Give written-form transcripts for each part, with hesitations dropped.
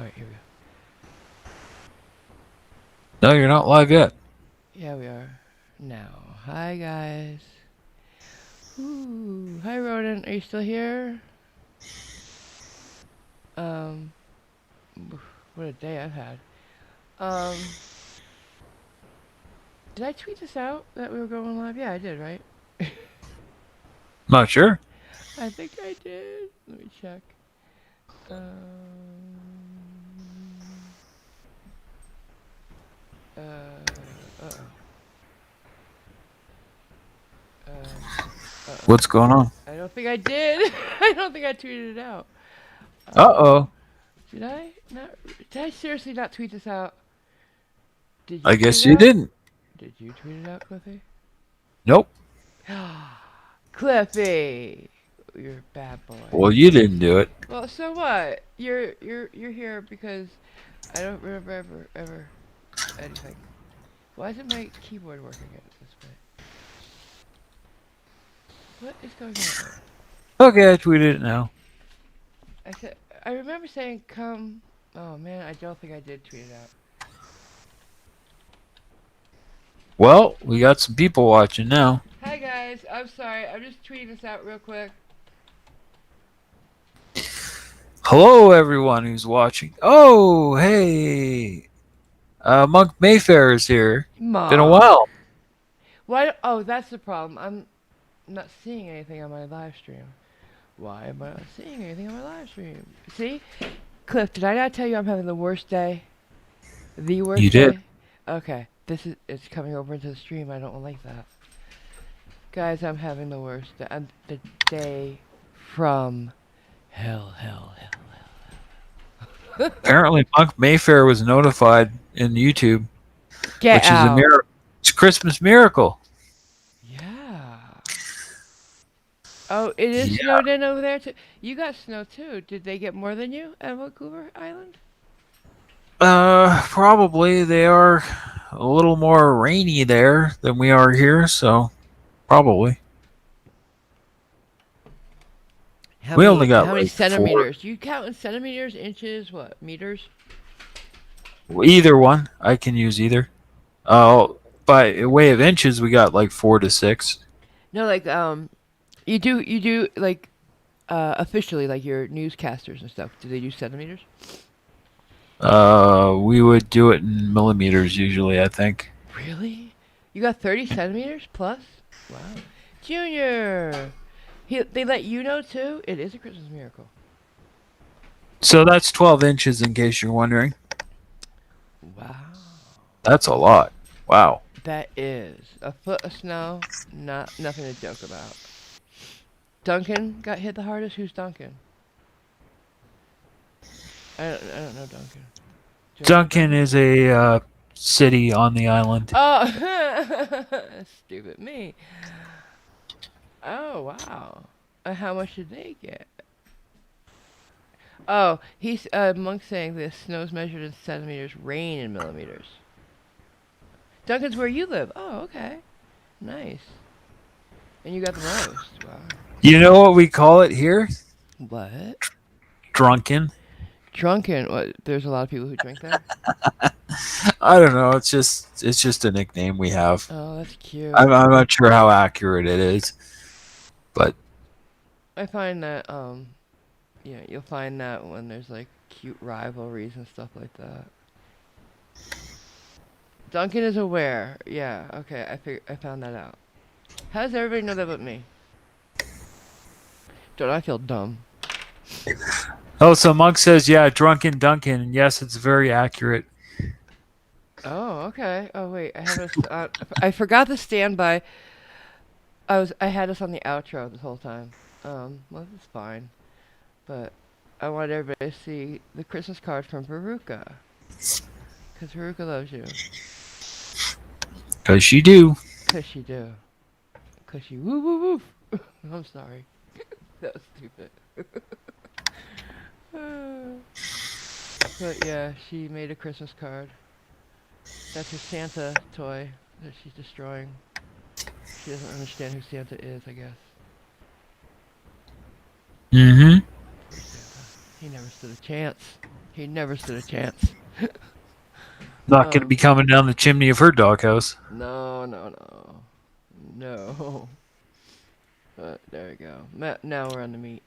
Alright, here we go. No, you're not live yet. Yeah, we are. Now. Hi, guys. Ooh. Hi, Roden. Are you still here? Um, what a day I've had. Um, did I tweet this out that we were going live? Yeah, I did, right? Not sure. I think I did. Let me check. Um, uh-oh. Uh-oh. What's going on? I don't think I did. I don't think I tweeted it out. Um, Uh-oh. did I not? Did I seriously not tweet this out? Did I you tweet guess it you out? didn't. Did you tweet it out, Cliffy? Nope. Cliffy, you're a bad boy. Well, you didn't do it. Well, so what? You're here because I don't remember ever anything. Why isn't my keyboard working at this point? What is going on? Okay, I tweeted it now. I said I remember saying come. Oh man, I don't think I did tweet it out. Well, we got some people watching now. Hi guys, I'm sorry. I'm just tweeting this out real quick. Hello, everyone who's watching. Oh, hey. Monk Mayfair is here. Been a Monk. while. Why? Oh, that's the problem. I'm not seeing anything on my live stream. Why am I not seeing anything on my live stream? See? Cliff, did I not tell you I'm having the worst day? The You worst did. day? Okay. It's coming over into the stream. I don't like that. Guys, I'm having the worst day. The day from hell. Apparently, Monk Mayfair was notified in YouTube, Get which is a out. miracle. It's a Christmas miracle. Yeah. Oh, it is Yeah. snowed in over there too. You got snow too. Did they get more than you at Vancouver Island? Probably they are a little more rainy there than we are here, so probably. How We many only got how many like four. centimeters? You count in centimeters, inches, what? Meters? Either one. I can use either. By way of inches, we got like 4 to 6. No, like you do like officially like your newscasters and stuff. Do they do centimeters? We would do it in millimeters usually, I think. Really? You got 30 centimeters plus? Wow. Junior! They let you know too? It is a Christmas miracle. So that's 12 inches in case you're wondering. Wow. That's a lot. Wow. That is a foot of snow, nothing to joke about. Duncan got hit the hardest. Who's Duncan? I don't know Duncan. Do I know Duncan Duncan? is a city on the island. Oh, stupid me. Oh wow. How much did they get? Oh, he's Monk saying the snow's measured in centimeters, rain in millimeters. Duncan's where you live. Oh, okay. Nice. And you got the most. Wow. You know what we call it here? What? Drunken. Drunken. What? There's a lot of people who drink there. I don't know. It's just a nickname we have. Oh, that's cute. I'm not sure how accurate it is, but I find that you'll find that when there's like cute rivalries and stuff like that. Duncan is aware. Yeah. Okay. I found that out. How does everybody know that but me? Don't I feel dumb? oh, so Monk says, yeah, drunken Duncan, and yes, it's very accurate. Oh, okay. Oh wait, I have this. I forgot the standby. I had us on the outro this whole time. Well, that's fine. But I wanted everybody to see the Christmas card from Varuka, cause Varuka loves you. Cause you do. Cause she do. Cause she woo woo woo. I'm sorry. That was stupid. But yeah, she made a Christmas card. That's her Santa toy that she's destroying. She doesn't understand who Santa is, I guess. Mm-hmm. Poor Santa. He never stood a chance. He never stood a chance. Not going to um, be coming down the chimney of her doghouse. no, no, no, no. But there you go. Now we're on the meat.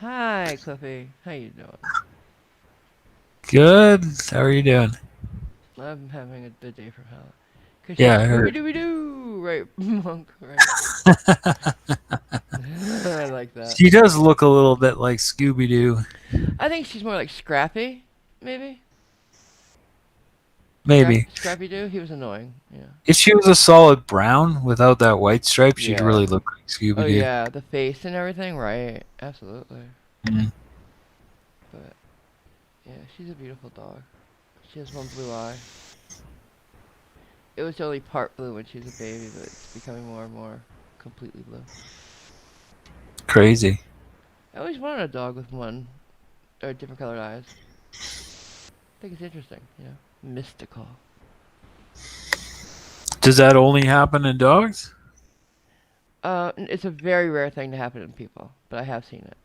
Hi, Cliffy. How you doing? Good. How are you doing? I'm having a good day from hell. Cause she's Yeah, I Scooby heard. Dooby Doo, right, Monk, right. I like that. She does look a little bit like Scooby Doo. I think she's more like Scrappy, maybe. Maybe. Scrappy Doo. He was annoying. Yeah. If she was a solid brown without that white stripe, she'd Yeah. really look like Oh Scooby Doo. yeah, the face and everything, right? Absolutely. Mm. But yeah, she's a beautiful dog. She has one blue eye. It was only part blue when she was a baby, but it's becoming more and more completely blue. Crazy. I always wanted a dog with one or different colored eyes. I think it's interesting, you know, mystical. Does that only happen in dogs? It's a very rare thing to happen in people, but I have seen it.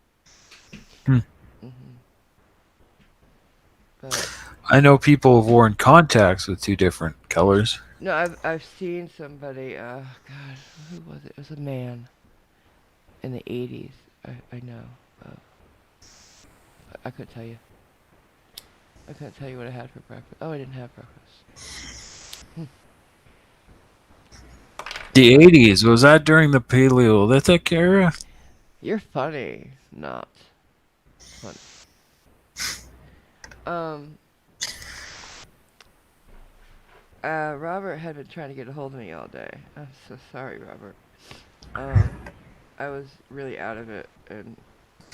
Hmm. hmm But I know people have worn contacts with two different colors. no, I've seen somebody. God, who was it? It was a man in the '80s. I know. Uh, I couldn't tell you. I couldn't tell you what I had for breakfast. Oh, I didn't have breakfast. The But 80s, was that during the Paleolithic era? you're funny, not funny. Um, Robert had been trying to get a hold of me all day. I'm so sorry, Robert. I was really out of it and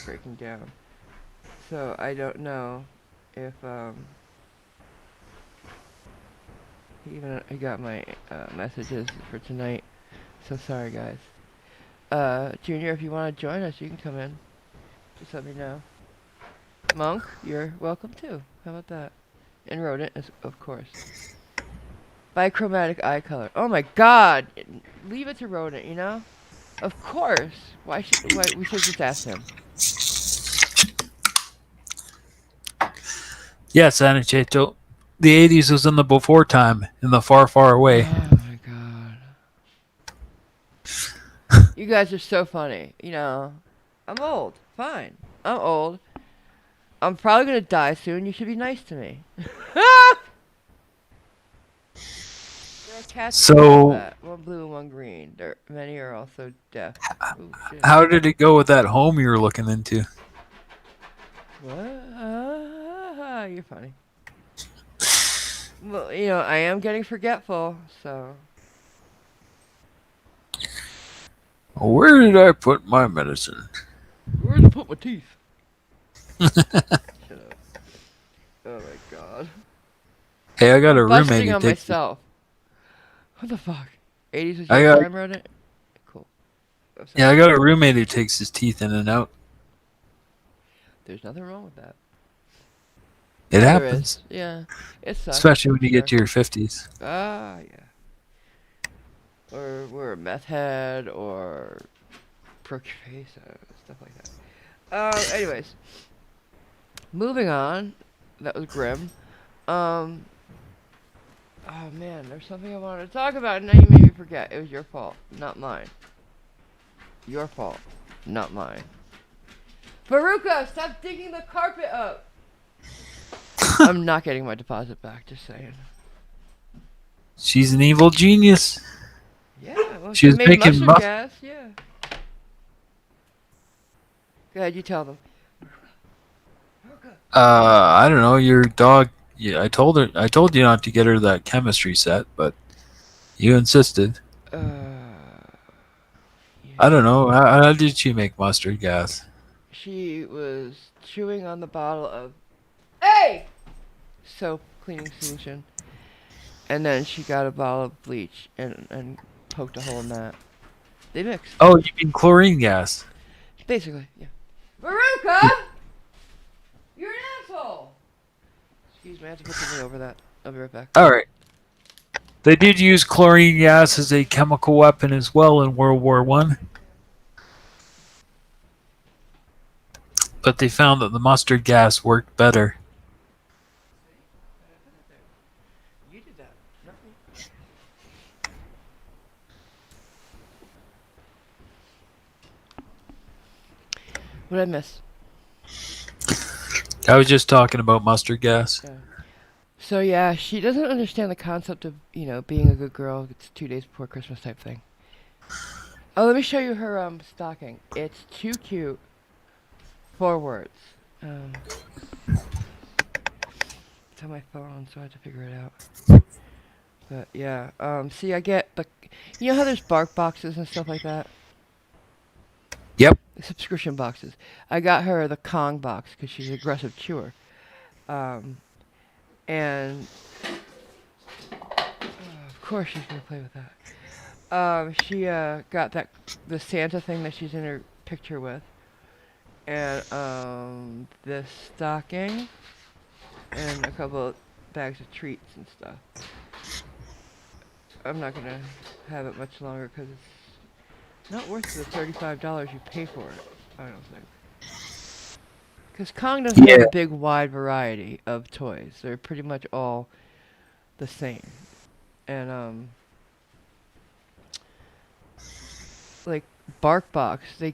breaking down. So I don't know if he got my messages for tonight. So sorry, guys. Junior, if you want to join us, you can come in. Just let me know. Monk, you're welcome too. How about that? And Rodent, of course. Bichromatic eye color. Oh my God! Leave it to Rodent, you know. Of course. Why we should just ask him. Yes, Aniceto. The 80s was in the before time, in the far, far away. Oh my God. You guys are so funny. You know, I'm old. Fine. I'm old. I'm probably gonna die soon. You should be nice to me. There are cats just like So, that. One blue and one green. Many are also deaf. Oh shit. how did it go with that home you were looking into? What? You're funny. Well, you know, I am getting forgetful, so. Where did I put my medicine? Where'd I put my teeth? Shut up. Oh my God. Hey, I got I'm a roommate busting who on takes. myself. What the fuck? 80s was I your got time, Rodent? Cool. I'm yeah, sorry. I got a roommate who takes his teeth in and out. There's nothing wrong with that. It Yeah, there is. happens, Yeah. It sucks, especially I'm when you get sure. to your 50s. Ah, yeah. Or we're a meth head, or broke your face, stuff like that. Anyways. Moving on. That was grim. Um, oh man, there's something I wanted to talk about, and now you made me forget. It was your fault, not mine. Your fault, not mine. Varuka, stop digging the carpet up! I'm not getting my deposit back, just saying. She's an evil genius. Yeah, well, She she was made making mustard muff. gas, yeah. Go ahead, you tell them. I don't know. Your dog. Yeah, I told her. I told you not to get her that chemistry set, but you insisted. I don't Yeah. know. How did she make mustard gas? She was chewing on the bottle of, hey! Soap cleaning solution. And then she got a bottle of bleach and poked a hole in that. They mixed. Oh, you mean chlorine gas? Basically, yeah. Varuka! You're an asshole! Excuse me, I have to put something over that. I'll be right back. All right. They did use chlorine gas as a chemical weapon as well in World War One, but they found that the mustard gas worked better. You did that, not me. What did I miss? I was just talking about mustard gas. Yeah. So yeah, she doesn't understand the concept of being a good girl. It's 2 days before Christmas type thing. Oh, let me show you her stocking. It's too cute. 4 words. It's on my phone, so I have to figure it out. But yeah, see, I get the, how there's bark boxes and stuff like that, Yep. subscription boxes. I got her the Kong box because she's an aggressive chewer. Um, and of course she's gonna play with that. She got the Santa thing that she's in her picture with, and this stocking, and a couple of bags of treats and stuff. I'm not gonna have it much longer because it's not worth the $35 you pay for it. I don't think. Because Kong doesn't have Yeah. a big wide variety of toys. They're pretty much all the same. And like BarkBox, they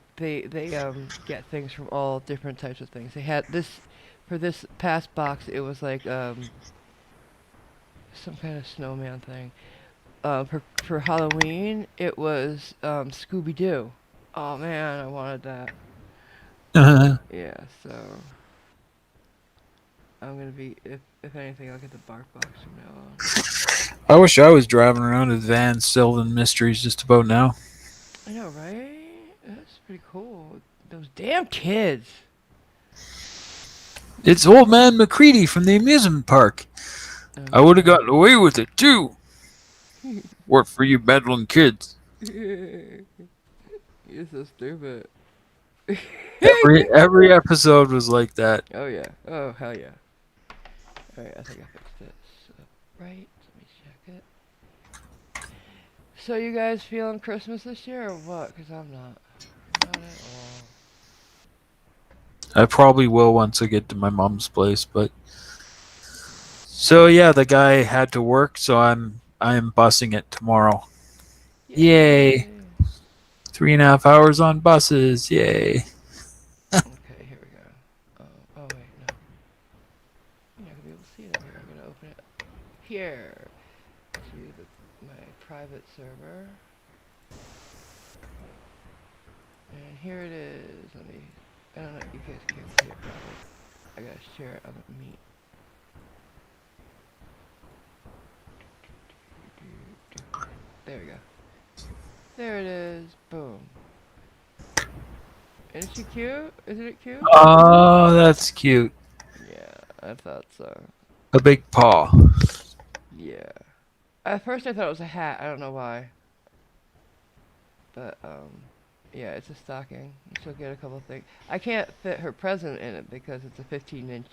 get things from all different types of things. They had this for this past box. It was like some kind of snowman thing. For Halloween, it was Scooby Doo. Oh man, I wanted that. Yeah, so I'm gonna be if anything, I'll get the BarkBox from now on. I wish I was driving around with Van solving mysteries just about now. I know, right? That's pretty cool. Those damn kids. It's old man McCready from the amusement park. Oh I would have god. gotten away with it too. Work for you meddling kids. You're so stupid. Every episode was like that. Oh yeah. Oh hell yeah. Alright, I think I fixed it. So, right. Let me check it. So you guys feeling Christmas this year or what? Cause I'm not. Not at all. I probably will once I get to my mom's place, but so yeah, the guy had to work, so I'm busing it tomorrow. Yay! Yay. 3.5 hours on buses. Yay! Okay, here we go. Oh wait, no. You're not gonna be able to see it in here. I'm gonna open it here to my private server. And here it is. Let me. I don't know. You guys can't see it probably. I gotta share it on the meet. There we go. There it is. Boom. Isn't she cute? Isn't it cute? Oh, that's cute. Yeah, I thought so. A big paw. Yeah. At first I thought it was a hat. I don't know why. But yeah, it's a stocking. She'll get a couple things. I can't fit her present in it because it's a 15-inch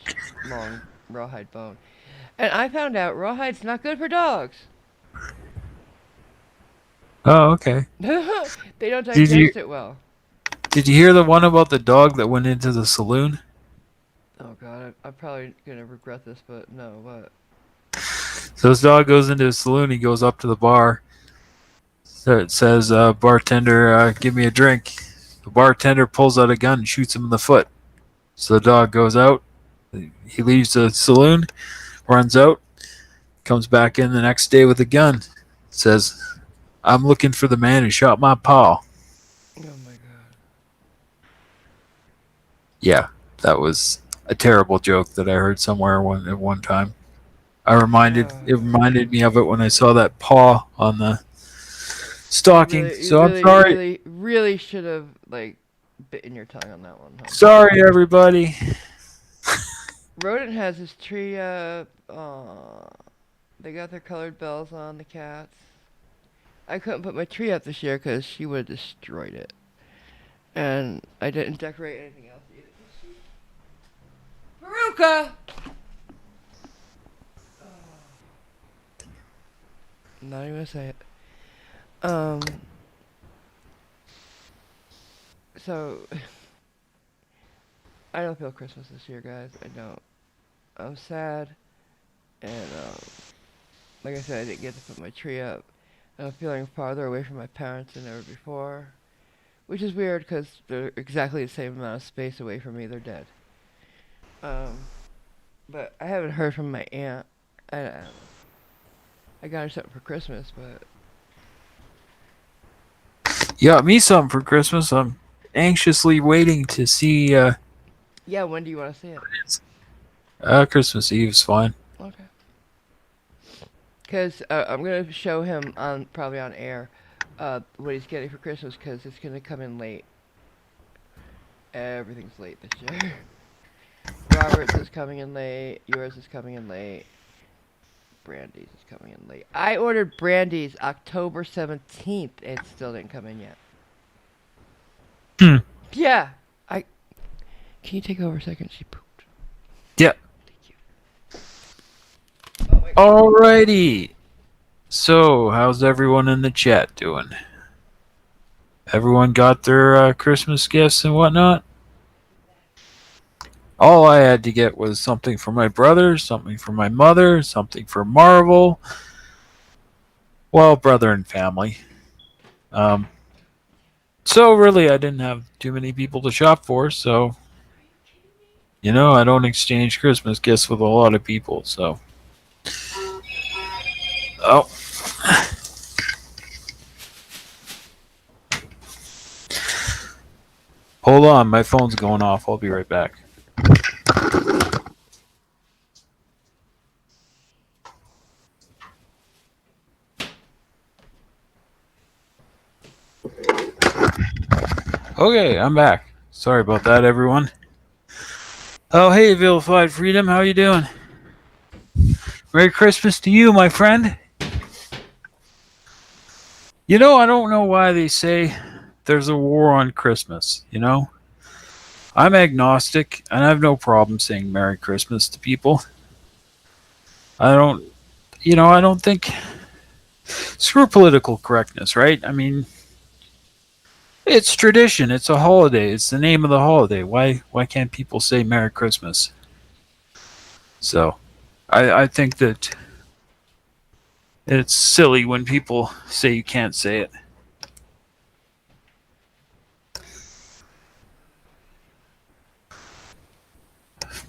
long rawhide bone. And I found out rawhide's not good for dogs. Oh, okay. They don't Did you digest it well. did you hear the one about the dog that went into the saloon? Oh god, I'm probably gonna regret this, but no, what? So this dog goes into the saloon. He goes up to the bar. So it says, "Bartender, give me a drink." The bartender pulls out a gun and shoots him in the foot. So the dog goes out. He leaves the saloon, runs out, comes back in the next day with a gun. Says, "I'm looking for the man who shot my paw." Oh my god. Yeah, that was a terrible joke that I heard somewhere at one time. It reminded me of it when I saw that paw on the stocking. You So I'm really, sorry. really, really should have like bitten your tongue on that one, huh? Sorry, everybody. Rodent has his tree up. They got their colored bells on the cats. I couldn't put my tree up this year because she would have destroyed it, and I didn't decorate anything else either. Varuka! Not even gonna say it. So I don't feel Christmas this year, guys. I don't. I'm sad, and Like I said, I didn't get to put my tree up. I'm feeling farther away from my parents than ever before, which is weird because they're exactly the same amount of space away from me. They're dead. Um, but I haven't heard from my aunt. I don't know. I got her something for Christmas, but You got me something for Christmas. I'm anxiously waiting to see. yeah, when do you want to see it? Christmas Eve's fine. Okay. Because I'm gonna show him on probably on air what he's getting for Christmas because it's gonna come in late. Everything's late this year. Robert's is coming in late. Yours is coming in late. Brandy's is coming in late. I ordered Brandy's October 17th. It still didn't come in yet. Hmm. Yeah. I. Can you take over a second? She pooped. Yeah. Thank you. Oh my God. Alrighty. So, how's everyone in the chat doing? Everyone got their Christmas gifts and whatnot? All I had to get was something for my brother, something for my mother, something for Marvel. Well, brother and family. Um, so really, I didn't have too many people to shop for. So, I don't exchange Christmas gifts with a lot of people. So, oh, hold on, my phone's going off. I'll be right back. Okay, I'm back. Sorry about that, everyone. Oh, hey, Vilified Freedom, how you doing? Merry Christmas to you, my friend. I don't know why they say there's a war on Christmas, I'm agnostic, and I have no problem saying Merry Christmas to people. I don't, I don't think... Screw political correctness, right? I mean, it's tradition. It's a holiday. It's the name of the holiday. Why can't people say Merry Christmas? So, I think that it's silly when people say you can't say it.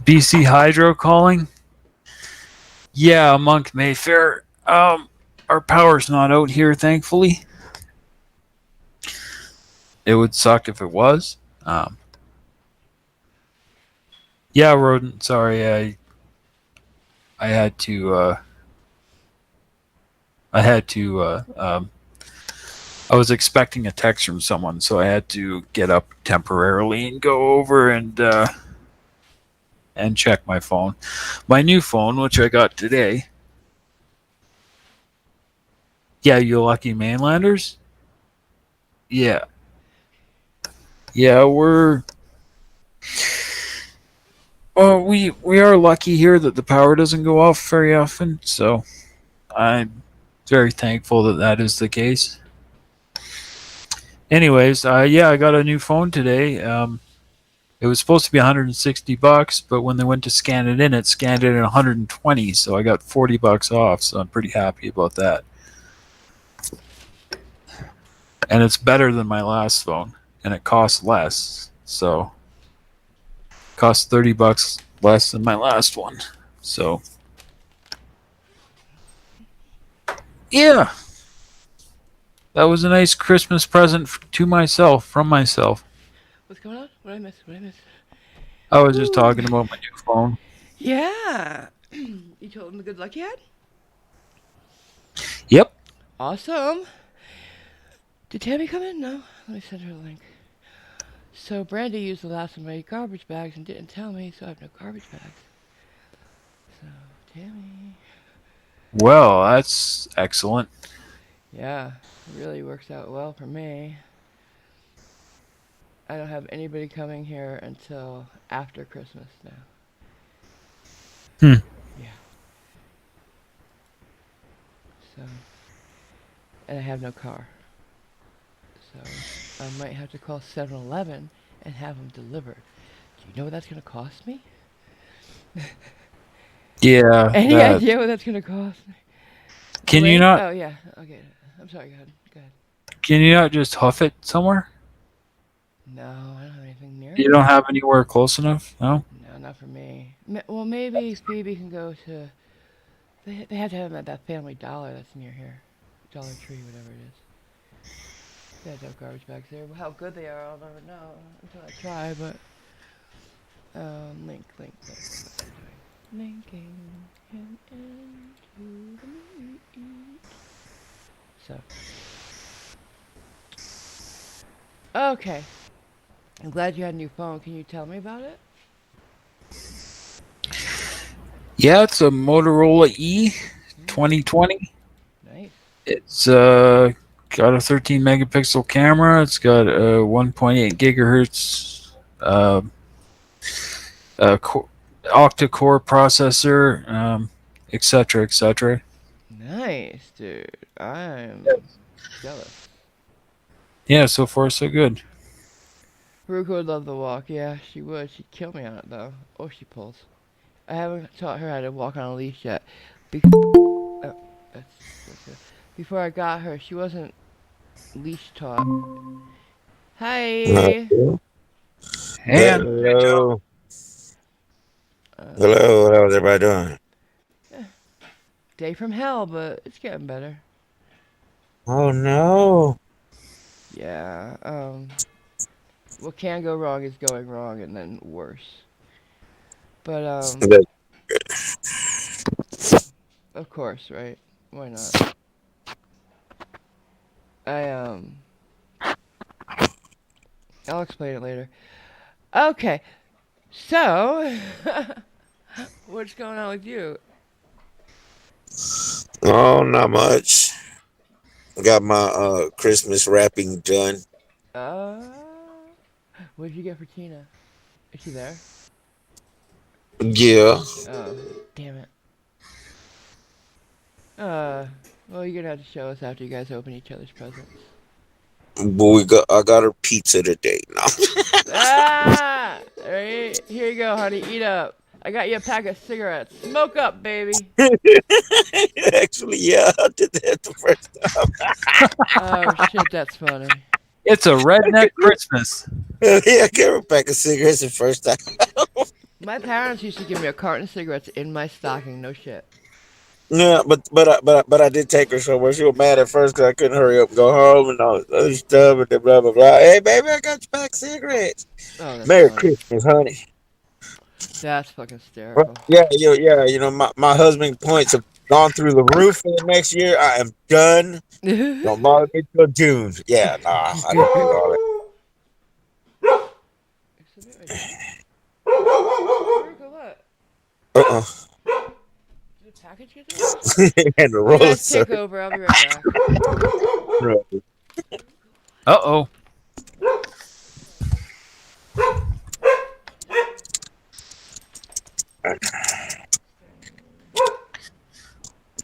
BC Hydro calling? Yeah, Monk Mayfair. Our power's not out here, thankfully. It would suck if it was. Yeah, Rodent. Sorry, I had to. I had to. I was expecting a text from someone, so I had to get up temporarily and go over and check my phone. My new phone, which I got today. Yeah, you lucky mainlanders. Yeah, yeah, we're. Well, we are lucky here that the power doesn't go off very often, so I'm very thankful that that is the case. Anyways, yeah, I got a new phone today. It was supposed to be $160, but when they went to scan it in, it scanned it at 120, so I got $40 off. So I'm pretty happy about that. And it's better than my last phone, and it costs less. So it costs $30 less than my last one. So yeah, that was a nice Christmas present to myself from myself. What's going on? What did I miss? What did I miss? I was just Ooh. talking about my new phone. Yeah. You told him the good luck you had? Yep. Awesome. Did Tammy come in? No. Let me send her a link. So Brandy used the last of my garbage bags and didn't tell me, so I have no garbage bags. So, Tammy. Well, that's excellent. Yeah, it really works out well for me. I don't have anybody coming here until after Christmas now. Hmm. Yeah. So, and I have no car. So, I might have to call 7-Eleven and have them delivered. Do you know what that's going to cost me? Yeah, Any that idea what that's going to cost me? The Can you link? not? Oh yeah. Okay. I'm sorry. Go ahead. Go ahead. Can you not just huff it somewhere? No, I don't have anything near You here. don't have anywhere close enough? No. No, not for me. Well, maybe Phoebe can go to. They have to have them at that Family Dollar that's near here, Dollar Tree, whatever it is. They have to have garbage bags there. How good they are, I'll never know until I try. But link. What's it doing? Linking him into the meet. So, okay. I'm glad you had a new phone. Can you tell me about it? Yeah, it's a Motorola E Mm, 2020. nice. It's got a 13 megapixel camera. It's got a 1.8 gigahertz uh, co- octa-core processor, etc., etc. Nice, dude. I'm jealous. Yeah, so far so good. Varuka would love the walk. Yeah, she would. She'd kill me on it, though. Oh, she pulls. I haven't taught her how to walk on a leash yet. Oh, that's good. Before I got her, she wasn't leash taught. Hi. Hello. Hey, Anna. Hello. Uh, Hello. How's everybody doing? eh, day from hell, but it's getting better. Oh no. Yeah. What can go wrong is going wrong, and then worse. But That- of course, right? Why not? I I'll explain it later. Okay. So, what's going on with you? Oh, not much. Got my Christmas wrapping done. Uh, what did you get for Tina? Is she there? Yeah, Oh, damn it. Uh, well, you're gonna have to show us after you guys open each other's presents. but I got her pizza today. No. Ah! Alright, here you go, honey. Eat up. I got you a pack of cigarettes. Smoke up, baby. Actually, yeah, I did that the first Oh shit, that's funny. It's a redneck Christmas. time. Yeah, I gave her a pack of cigarettes the first time. My parents used to give me a carton of cigarettes in my stocking. No shit. Yeah, but I did take her somewhere. She was mad at first because I couldn't hurry up and go home and all this other stuff and then blah blah blah. Hey, baby, I got you a pack of cigarettes. Oh, that's Merry funny. Christmas, honey. That's fucking Well, hysterical. yeah, my husband points have gone through the roof for the next year. I am done. Don't bother me till June. Yeah, nah, I didn't do all that. Exhibit right there. Veruca, what? Uh-uh. Did the package get delivered? And the You roller guys take circuit. over. I'll be right back. Uh oh.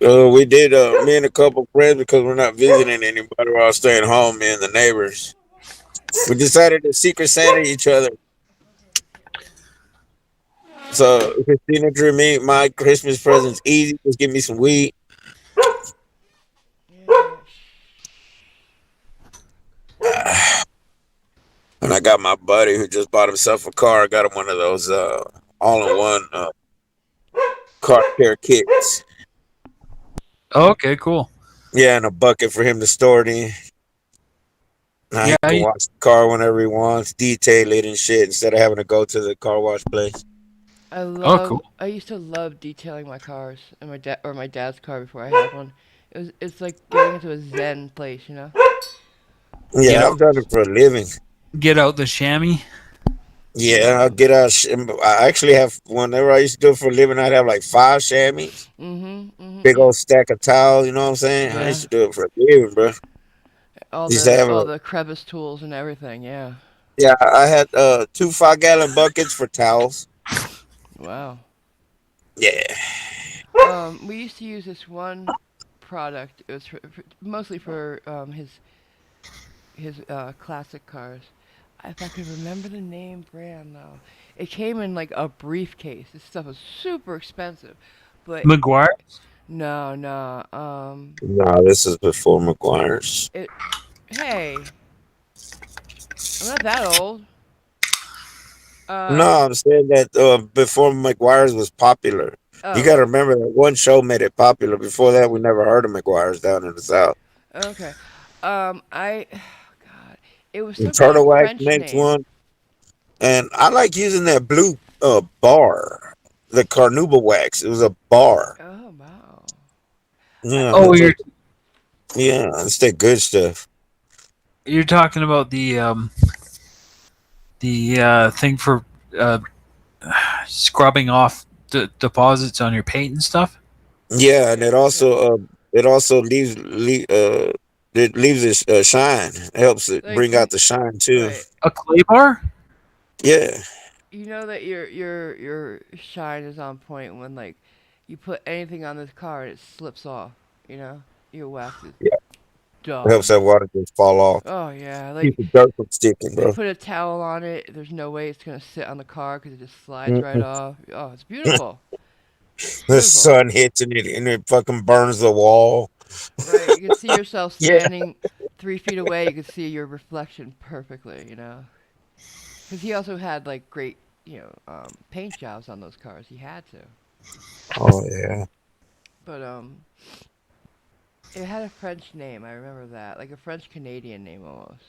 We did, me and a couple friends, because we're not visiting anybody while staying home, me and the neighbors. We decided to Secret Santa each other. So Christina drew me my Christmas presents easy. Just give me some weed. Yeah. And I got my buddy who just bought himself a car. I got him one of those all-in-one car care kits. Oh, okay, cool. Yeah, and a bucket for him to store it in. Now Yeah, he can wash the car whenever he wants, detail it and shit instead of having to go to the car wash place. oh, cool. I used to love detailing my cars and my dad's car before I had one. It's like getting into a zen place, you know. Get Yeah, out, I've done it for a living. get out the chamois. Yeah, I'll get out. I actually have, whenever I used to do it for a living, I'd have like 5 chamois, big Yeah. old stack of towels. You know what I'm saying? I used Yeah. to do it for a living, bro. Used to have All a, the crevice tools and everything. Yeah. yeah, I had 2 5-gallon buckets for towels. Wow. Yeah. We used to use this one product. It was mostly for his classic cars. If I could remember the name brand though, it came in like a briefcase. This stuff was super expensive, but Mcguire. No, no. No, this is before McGuire's. It. Hey, I'm not that old. No, Uh. I'm saying that before McGuire's was popular. You Oh. got to remember that one show made it popular. Before that, we never heard of McGuire's down in the South. Okay. I. God. It was And some kind of Turtle Wax French makes name. one, and I like using that blue bar, the Carnauba wax. It was a bar. Oh wow. I. Yeah, Oh, yeah, it's that good stuff. you're talking about the thing for uh, scrubbing off deposits on your paint and stuff. Yeah, and Yeah. Yeah. it also it leaves it shine. It helps it Like bring out the shine too. right. A clay bar? Yeah, You know that your shine is on point when like you put anything on this car and it slips off. You know, your wax is yeah, it helps done. that water just fall off. Oh yeah, Keep like the dirt from sticking, you bro. put a towel on it. There's no way it's gonna sit on the car because it just slides right Mm-mm. off. Oh, it's beautiful, The beautiful. sun hits and it fucking burns the wall. Right, you can see yourself Yeah. standing 3 feet away. You can see your reflection perfectly. You know, because he also had like great paint jobs on those cars. He had to, Oh yeah. but it had a French name. I remember that, like a French Canadian name almost.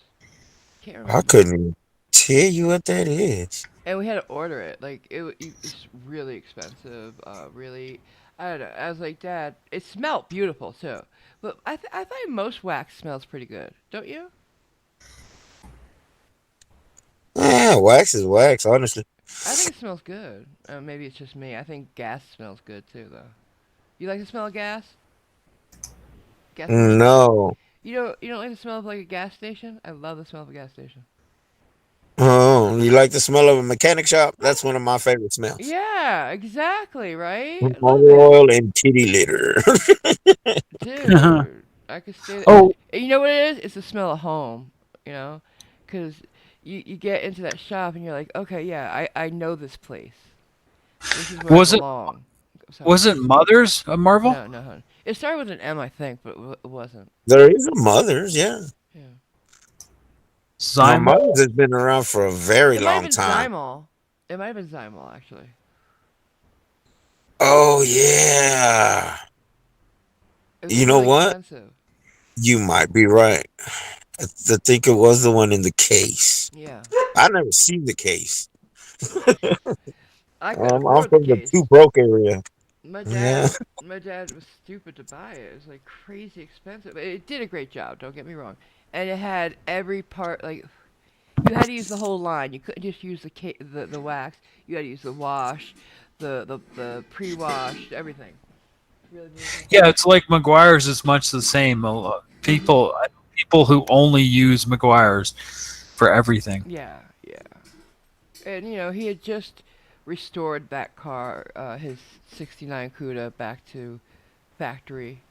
Can't I remember. couldn't even tell you what that is. And we had to order it. Like it's really expensive. Really, I don't know. I was like, Dad, it smelled beautiful too. But I find most wax smells pretty good. Don't you? Wax is wax, honestly. I think it smells good. Maybe it's just me. I think gas smells good too, though. You like the smell of gas? Gasoline? No. You don't like the smell of like a gas station? I love the smell of a gas station. Oh, you like the smell of a mechanic shop? That's one of my favorite smells. Yeah, exactly, right? I love Motor it. oil and kitty litter. Dude, I could stay there. Oh, And you know what it is? It's the smell of home, you know? Because you get into that shop and you're like, okay, yeah, I know this place. This is where I was it belong. Sorry. was it Mother's a Marvel? No, no, hon. It started with an M, I think, but it wasn't. There is a Mother's, yeah. Yeah. No, Zymo? Mother's has been around for a very It might have long been time. Zymol. It might have been Zymol, actually. Oh yeah. It was You just know really what? expensive. You might be right. I think it was the one in the case. Yeah. I never seen the case. I couldn't I'm afford the from the case. two broke area. My Yeah. dad, my dad was stupid to buy it. It was like crazy expensive. But it did a great job. Don't get me wrong. And it had every part. Like you had to use the whole line. You couldn't just use the wax. You had to use the wash, the pre-wash, everything. Really beautiful. Yeah, it's like Mcguires is much the same. People who only use Mcguires for everything. Yeah, yeah. And he had just restored that car, his '69 Cuda, back to factory.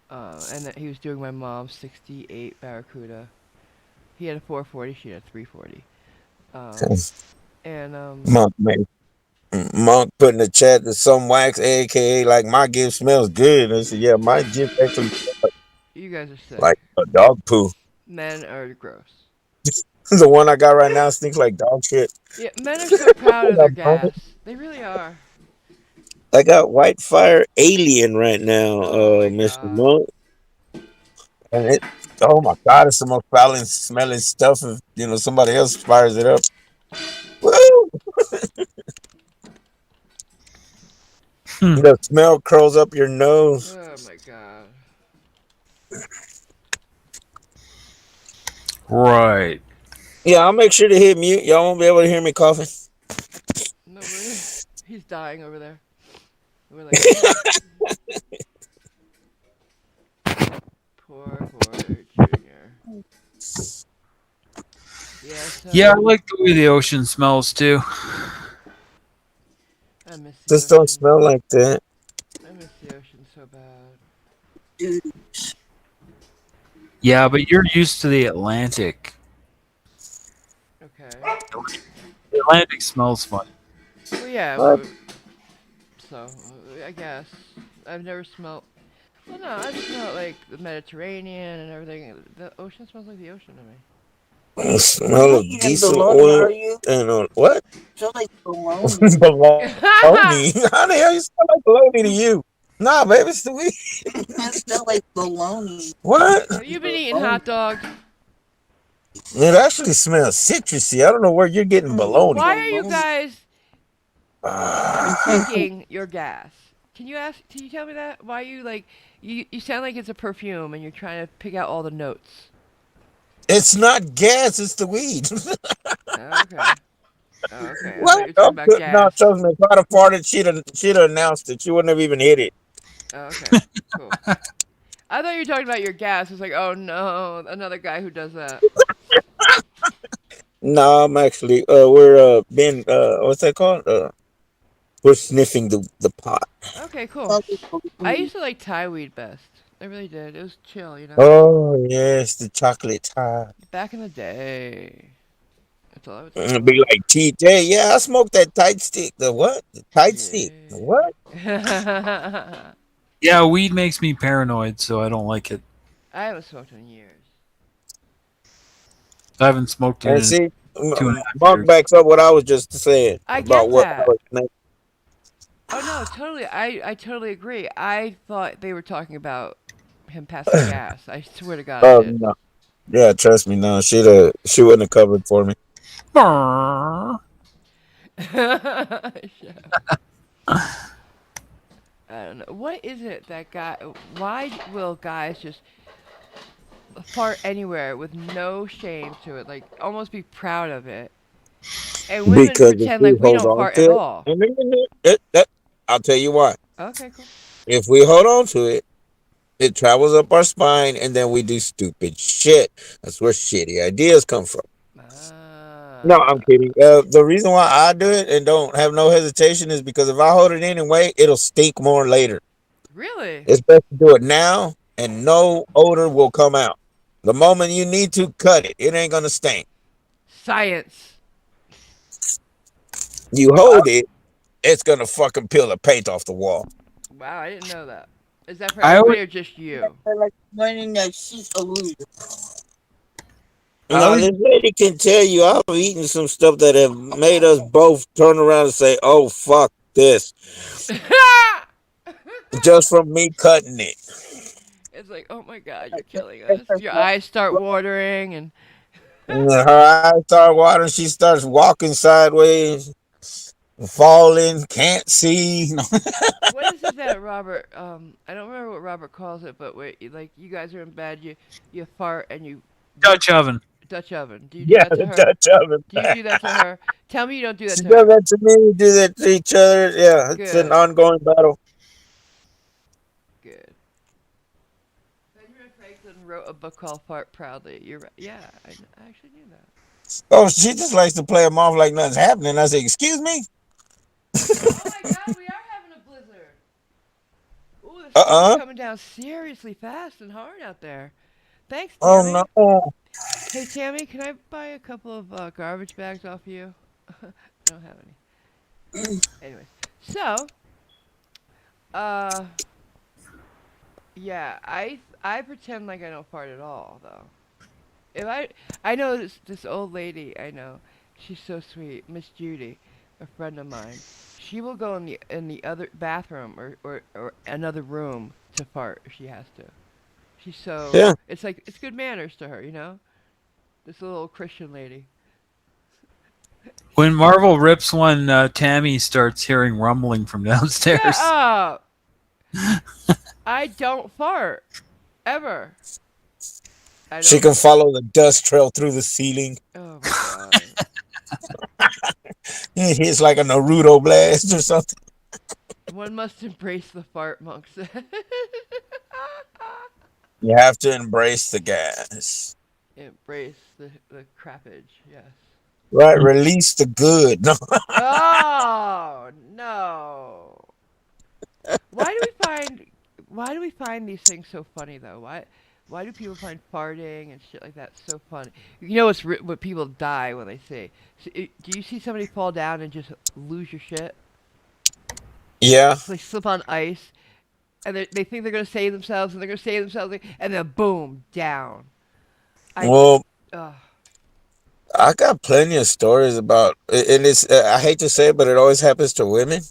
And that he was doing my mom's '68 Barracuda. He had a 440, she had a 340. Um, and Monk, man. Monk put in the chat that some wax, aka like my gift smells good. I said, yeah, my gift actually you guys are sick. like a dog poo. Men are gross. The one I got right now stinks like dog shit. Yeah, men are so proud I of their got gas. They really are. I got White Fire Alien right now, Oh my Mr. god. Monk. And oh my god, it's the most foul smelling stuff if somebody else fires it up. Woo! Hmm. The smell curls up your nose. Oh my god. Right. Yeah, I'll make sure to hit mute. Y'all won't be able to hear me coughing. No, he's dying over there. We're like, oh, poor Junior. Yeah, Yeah, I so like the way the ocean smells too. I miss the Just don't ocean. smell like that. I miss the ocean so bad. Yeah, but you're used to the Atlantic. Okay. The Atlantic smells funny. Well, yeah. What? So I guess I've never smelled. Well, no, I've smelled like the Mediterranean and everything. The ocean smells like the ocean to me. The smell of diesel oil and what? Smells like bologna. Bologna. How the hell you smell like bologna to you? Nah, baby, it's the weed. It smells like bologna. What? Have you been eating hot dogs? It actually smells citrusy. I don't know where you're getting bologna. Why are you guys Ah, critiquing your gas? Can you ask? Can you tell me that? Why you like? You sound like it's a perfume, and you're trying to pick out all the notes. it's not gas, it's the weed. Okay. Okay. I thought What? you were talking about No, gas. trust me. If I'd have farted, she'd have announced it. She wouldn't have even hit it. Okay. Cool. I thought you were talking about your gas. It's like, oh no, another guy who does that. No, I'm actually we're being what's that called? We're sniffing the pot. Okay, cool. Smells like I bologna. used to like Thai weed best. I really did. It was chill, you know. Oh yes, the chocolate tie. Back in the day. That's all I would say It'd about be like TJ. Yeah, I smoked that tight stick. The what? The tight stick. The what? it. Yeah. Yeah, weed makes me paranoid, so I don't like it. I haven't smoked in years. I haven't smoked it And in see, 2.5 Mark years. backs up what I was just saying I about get what I that. was saying. Oh no, totally. I totally agree. I thought they were talking about him passing gas. I swear to God, I Oh did. no. Yeah, trust me, no, she wouldn't have covered for me. Shut up. I don't know. What is it that guy? Why will guys just fart anywhere with no shame to it? Like almost be proud of it. And women Because if pretend we like we hold don't on fart to at it, all. I'll tell you why. Okay, cool. If we hold on to it, it travels up our spine, and then we do stupid shit. That's where shitty ideas come from. No, I'm Ah, kidding. The reason why I do it and don't have no hesitation is because if I hold it in and wait, it'll stink more later. really? It's best to do it now, and no odor will come out. The moment you need to cut it, it ain't gonna stink. Science. You hold it, it's gonna fucking peel the paint off the wall. Wow, I didn't know that. Is that for I always, everybody or just you? I like running that she's a loser. I Now, always, this lady can tell you I've eaten some stuff that have made us both turn around and say, "Oh fuck this," just from me cutting it. It's like, oh my God, you're killing us. Your eyes start watering, and And then her eyes start watering. She starts walking sideways, falling, can't see. what is it that Robert? I don't remember what Robert calls it, but wait, like you guys are in bed, you fart and you Dutch oven. Dutch oven. Do you do Yeah, that to the her? touch of it. Do you do that to her? Tell me you don't do that She to does her. that to me. We do that to each other. Yeah, it's an Good, ongoing battle. good. Benjamin Franklin wrote a book called Fart Proudly. You're right. Yeah, I actually knew that. Oh, she just likes to play them off like nothing's happening. I say, "Excuse me." Oh my God, we are having a blizzard. Ooh, the snow's Uh-uh. coming down seriously fast and hard out there. Thanks, Oh Tammy. no. Hey, Tammy, can I buy a couple of garbage bags off you? I don't have any. Anyways, so, uh, yeah, I pretend like I don't fart at all, though. If I know this old lady I know, she's so sweet, Miss Judy, a friend of mine. She will go in the other bathroom or another room to fart if she has to. She's so Yeah. it's like it's good manners to her, you know. This little Christian lady. When Marvel rips one, Tammy starts hearing rumbling from Shut downstairs. up! I don't fart ever. I She don't. can follow the dust trail through the ceiling. Oh my God. It's like a Naruto blast or something. One must embrace the fart, monk said. You have to embrace the gas. Embrace the crappage, yes. Right? Release the good. No. Oh no! Why do we find why do we find these things so funny though? Why do people find farting and shit like that so funny? You know what people die when they see. Do you see somebody fall down and just lose your shit? Yeah. Like slip on ice and they think they're gonna save themselves, and they're gonna save themselves, and then boom, down. I, Well, uh, I got plenty of stories about, and it's I hate to say it, but it always happens to women.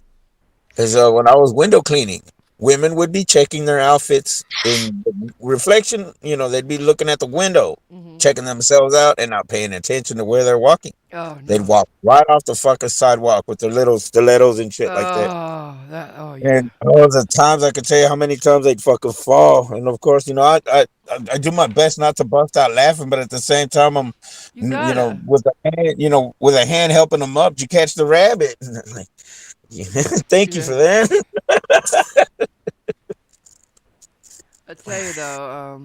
Because when I was window cleaning, women would be checking their outfits in the reflection. They'd be looking at the window, hmm checking themselves out, and not paying attention to where they're walking. Oh They'd no. walk right off the fucking sidewalk with their little stilettos and shit like that. Oh yeah. And the times I could tell you how many times they'd fucking fall. And of course, I do my best not to bust out laughing, but at the same time, I'm, You gotta. with the hand, with a hand helping them up, you catch the rabbit. Like, thank you Yeah. for that. I tell you though,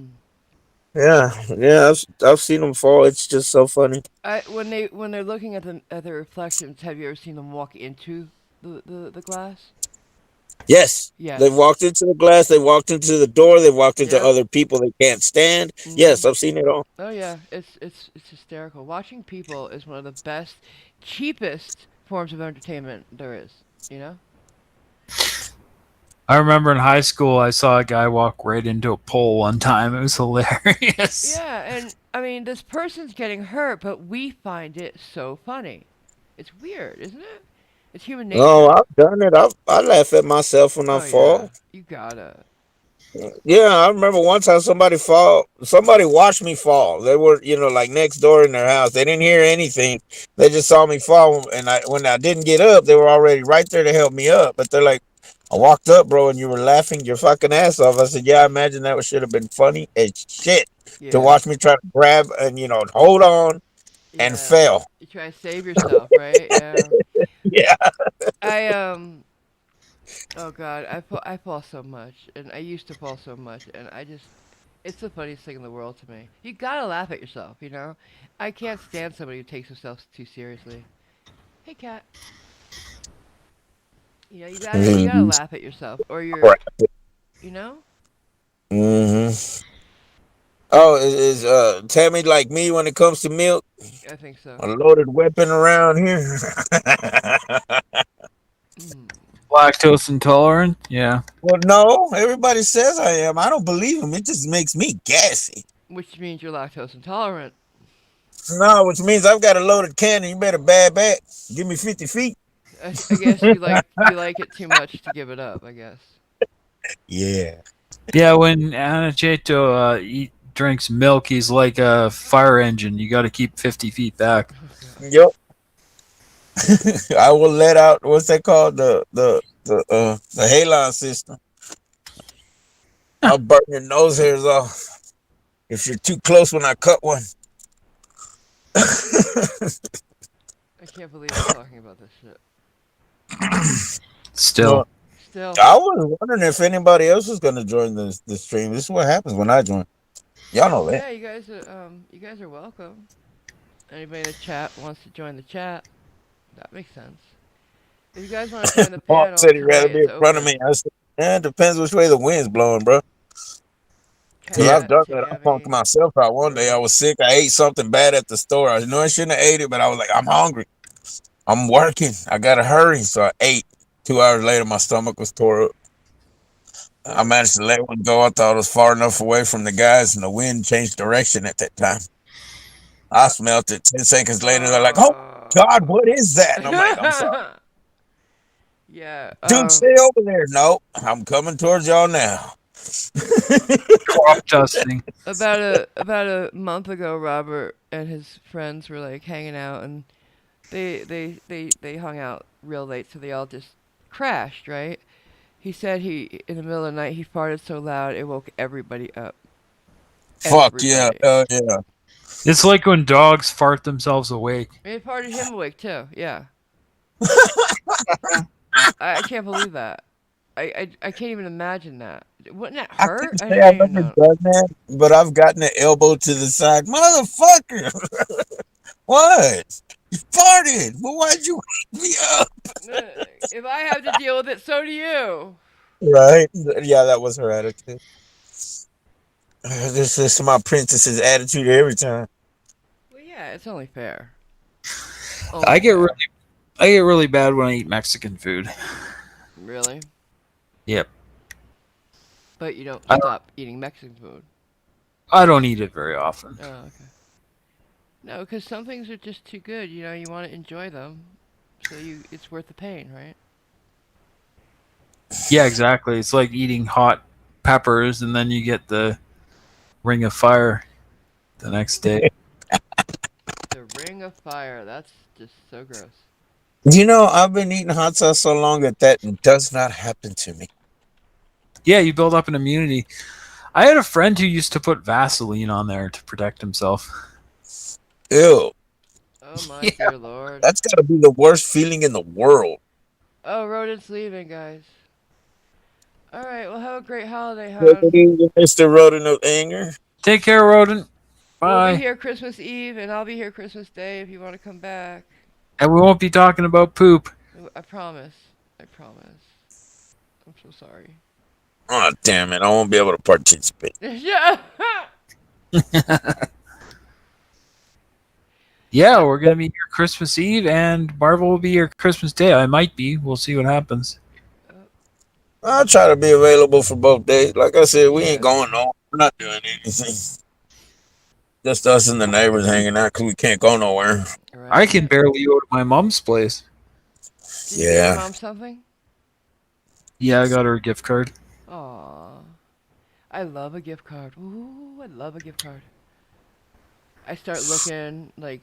Yeah, yeah, I've seen them fall. It's just so funny. when they're looking at the reflections, have you ever seen them walk into the glass? Yes, they Yes. walked into the glass. They walked into the door. They walked into Yep. other people they can't stand. Yes, Mhm. I've seen it all. Oh yeah, it's hysterical. Watching people is one of the best, cheapest forms of entertainment there is. You know? I remember in high school, I saw a guy walk right into a pole one time. It was hilarious. Yeah, and I mean, this person's getting hurt, but we find it so funny. It's weird, isn't it? It's human Oh, nature. I've done it. I laugh at myself when I Oh yeah, fall. you gotta. Yeah, I remember one time somebody fall. Somebody watched me fall. They were, like next door in their house. They didn't hear anything. They just saw me fall, and when I didn't get up, they were already right there to help me up. But they're like, "I walked up, bro, and you were laughing your fucking ass off." I said, "Yeah, I imagine that should have been funny as shit to Yeah, watch me try to grab and hold on and yeah. fail." You try to save yourself, right? Yeah. Yeah. I. Oh God, I fall so much, and I used to fall so much, and it's the funniest thing in the world to me. You gotta laugh at yourself, you know. I can't stand somebody who takes themselves too seriously. Hey, cat. You gotta Mhm. laugh at yourself, or you're, Crap. you know. Mhm. Oh, is Tammy like me when it comes to milk? I think so. A loaded weapon around here. Mm. Lactose intolerant? Yeah. Well, no, everybody says I am. I don't believe them. It just makes me gassy. Which means you're lactose intolerant. No, which means I've got a loaded cannon. You better bad back. Give me 50 feet. I guess you like it too much to give it up. I guess. Yeah. Yeah, when Anacheto drinks milk, he's like a fire engine. You got to keep 50 feet back. Oh God. Yep. I will let out what's that called? The halon system. I'll burn your nose hairs off if you're too close when I cut one. I can't believe we're talking about this shit. Well, Still. Still. I was wondering if anybody else was gonna join the stream. This is what happens when I join. Y'all know that. Yeah, you guys are welcome. Anybody in the chat wants to join the chat? That makes sense. If you guys want to join the Paul panel said he'd rather tonight, be it's in front of open. me. I said, yeah, it depends which way the wind's blowing, bro. Because Yeah. I've Cat, done that. I punked Tammy, myself out one day. I Grinch. was sick. I ate something bad at the store. I know I shouldn't have ate it, but I was like, I'm hungry. I'm working. I gotta hurry. So I ate. 2 hours later, my stomach was tore up. I Nice. managed to let one go. I thought it was far enough away from the guys, and the wind changed direction at that time. I smelt it. 10 seconds later, they're like, "Oh God, what is that?" And I'm like, "I'm sorry, Yeah. dude. Stay over there." No, I'm coming towards y'all now. Crop dusting. About a month ago, Robert and his friends were like hanging out, and they hung out real late, so they all just crashed. Right? He said he in the middle of the night he farted so loud it woke everybody up. Fuck yeah, Everybody. yeah. It's like when dogs fart themselves awake. And it farted him awake too. Yeah. I can't believe that. I can't even imagine that. Wouldn't that I hurt? couldn't say I've I didn't ever know. done that, but I've gotten an elbow to the side, motherfucker. What? You farted. Well, why'd you wake me up? If I have to deal with it, so do you. Right? Yeah, that was her attitude. This is my princess's attitude every time. Well, yeah, it's only fair. I Only get really, fair. I get really bad when I eat Mexican food. Really? Yep. But you don't I stop eating Mexican food. I don't eat it very often. Oh, okay. No, because some things are just too good. You know, you want to enjoy them, so it's worth the pain, right? Yeah, exactly. It's like eating hot peppers and then you get the ring of fire the next day. The Ring of Fire. That's just so gross. I've been eating hot sauce so long that does not happen to me. Yeah, you build up an immunity. I had a friend who used to put Vaseline on there to protect himself. Ew. Oh my Yeah. dear lord. That's got to be the worst feeling in the world. Oh, Rodent's leaving, guys. All right. Well, have a great holiday, Take it hon. easy, Mr. Rodent of Anger. Take care, rodent. We'll be Bye. here Christmas Eve, and I'll be here Christmas Day if you want to come back. And we won't be talking about poop. I promise. I promise. I'm so sorry. Oh, damn it. I won't be able to participate. Yeah. Yeah, we're gonna be here Christmas Eve, and Marvel will be here Christmas Day. I might be. We'll see what happens. I'll try to be available for both days. Like I said, we ain't Yeah. going nowhere. We're not doing anything. Just us and the neighbors hanging out because we can't go nowhere. I Right. can barely go to my mom's place. Did you get your Yeah. mom something? Yeah, I got her a gift card. Aw. I love a gift card. Ooh, I love a gift card. I start looking like,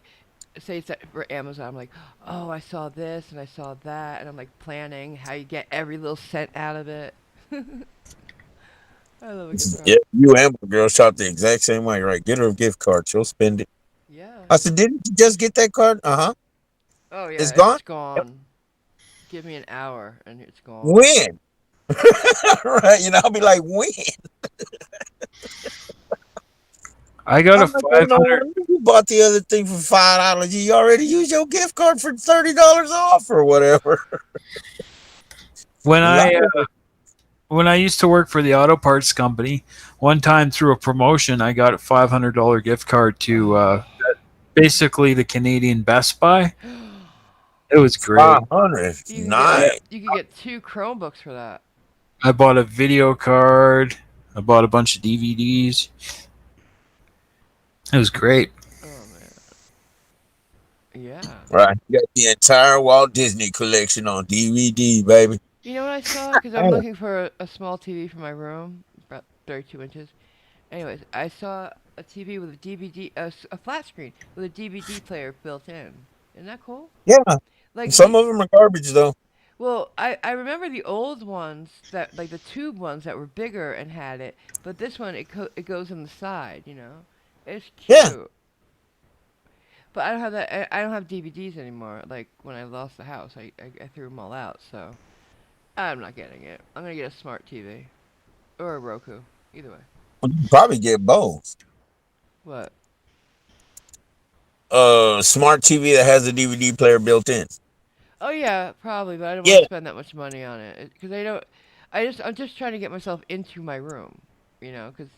say it's for Amazon. I'm like, oh, I saw this and I saw that, and I'm like planning how you get every little cent out of it. I love a gift Yeah, card. you and my girl shot the exact same way, right? Get her a gift card. She'll spend it. Yeah. I said, didn't you just get that card? Uh huh. Oh yeah, It's gone? it's gone. Give me an hour and it's gone. When? Right. I'll be like, when? I got a I'm like, oh, no 500. wonder you bought the other thing for $5. You already used your gift card for $30 off or whatever. When I Liar. when I used to work for the auto parts company, one time through a promotion, I got a $500 gift card to basically the Canadian Best Buy. It was great. 500. Yeah, Nice. You could get 2 Chromebooks for that. I bought a video card. I bought a bunch of DVDs. It was great. Oh man. Yeah. Right. You got the entire Walt Disney collection on DVD, baby. You know what I saw? Because I'm looking for a small TV for my room, about 32 inches. Anyways, I saw a TV with a DVD, a flat screen with a DVD player built in. Isn't that cool? Yeah. Like Some of them are garbage, though. well, I remember the old ones that like the tube ones that were bigger and had it, but this one it goes in the side, you know. It's Yeah. cute. But I don't have that. I don't have DVDs anymore. Like when I lost the house, I threw them all out. So I'm not getting it. I'm gonna get a smart TV or a Roku. Either way. You can probably get both. What? Smart TV that has a DVD player built in. Oh yeah, probably. But I don't want Yeah. to spend that much money on it because I don't. I'm just trying to get myself into my room. You know, because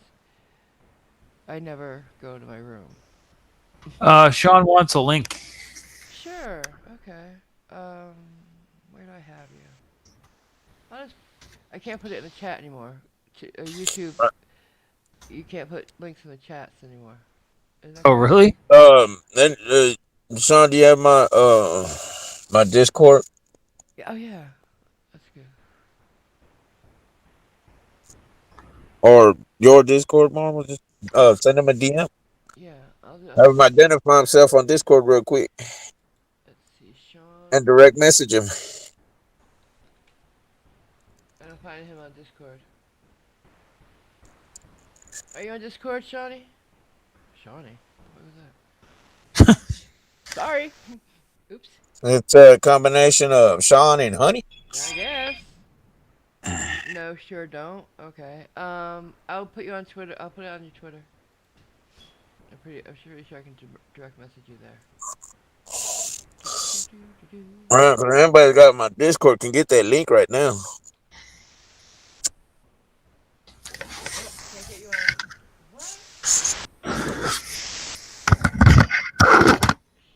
I never go to my room. Sean wants a link. Sure. Okay. Where do I have you? I'll just, I can't put it in the chat anymore. YouTube, you can't put links in the chats anymore. Is that Oh, correct? really? Then Sean, do you have my Discord Yeah, oh yeah, that's good. or your Discord, Mom? Just send him a DM. Yeah, Have him identify himself on Discord real quick let's see, Sean. and direct message him. I don't find him on Discord. Are you on Discord, Shawnee? Shawnee? What was that? Sorry. Oops. It's a combination of Sean and Honey. I guess. No, sure don't. Okay. I'll put you on Twitter. I'll put it on your Twitter. I'm pretty sure I can direct message you there. Right, 'cause everybody got my Discord can get that link right now. Oh, can't get you on. What?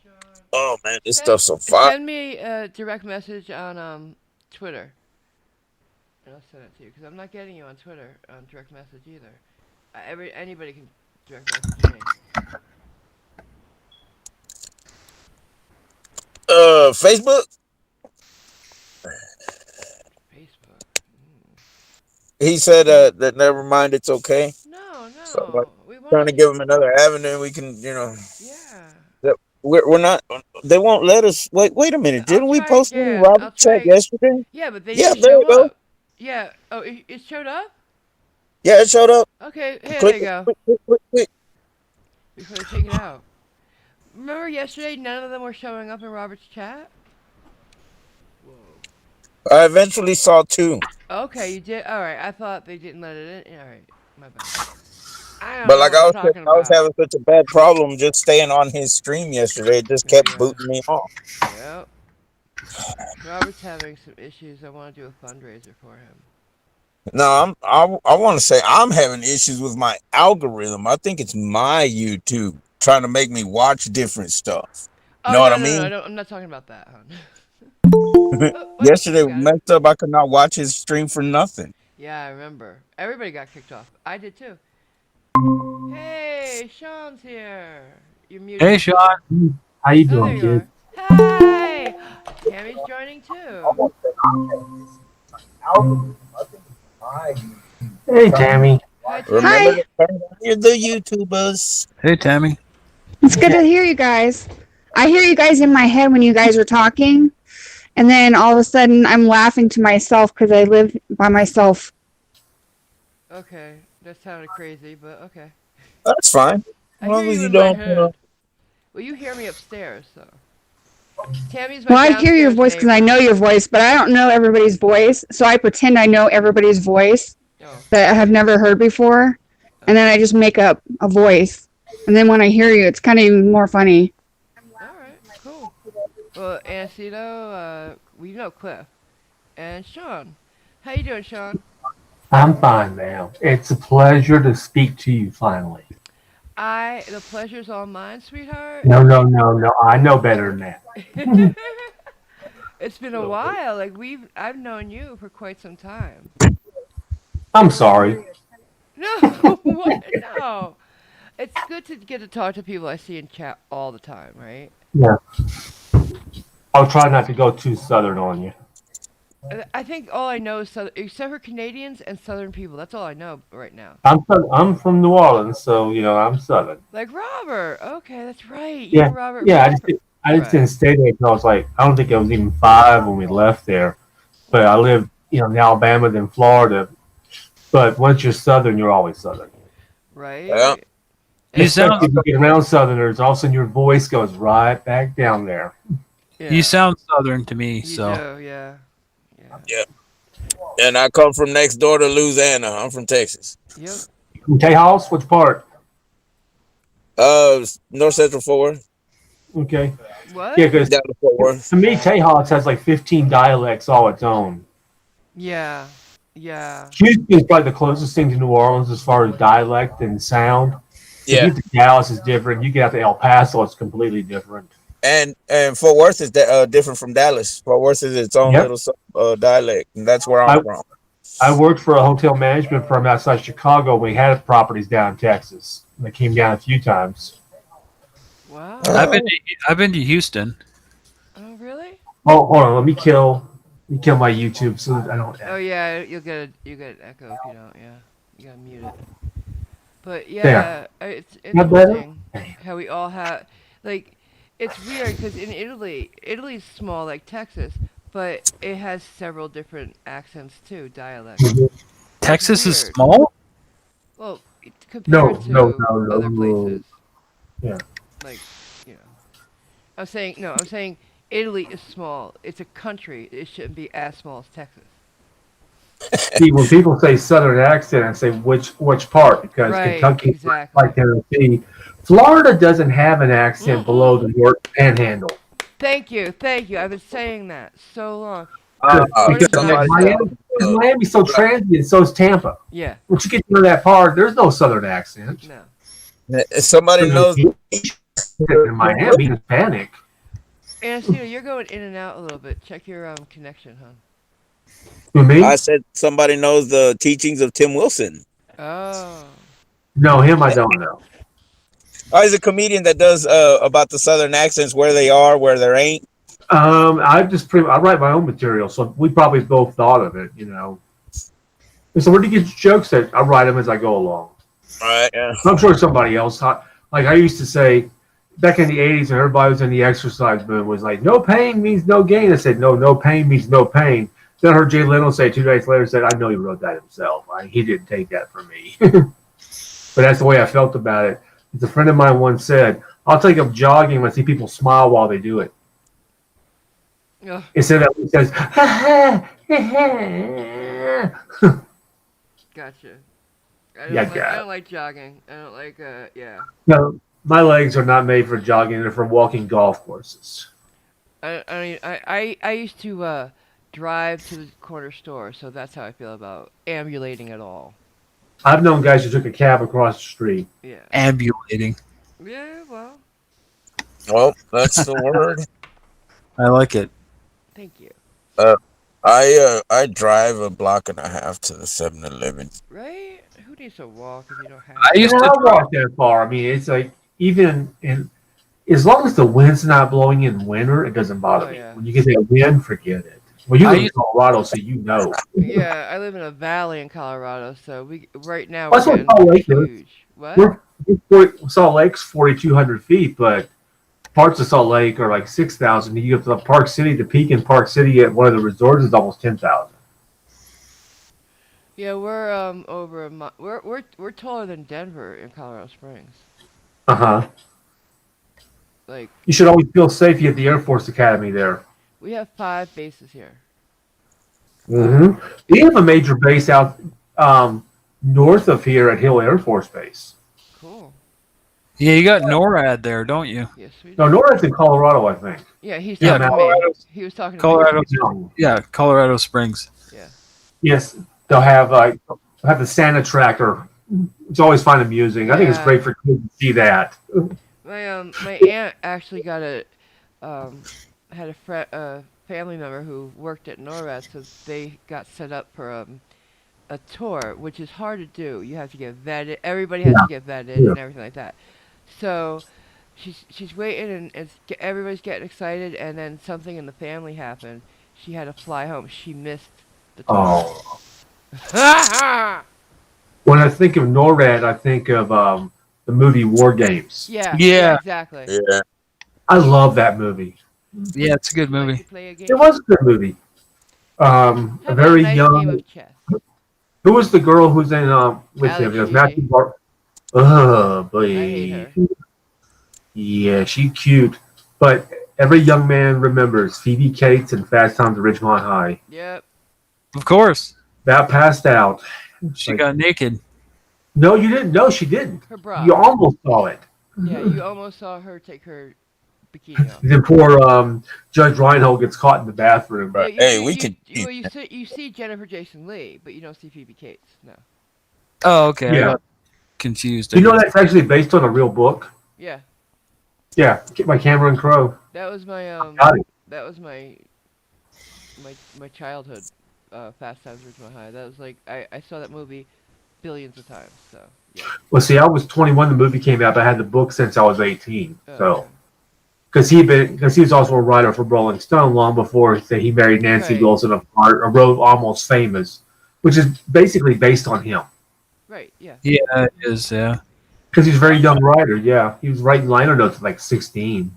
Sean. Oh man, this Send, stuff's so fire. send me a direct message on Twitter, and I'll send it to you because I'm not getting you on Twitter on direct message either. Anybody can direct message me. Facebook. Facebook. He said that never mind, it's okay. No, So I'm like, no. We want trying to. to give him another avenue. We can, Yeah. we're not. They won't let us. Wait a minute. I'll Didn't we try post it in again. I'll Robert chat try. yesterday? Yeah, but they Yeah, didn't there show you go. up. Yeah. Oh, it showed up? Yeah, it showed up. Okay, here Click they it. go. Click. Before they take it out. Remember yesterday, none of them were showing up in Robert's chat? Whoa. I eventually saw two, Okay, you did? Alright, I thought they didn't let it in. Alright, my bad. I don't but know like what I'm talking I was about. having such a bad problem just staying on his stream yesterday. It just Oh, kept yeah. booting me off. Yep. Robert's having some issues. I want to do a fundraiser for him. No, I want to say I'm having issues with my algorithm. I think it's my YouTube trying to make me watch different stuff. You Oh, know what I no, mean? I'm not talking about that, hon. Oh, what? Yesterday I was got it. messed up. I could not watch his stream for nothing. Yeah, I remember. Everybody got kicked off. I did too. Hey, Sean's here. You're Hey, muted, Sean. Sean. How you Oh, there doing, you kid? are. Hi! Tammy's joining too. Hey, Tammy. Hi, Remember Tammy. to turn on the YouTubers. Hey, Tammy. It's good to hear you guys. I hear you guys in my head when you guys are talking, and then all of a sudden I'm laughing to myself because I live by myself. Okay, that sounded crazy, but okay. That's fine. As I hear long as you you in my don't, head. Well, you hear me upstairs, so. Tammy's my Well, I hear your downstairs voice because I neighbor. know your voice, but I don't know everybody's voice, so I pretend I know everybody's voice Oh, that I have never heard before, and then I just make up a voice, and then when I hear you, it's kind of even more funny. alright, cool. Well, Anacito, we know Cliff. And Sean. How you doing, Sean? I'm fine, ma'am. It's a pleasure to speak to you finally. The pleasure's all mine, sweetheart. No. I know better than that. It's been a while. I've known you for quite some time. I'm sorry. No, what? No. It's good to get to talk to people I see in chat all the time, right? Yeah. I'll try not to go too southern on you. I think all I know is Southern, except for Canadians and Southern people. That's all I know right now. I'm from New Orleans, so I'm southern. Like Robert. Okay, that's right. You Yeah, and Robert. yeah. I just Right. didn't stay there until I was like, I don't think I was even 5 when we left there. But I lived, in Alabama, then Florida. But once you're southern, you're always southern. Yeah. Right. You Especially sound if you get around southerners, all of a sudden your voice goes right back down there. Yeah. you sound southern to me. You So do, yeah. Yeah. And I come from next door to Louisiana. I'm from Texas. Yep. From Tejas, which part? North Central Fort Worth. Okay. What? Yeah, because Down to Fort Worth. to me, Tejas has like 15 dialects all its own. Yeah. Yeah. Houston is probably the closest thing to New Orleans as far as dialect and sound. If you Yeah. get to Dallas, it's different. You get out to El Paso, it's completely different. And Fort Worth is different from Dallas. Fort Worth is its own Yep. little dialect, and that's where I'm from. I worked for a hotel management firm outside Chicago. We had properties down in Texas. They came down a few times. Wow. I've been to Houston. Oh, really? Oh, hold on. Let me kill my YouTube so that I don't. Oh, yeah. You'll get an echo if you don't. Yeah. You gotta mute it. But yeah, There. it's Not better? interesting how we all have it's weird because in Italy's small like Texas, but it has several different accents too, dialects. Texas is weird. small. Well, compared No, to no. other places. Yeah. Like, I'm saying Italy is small. It's a country. It shouldn't be as small as Texas. See, when people say Southern accent, I say which part? Because Right, Kentucky, exactly. like Tennessee, Florida doesn't have an accent below the North Panhandle. Thank you. I've been saying that so long. Because somebody Miami's so transient, so is Tampa. Yeah. Once you get to that part, there's no Southern accent. No. Somebody knows. In Miami, it's panic. Anacito, you're going in and out a little bit. Check your connection, hon. Who, me? I said somebody knows the teachings of Tim Wilson. Oh. No, him I don't know. Oh, he's a comedian that does about the Southern accents, where they are, where there ain't. I write my own material, so we probably both thought of it, you know. And so where do you get your jokes at? I write them as I go along. All right, yeah. I'm sure somebody else, like I used to say back in the 80s when everybody was in the exercise boom, was like, no pain means no gain. I said, no pain means no pain. Then I heard Jay Leno say 2 days later, said, I know he wrote that himself. He didn't take that from me. But that's the way I felt about it. As a friend of mine once said, I'll take up jogging when I see people smile while they do it. Ugh. Instead of he says, ha ha, ha ha. Gotcha. Yeah, I don't like jogging. I don't like, yeah. No, my legs are not made for jogging. They're for walking golf courses. I used to drive to the corner store, so that's how I feel about ambulating at all. I've known guys who took a cab across the street. Yeah. Ambulating. Yeah, well, Well, that's the word. I like it. thank you. I drive a block and a half to the 7-Eleven. Right? Who needs to walk if you don't have I to? used I to walk that far. I mean, it's like even in as long as the wind's not blowing in winter, it doesn't bother Oh, me. yeah. When you get that wind, forget it. Well, you I live in used- Colorado, so you know. Yeah, I live in a valley in Colorado, so right now That's we're what Salt Lake getting is. huge. What? Salt Lake's 4,200 feet, but parts of Salt Lake are like 6,000. You get to the Park City, the peak in Park City at one of the resorts is almost 10,000. Yeah, we're over we're taller than Denver in Colorado Springs. Uh huh. Like You should always feel safe. You at the Air Force Academy there. we have 5 bases here. Mm-hmm. We have a major base out north of here at Hill Air Force Base. Cool. Yeah, you got NORAD there, don't you? Yes, we do. No, NORAD's in Colorado, I think. Yeah, he's Yeah, talking to me. Colorado- He was talking to Colorado. No. Yeah, Colorado Springs. me. Yeah. Yes, they'll have the Santa tractor. It's always fun and amusing. I think it's Yeah. great for kids to see that. My aunt actually got had a family member who worked at NORAD, so they got set up for a tour, which is hard to do. You have to get vetted. Everybody has to get vetted Yeah. and everything like that. So she's waiting and everybody's getting excited, and then something in the family happened. She had to fly home. She missed the tour. Oh. When I think of NORAD, I think of the movie War Games. Yeah. Yeah. Exactly. Yeah. I love that movie. Yeah, it's a good Like movie. to play a game? It was a good movie. How A about very a nice young. game of chess? Who was the girl who's in with Ally him? It was Sheedy. Matthew Bar. Oh boy. I hate her. Yeah, she's cute. But every young man remembers Phoebe Cates and Fast Times at Ridgemont High. Yep. Of course. That passed out. She Like, got naked. no, you didn't. No, she didn't. Her bra. You almost saw it. Yeah, you almost saw her take her bikini off. Then poor Judge Reinhold gets caught in the bathroom. Right. Yeah, Hey, we could. you see Jennifer Jason Leigh, but you don't see Phoebe Cates. No. Oh, okay. I Yeah. got confused. You know that's actually based on a real book? Yeah, Yeah, by Cameron Crowe. that was my Got it. that was my childhood. Fast Times at Ridgemont High. That was like I saw that movie billions of times. So yeah. Well, see, I was 21. The movie came out. But I had the book since I was 18. Oh, So, okay. because he was also a writer for Rolling Stone long before he married Nancy Right. Wilson of wrote Almost Famous, which is basically based on him. Right. Yeah. Yeah, it is. Yeah. Because he's a very young writer. Yeah, he was writing liner notes at like 16.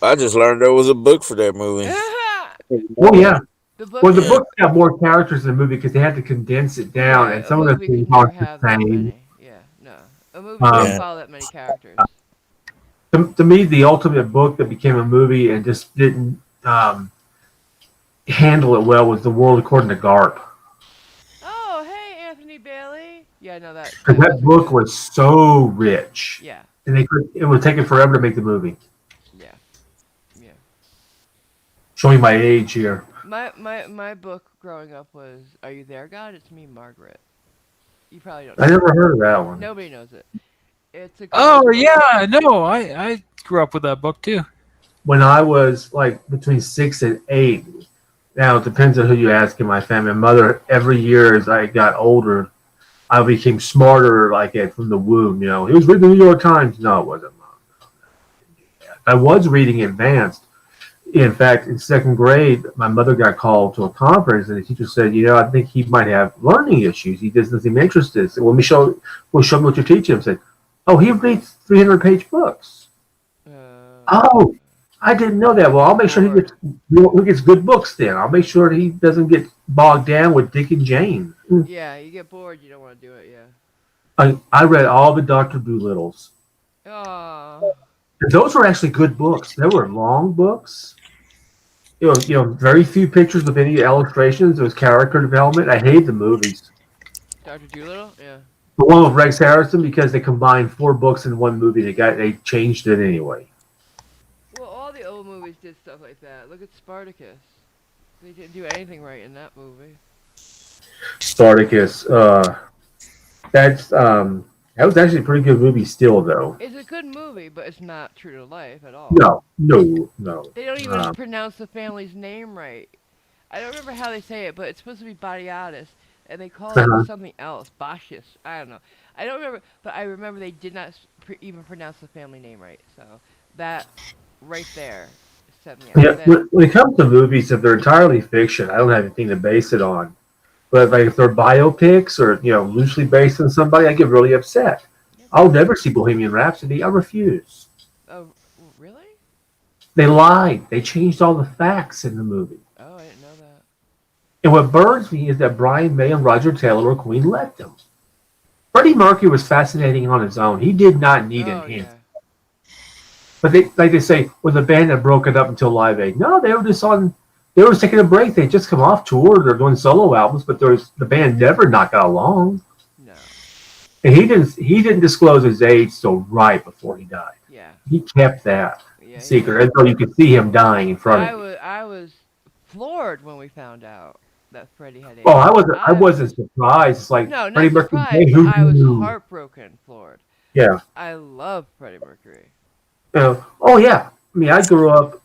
I just learned there was a book for that movie. Oh yeah. The book. Well, the Yeah. book got more characters in the movie because they had to condense it down, yeah, and a some of the movie things could never aren't the have that same. many. Yeah. No. A movie Um, doesn't follow that many characters. To me, the ultimate book that became a movie and just didn't handle it well was The World According to Garp. Oh, hey, Anthony Bailey. Yeah, no, that. Because that was book good. was so rich, Yeah. and it would take it forever to make the movie. Yeah. Yeah. Showing my age here. My book growing up was Are You There, God? It's Me, Margaret. You probably don't I know. never heard of that one. Nobody knows it. It's a Oh, girl's book. yeah. No, I grew up with that book too. When I was like between 6 and 8, Now it depends on who you ask in my family. My mother, every year as I got older, I became smarter, like from the womb. He was reading the New York Times. No, it wasn't, Mom. I was reading advanced. In fact, in second grade, my mother got called to a conference, and the teacher said, I think he might have learning issues. He doesn't seem interested. So, well, show me what you're teaching him. I said, oh, he reads 300-page books. Oh, I didn't know that. Well, I'll make sure he gets good books then. I'll make sure he doesn't get bogged down with Dick and Jane. Yeah, you get bored, you don't want to do it, yeah. I read all the Dr. Doolittles. Oh. Those were actually good books. They were long books. It was, very few pictures of any illustrations. It was character development. I hate the movies. Dr. Doolittle? Yeah. The one with Rex Harrison, because they combined 4 books in one movie. They changed it anyway. Well, all the old movies did stuff like that. Look at Spartacus. They didn't do anything right in that movie. Spartacus. That was actually a pretty good movie still, though. It's a good movie, but it's not true to life at all. No. They don't even pronounce the family's name right. I don't remember how they say it, but it's supposed to be Batiatus, and they call it something else. Bacchus. I don't know. I don't remember, but I remember they did not even pronounce the family name right. So that right there set me up. Yeah, when it comes to movies, if they're entirely fiction, I don't have anything to base it on. But like if they're biopics or loosely based on somebody, I get really upset. I'll never see Bohemian Rhapsody. I refuse. Oh, really? They lied. They changed all the facts in the movie. Oh, I didn't know that. And what burns me is that Brian May and Roger Taylor were Queen let them. Freddie Mercury was fascinating on his own. He did not need an hint. Yeah. But they say, the band that broke it up until Live Aid. No, they were just on. They were taking a break. They just come off tour. They're doing solo albums, but the band never not got along. No. And he didn't disclose his age till right before he died. Yeah. He kept that secret, until you could see him dying in front of you. I was floored when we found out that Freddie had AIDS. Oh, I wasn't surprised. It's like no, Freddie not Mercury. surprised. But I was heartbroken, floored. Yeah. I love Freddie Mercury. Oh yeah. I mean, I grew up.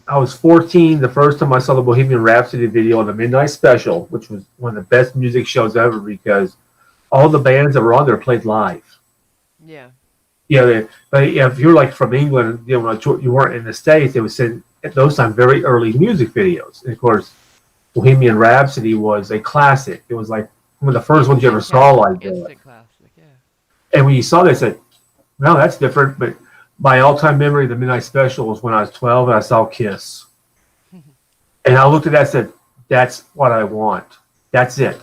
I was 14 the first time I saw the Bohemian Rhapsody video on the Midnight Special, which was one of the best music shows ever because all the bands that were on there played live. Yeah. Yeah, if you're like from England, you weren't in the States, they would send at those times very early music videos. And of course, Bohemian Rhapsody was a classic. It was like one of the first ones you ever saw like that. Instant classic, yeah. And when you saw that, I said, well, that's different, but my all-time memory of the Midnight Special was when I was 12 and I saw Kiss. And I looked at that and said, that's what I want. That's it.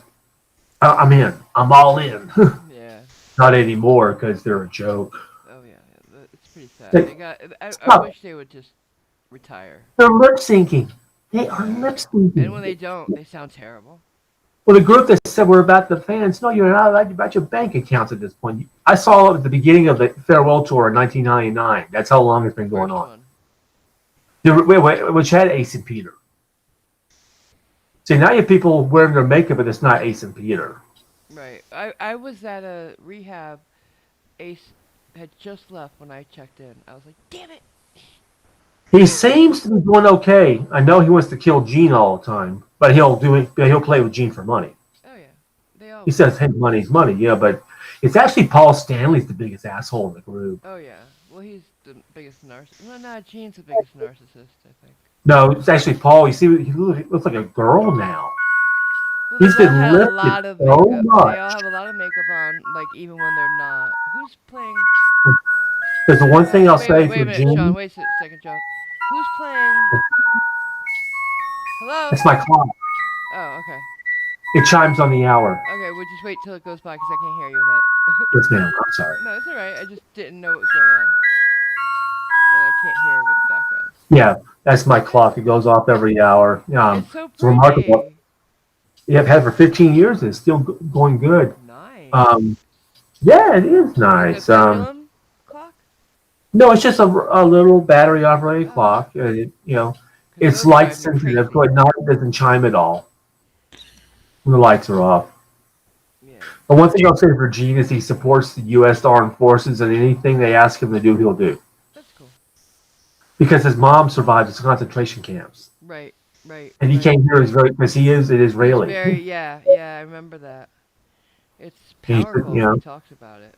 I'm in. I'm all in. Yeah. Not anymore because they're a joke. Oh, yeah. It's pretty sad. I wish they would just retire. They're lip-syncing. They are lip-syncing. And when they don't, they sound terrible. Well, the group that said we're about the fans, no, you're not about your bank accounts at this point. I saw it at the beginning of the farewell tour in 1999. That's how long it's been going on. Which had Ace and Peter. See, now you have people wearing their makeup, but it's not Ace and Peter. Right. I was at a rehab. Ace had just left when I checked in. I was like, damn it. He seems to be doing okay. I know he wants to kill Gene all the time, but he'll play with Gene for money. Oh yeah, he says, "Hey, money's money." Yeah, but it's actually Paul Stanley's the biggest asshole in the group. Oh yeah, well he's the biggest narcissist. No, no, Gene's the biggest narcissist, I think. No, it's actually Paul. You see, he looks like a girl now. Well, He's been lifted so much. They all have a lot of makeup on, like even when they're not. Who's playing? There's the one thing I'll say wait for a minute, Gene. Sean, wait a second, John. Who's playing? Hello? That's my clock. Oh, okay. It chimes on the hour. Okay, we'll just wait till it goes by because I can't hear you with that. Yes, ma'am. I'm sorry. No, it's alright. I just didn't know what was going on. And I can't hear with the background. Yeah, that's my clock. It goes off every hour. It's so It's remarkable. Yeah, I've had it for 15 years and it's still going good. Nice. Yeah, it is nice. Is it a pendulum clock? No, it's just a little battery operated clock. It's light sensitive, so at night it doesn't chime at all when the lights are off. Yeah. But one thing I'll say for Gene is he supports the U.S. Armed Forces, and anything they ask him to do, he'll do. That's cool. Because his mom survived the concentration camps. Right. Right. And he Right. came here because he is an He's Israeli. very yeah. I remember that. It's And he said, powerful you when he know, talks about it.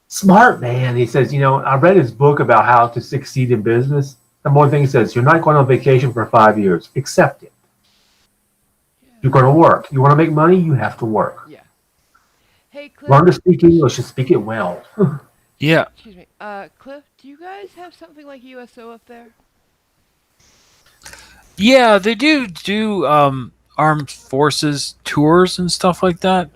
smart man. He says, I read his book about how to succeed in business. The one thing he says, you're not going on vacation for 5 years. Accept it. You're Yeah. going to work. You want to make money? You have to work. Yeah. Hey, Cliff. Learn to speak English and speak it well. Yeah. Excuse me. Cliff, do you guys have something like USO up there? Yeah, they do armed forces tours and stuff like that.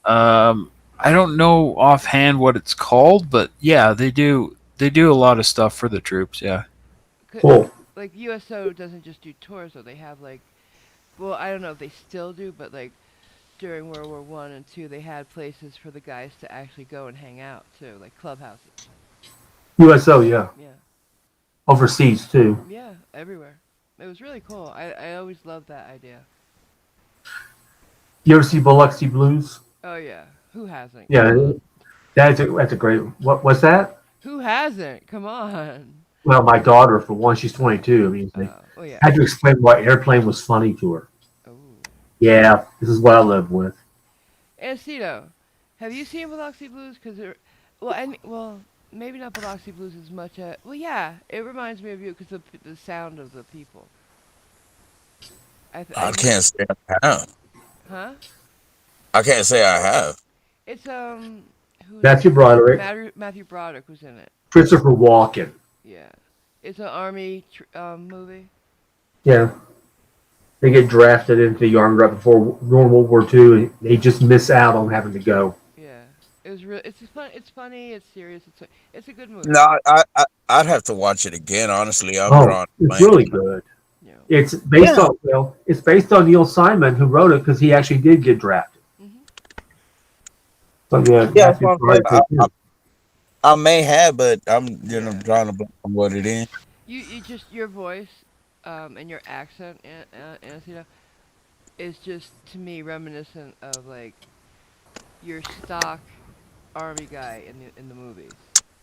I don't know offhand what it's called, but yeah, they do a lot of stuff for the troops, yeah. Cool. Like USO doesn't just do tours though. They have like, well, I don't know if they still do, but like during World War One and Two, they had places for the guys to actually go and hang out too, like clubhouses. USO, yeah. Yeah. Overseas, too. Yeah, everywhere. It was really cool. I always loved that idea. You ever see Biloxi Blues? Oh yeah. Who hasn't? Yeah, Come on. that's a great. What's that? Who hasn't? Come on. Well, my daughter, for one, she's 22. I mean, they Oh yeah. had to explain why airplane was funny to her. Oh. Yeah, this is what I live with. Anacito, have you seen Biloxi Blues? Because well, maybe not Biloxi Blues as much. Well, yeah, it reminds me of you because of the sound of the people. I I know. can't say I have. Huh? I can't say I have. It's who's Matthew Broderick, Matthew Broderick was in it. Christopher Walken. Yeah, it's an army movie. Yeah, they get drafted into the army right before World War II, and they just miss out on having to go. Yeah, it was real. It's fun. It's funny. It's serious. It's a good movie. No, I'd have to watch it again. Honestly, I'm Oh, drawing a it's blank. really good. You know. It's based on it's based on Neil Simon, who wrote it because he actually did get drafted. So yeah, Yeah, that's Matthew what I'm Broderick saying. too. I may have, but I'm Yeah. drawing a blank on what it is. You just your voice, and your accent, Anacito, is just to me reminiscent of like your stock army guy in the movies.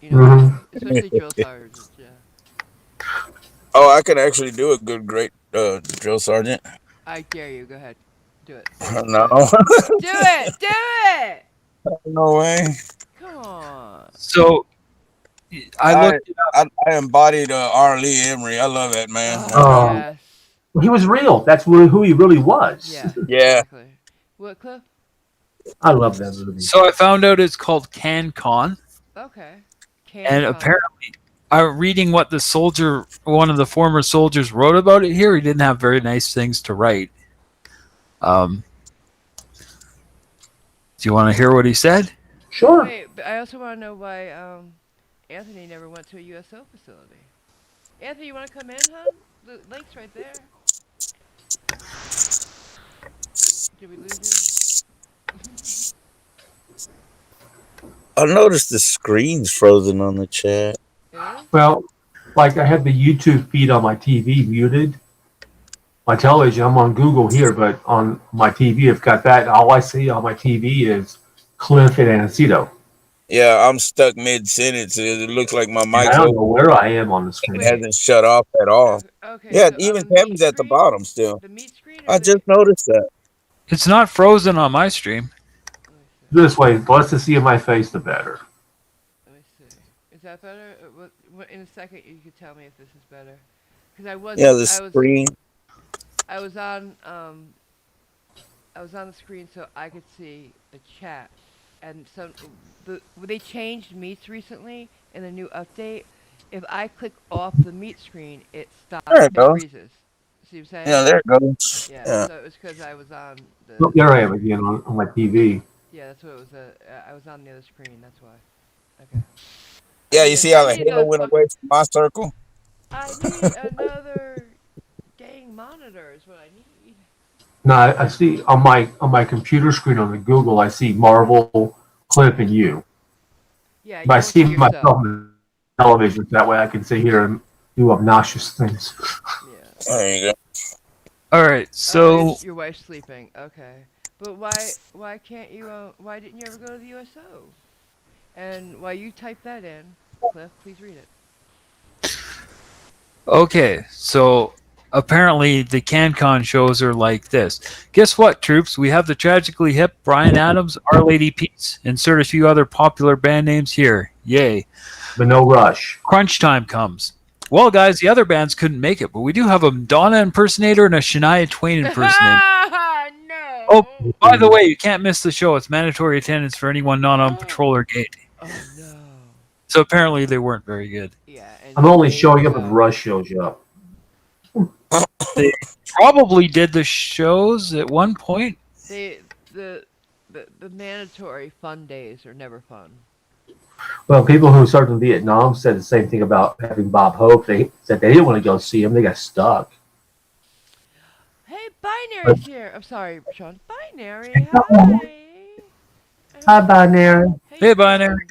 You know, Mhm. especially drill sergeants. Yeah. Oh, I can actually do a good, great drill sergeant. I dare you. Go ahead. Do it. Do No, it. Do it. Do it. no way. Come on. So I I looked I embodied R. Lee Emery. I love that man. Oh. Yes. Well, he was real. That's who he really was. Yeah. Yeah. Exactly. What, Cliff? I love that movie. so I found out it's called CanCon, Okay. and apparently reading what one of the former soldiers wrote about it here, he didn't have very nice things to write. Do you want to hear what he said? Sure. Wait, but I also want to know why Anthony never went to a USO facility. Anthony, you want to come in, hon? The link's right there. Did we lose I noticed the screen's frozen on the chat. you? It is? Well, like I have the YouTube feed on my TV muted. My television, I'm on Google here, but on my TV, I've got that. All I see on my TV is Cliff and Anacito. Yeah, I'm stuck mid sentence. It looks like my And I mic's don't open. know where I am on the screen. It hasn't shut off at all. Okay. Yeah, So even on the Kevin's meat at the screen? bottom still. The meat screen? I just noticed that. It's not frozen on my stream. This way, the less to see of my face, the better. Let me see. Is that better? In a second, you could tell me if this is better. Because I was. Yeah, the screen. I was on. I was on the screen so I could see the chat, and they changed meats recently in the new update. If I click off the meat screen, it stops. There it It goes. freezes. See what I'm saying? Yeah, there it goes. Yeah. Yeah. So it was because I was on the. Oh, there I am again on my TV. Yeah, that's what it was. I was on the other screen. That's why. Okay. Yeah, you see how the I need halo went away from my circle? I need another dang monitor. Is what I need. No, I see on my computer screen on the Google, I see Marvel, Cliff, and you. Yeah. But I don't see yourself. myself on the television. That way I can sit here and do obnoxious things. Yeah. There you go. All right, so Your wife's sleeping. Okay. But why can't you? Why didn't you ever go to the USO? And while you type that in, Cliff, please read it. okay, so apparently the CanCon shows are like this. Guess what, troops? We have the tragically hip Brian Adams, Our Lady Peace. Insert a few other popular band names here. Yay. But no rush. Crunch time comes. Well, guys, the other bands couldn't make it, but we do have a Madonna impersonator and a Shania Twain impersonator. No. Oh, by the way, you can't miss the show. It's mandatory attendance for anyone not on patrol or gate. Oh no. So apparently they weren't very good. Yeah. And I'm only they showing up if suck. Rush shows up. They probably did the shows at one point. The mandatory fun days are never fun. Well, people who served in Vietnam said the same thing about having Bob Hope. They said they didn't want to go see him. They got stuck. Hey, Binary's here. I'm sorry, Sean. Binary, hi. Hi, Binary. Hey, Binary.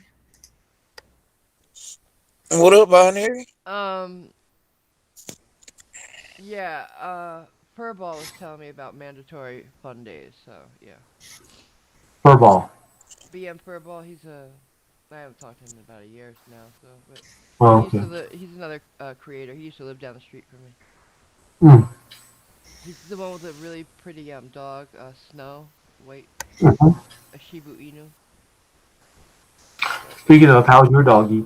What up, Binary? Yeah, Furball was telling me about mandatory fun days, so yeah. Furball. BM Furball, I haven't talked to him in about a year now, so, but Oh, he used okay. he's another creator. He used to live down the street from me. Mm. He's the one with a really pretty dog, Snow, white, Mhm. a Shiba Inu. Speaking of, how's your doggy?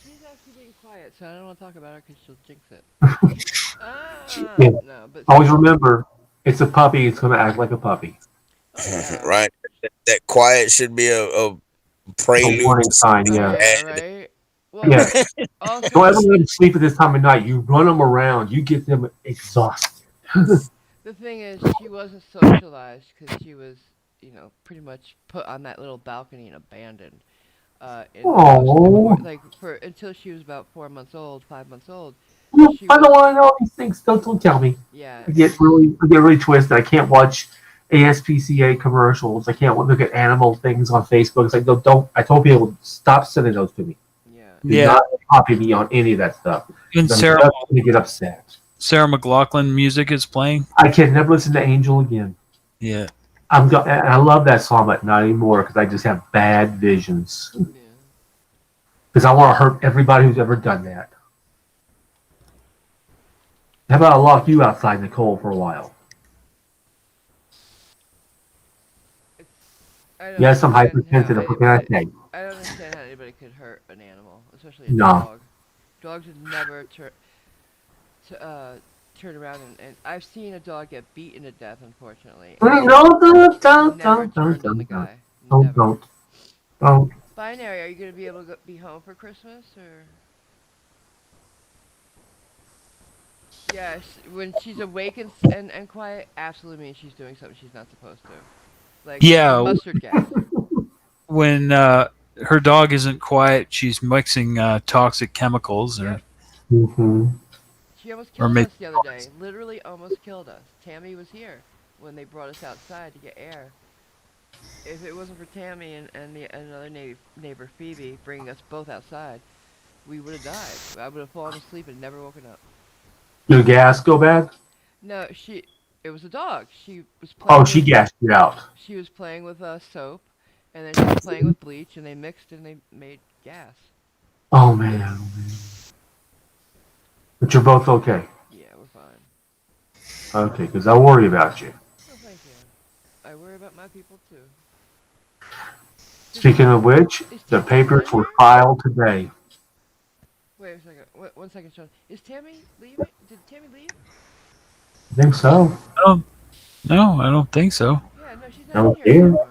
She's actually being quiet, so I don't want to talk about her because she'll jinx it. Yeah. No, but Always remember, it's a puppy. It's going to act like a puppy. oh, yeah. Right. That quiet should be a A prelude. warning sign, yeah. Yeah, right? Well, Yeah. also, Don't ever let them sleep at this time of night. You run them around. You get them exhausted. the thing is, she wasn't socialized because she was, pretty much put on that little balcony and abandoned. In the house Oh. like for until she was about 4 months old, 5 months old. She I was, don't want to know these things. Don't tell me. yeah, I get really twisted. I can't watch ASPCA commercials. I can't look at animal things on Facebook. It's like, no, don't. I told people, stop sending those to me. yeah. Do Yeah. not copy me on any of that stuff. And I'm Sarah just going to get upset. McLaughlin music is playing. I can never listen to Angel again. Yeah. I love that song, but not anymore because I just have bad visions. Yeah. Because I want to hurt everybody who's ever done that. How about I lock you outside, Nicole, for a while? I don't Yes, I'm understand how hypersensitive. What can I anybody- say? I don't understand how anybody could hurt an animal, especially a No. dog. Dogs would never turn around and I've seen a dog get beaten to death, unfortunately. And No, never don't. turned on the guy. Don't. Never. Don't. Binary, are you gonna be able to be home for Christmas or? Yes, when she's awake and quiet, absolutely means she's doing something she's not supposed to. Like Yeah. mustard gas. When her dog isn't quiet, she's mixing toxic chemicals. Or Mm-hmm. She almost Or killed make us the other day. Literally almost killed us. Tammy was here when they brought us outside to get air. If it wasn't for Tammy and another neighbor, Phoebe, bringing us both outside, we would have died. I would have fallen asleep and never woken up. Your gas go bad? No, it was a dog. She was playing. Oh, she gassed you out. She was playing with soap, and then she was playing with bleach, and they mixed and they made gas. Oh, man. But you're both okay. Yeah, we're fine. Okay, because I worry about you. Oh, thank you. I worry about my people too. Speaking of which, the papers were filed today. Wait a second. One second, Sean. Is Tammy leaving? Did Tammy leave? I think so. no, I don't think so. Yeah, no, she's I not don't in here care. anymore.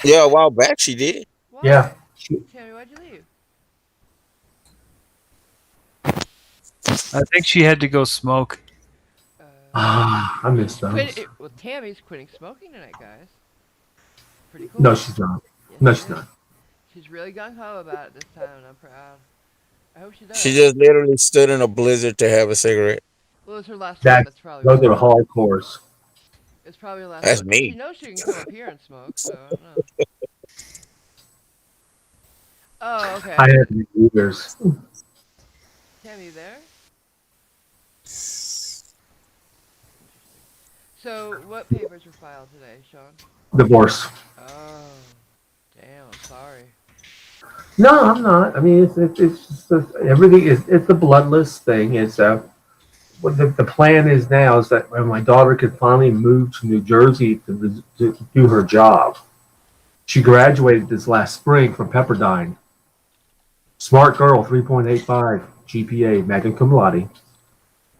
Yeah, a while back she did. Why? Yeah. Tammy, why'd you leave? I think she had to go smoke. I missed those. Well, Tammy's quitting smoking tonight, guys. Pretty cool. No, she's not. Yes, No, she she's is. not. She's really gung-ho about it this time, and I'm proud. I hope she does. She just literally stood in a blizzard to have a cigarette. Well, it's her last That- one. That's probably Those why. are hardcores. It's probably her last That's one. me. She knows she can come up here and smoke, so I don't know. Oh, okay. I have years. Tammy, you there? So, what papers were filed today, Sean? Divorce. Oh, damn, I'm sorry. No, I'm not. I mean, it's just everything is. It's a bloodless thing. It's what the plan is now is that when my daughter can finally move to New Jersey to do her job. She graduated this last spring from Pepperdine. Smart girl, 3.85 GPA, magna cum laude.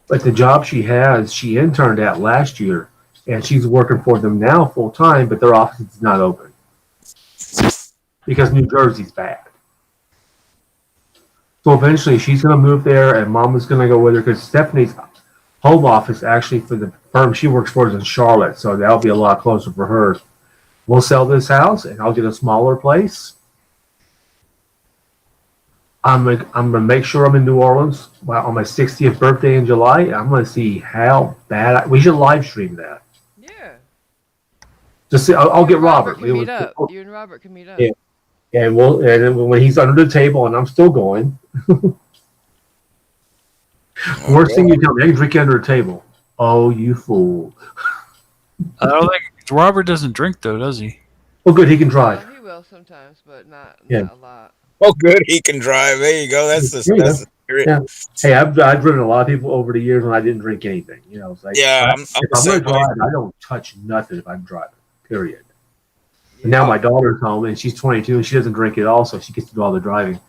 But the job she has, she interned at last year, and she's working for them now full time, but their office is not open because New Jersey's bad. So eventually she's going to move there, and Mama's going to go with her because Stephanie's home office actually for the firm she works for is in Charlotte, so that'll be a lot closer for her. We'll sell this house, and I'll get a smaller place. I'm gonna make sure I'm in New Orleans on my 60th birthday in July. I'm gonna see how bad we should live stream that. Yeah. Just see, I'll get Robert. Can meet up. You and Robert can meet up. Yeah. And when he's under the table and I'm still going. Worst thing you tell me, I can drink under a table. Oh, you fool! I don't think Robert doesn't drink though, does he? Well, good. He can drive. He will sometimes, but not a lot. Oh, good. He can drive. There you go. That's the spirit. Yeah. Hey, I've driven a lot of people over the years when I didn't drink anything. You know, it's like if I'm going to drive, I don't touch nothing if I'm driving. Period. Yeah. And now my daughter's home and she's 22 and she doesn't drink at all, so she gets to do all the driving.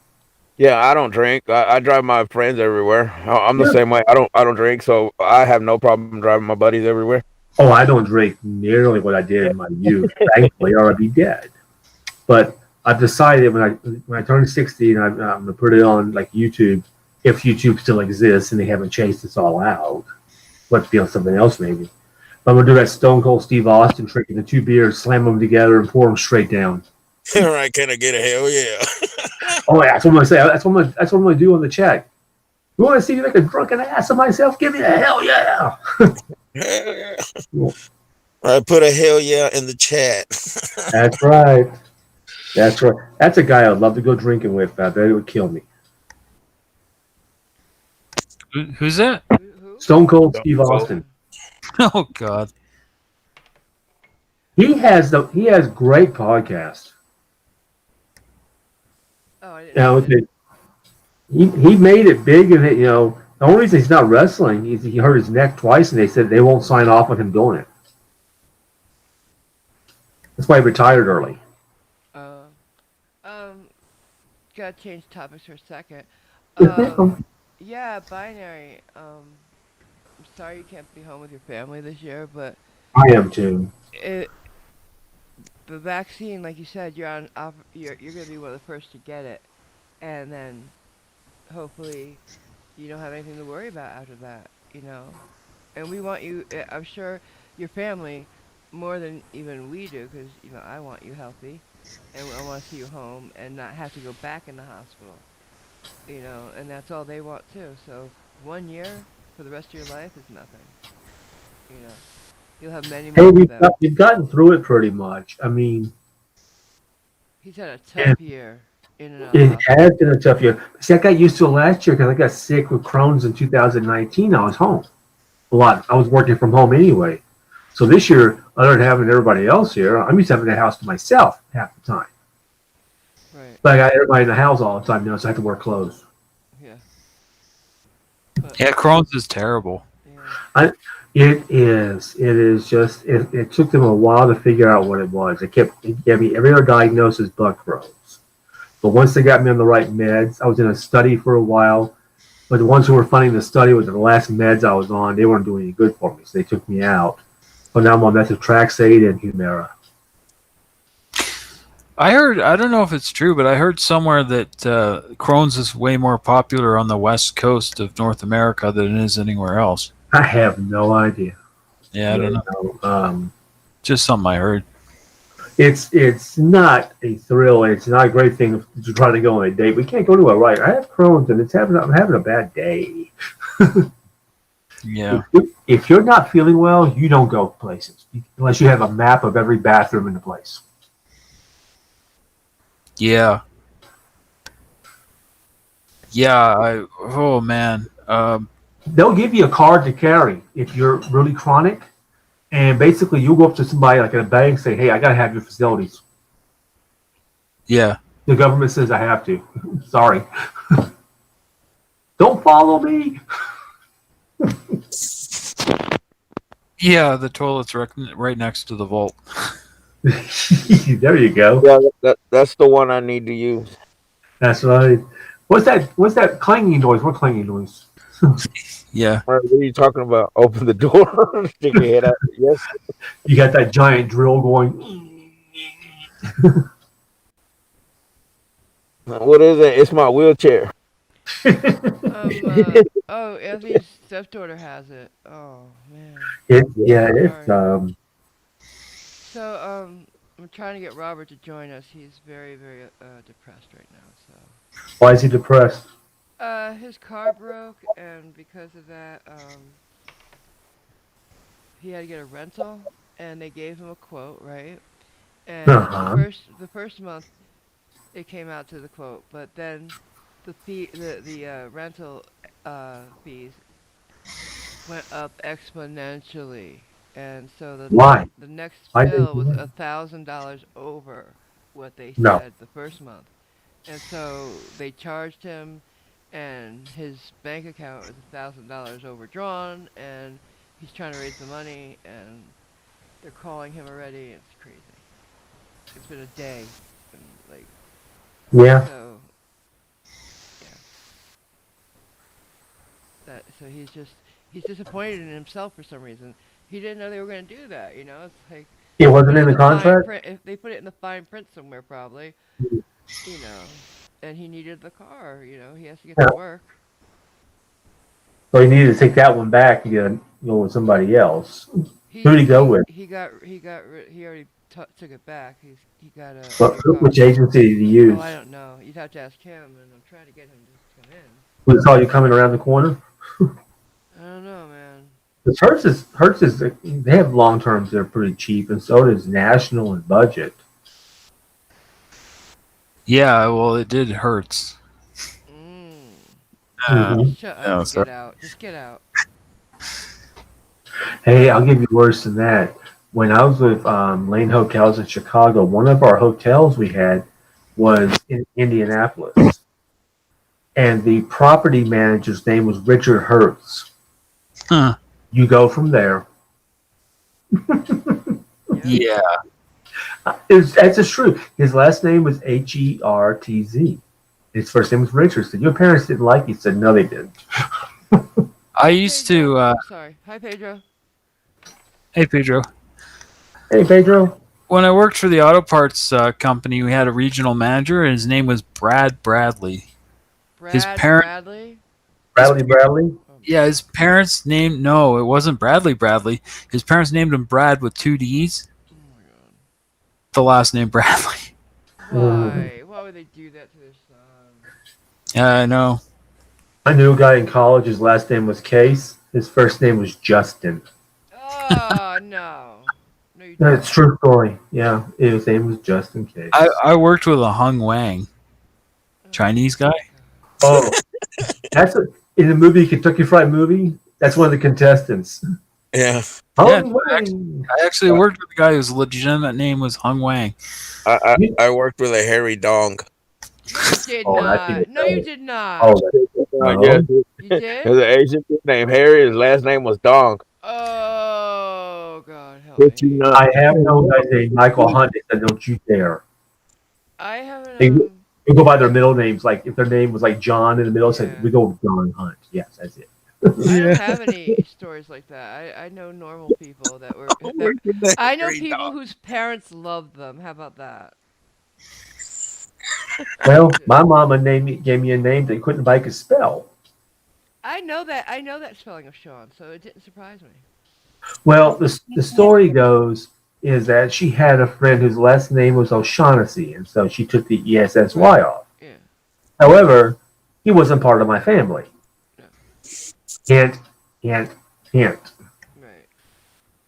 Yeah, I don't drink. I drive my friends everywhere. I'm the same way. I don't drink, so I have no problem driving my buddies everywhere. Oh, I don't drink nearly what I did in my youth. Thankfully, or I'd be dead. But I've decided when I turn 60 and I'm going to put it on like YouTube, if YouTube still exists and they haven't chased us all out. Let's be on something else maybe. But I'm going to do that Stone Cold Steve Austin trick, the 2 beers, slam them together and pour them straight down. All right, can I get a hell yeah? Oh yeah, that's what I'm going to say. That's what I'm going to do on the check. You want to see me make a drunken ass of myself? Give me a hell yeah. Hell yeah. All right, put a hell yeah in the chat. That's right. That's right. That's a guy I'd love to go drinking with. I bet it would kill me. Who's that? Stone Cold Steve Austin. Oh God. He has great podcast. Oh, I didn't know. He made it big, and the only reason he's not wrestling is he hurt his neck twice, and they said they won't sign off on him doing it. That's why he retired early. Gotta change topics for a second. Yeah, binary. I'm sorry you can't be home with your family this year, but I am too. The vaccine, like you said, you're gonna be one of the first to get it, and then hopefully you don't have anything to worry about after that, And we want you. I'm sure your family more than even we do, because I want you healthy, and I want to see you home and not have to go back in the hospital. And that's all they want too. So 1 year for the rest of your life is nothing. You'll have many more of them. We've gotten through it pretty much. I mean, he's had a tough year in and out. It has been a tough year. See, I got used to it last year because I got sick with Crohn's in 2019. I was home a lot. I was working from home anyway. So this year, other than having everybody else here, I'm used to having the house to myself half the time. Right. But I got everybody in the house all the time now, so I have to wear clothes. Yeah. Yeah, Crohn's is terrible. Yeah. It is. It is just. It took them a while to figure out what it was. It gave me every other diagnosis but Crohn's. But once they got me on the right meds, I was in a study for a while. But the ones who were funding the study with the last meds I was on, they weren't doing any good for me, so they took me out. So now I'm on methotrexate and Humira. I don't know if it's true, but I heard somewhere that Crohn's is way more popular on the west coast of North America than it is anywhere else. I have no idea. Yeah, I don't know. Just something I heard. It's not a thrill. It's not a great thing to try to go on a date. We can't go to a right. I have Crohn's and I'm having a bad day. Yeah. If you're not feeling well, you don't go places unless you have a map of every bathroom in the place. Yeah. Yeah. Oh man. They'll give you a card to carry if you're really chronic, and basically you'll go up to somebody like at a bank and say, "Hey, I gotta have your facilities." Yeah. The government says I have to. Sorry. Don't follow me. Yeah, the toilet's right next to the vault. There you go. Yeah, that's the one I need to use. That's right. What's that? What's that clanging noise? What clanging noise? Yeah. What are you talking about? Open the door, stick your head out. Yes. You got that giant drill going. What is it? It's my wheelchair. Oh, Anthony's stepdaughter has it. Oh man. Yeah, it's Sorry. So I'm trying to get Robert to join us. He's very, very depressed right now. Why is he depressed? So his car broke, and because of that, he had to get a rental, and they gave him a quote, right? And Uh-huh. the first month it came out to the quote, but then the rental fees went up exponentially, and so Why? the next Why did bill he was do that? $1,000 over what they No. said the first month, and so they charged him, and his bank account is $1,000 overdrawn, and he's trying to raise the money, and they're calling him already. It's crazy. It's been a day, and like Yeah. so. Yeah. So he's disappointed in himself for some reason. He didn't know they were going to do that. It's like It they put wasn't it in in the the fine contract? print. If they put it in the fine print somewhere, probably. You know, and he needed the car. He has to get Yeah. to work. So he needed to take that one back and go with somebody else. Who did he go with? He already took it back. He got a What, new car. which agency did he Oh, use? I don't know. You'd have to ask him, and I'm trying to get him to come in. We saw you coming around the corner. I don't know, man. Because Hertz is they have long terms that are pretty cheap, and so does National and Budget. Yeah, well, it did hurts. Mm. Mhm. Shut No, up and sorry. get out. Just get out. Hey, I'll give you worse than that. When I was with Lane Hotels in Chicago, one of our hotels we had was in Indianapolis, and the property manager's name was Richard Hertz. Huh. You go from there. Yeah. That's just true. His last name was Hertz. His first name was Richard. Said your parents didn't like you. He said no, they didn't. I used Pedro. to. Sorry. Hi, Pedro. Hey, Pedro. Hey, Pedro. When I worked for the auto parts company, we had a regional manager, and his name was Brad Bradley. His parent, Bradley? Bradley. yeah, his parents named. No, it wasn't Bradley. His parents named him Brad with 2 D's. Oh my god. The last name Bradley. Why? Why would they do that to their son? Yeah, I know. I knew a guy in college. His last name was Case. His first name was Justin. Oh, no. No, you No, don't. it's a true story. Yeah, his name was Justin Case. I worked with a Hung Wang, Chinese guy. Oh, in the movie Kentucky Fried Movie. That's one of the contestants. Yeah. Yeah, Oh, Wang. I actually worked with a guy whose legitimate name was Hung Wang. I worked with a hairy dong. You did Oh, not. No, you did not. Oh, no. Yes, You there's did? an Asian dude named Harry. His last name was Dong. Oh, God, help Put me. you nuts. I have known guys named Michael Hunt. They said, "Don't you dare." I haven't. They we go by their middle names. Like if their name was like John in the middle, Yeah. said we go with John Hunt. Yes, that's it. I don't have any stories like that. I know normal people that were. I know people whose parents loved them. How about that? Well, my mama gave me a name that couldn't I could spell. I know that spelling of Sean, so it didn't surprise me. Well, the story goes is that she had a friend whose last name was O'Shaughnessy, and so she took the ESSY off. Yeah. However, he wasn't part of my family. No. Hint, hint, hint. Right.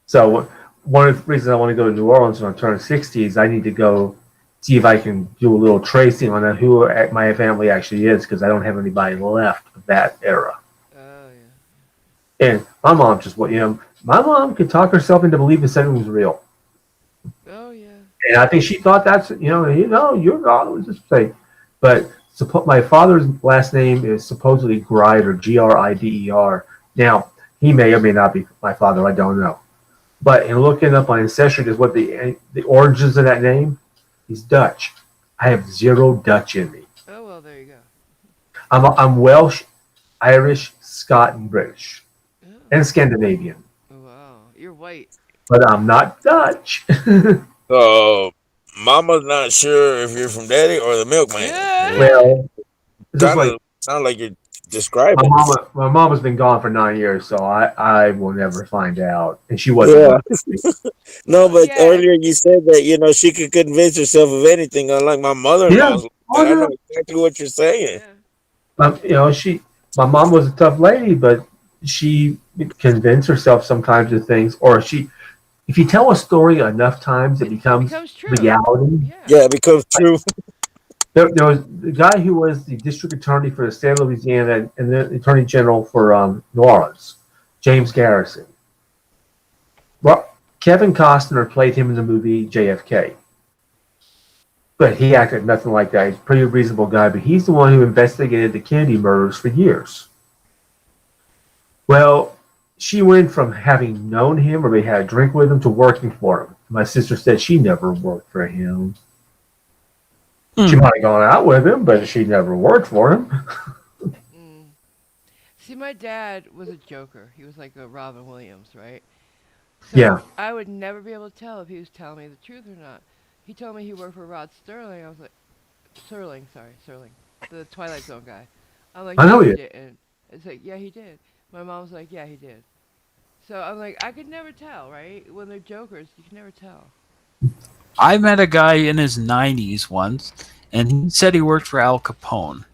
So one of the reasons I want to go to New Orleans when I turn 60 is I need to go see if I can do a little tracing on who my family actually is because I don't have anybody left of that era. Oh yeah. And my mom just my mom could talk herself into believing something was real. Oh yeah. And I think she thought that's your father was just saying. But my father's last name is supposedly Grider, Grider. Now he may or may not be my father. I don't know. But in looking up on Ancestry, just what the origins of that name, he's Dutch. I have zero Dutch in me. Oh well, there you go. I'm Welsh, Irish, Scot, and British, Oh, and Scandinavian. wow, you're white. But I'm not Dutch. So mama's not sure if you're from daddy or the milkman. Yeah. Well, it's just Kind like of sound like you're describing. my mom has been gone for 9 years, so I will never find out. And she wasn't. Yeah. No, but Yeah. earlier you said that she could convince herself of anything, unlike my mother-in-law's. Oh, I yeah. know exactly what you're saying. Yeah. My mom was a tough lady, but she convinced herself sometimes of things, or if you tell a story enough times, it becomes true. reality. Yeah, it becomes true. There was the guy who was the district attorney for the state of Louisiana and the attorney general for New Orleans, James Garrison. Well, Kevin Costner played him in the movie JFK. But he acted nothing like that. He's a pretty reasonable guy, but he's the one who investigated the Kennedy murders for years. Well, she went from having known him or maybe had a drink with him to working for him. My sister said she never worked for him. She might have gone out with him, but she never worked for him. See, my dad was a joker. He was like a Robin Williams, right? So Yeah. I would never be able to tell if he was telling me the truth or not. He told me he worked for Rod Sterling. I was like, Serling, the Twilight Zone guy. I'm like, I know he you. didn't. It's like, yeah, he did. My mom was like, yeah, he did. So I'm like, I could never tell, right? When they're jokers, you can never tell. I met a guy in his 90s once, and he said he worked for Al Capone.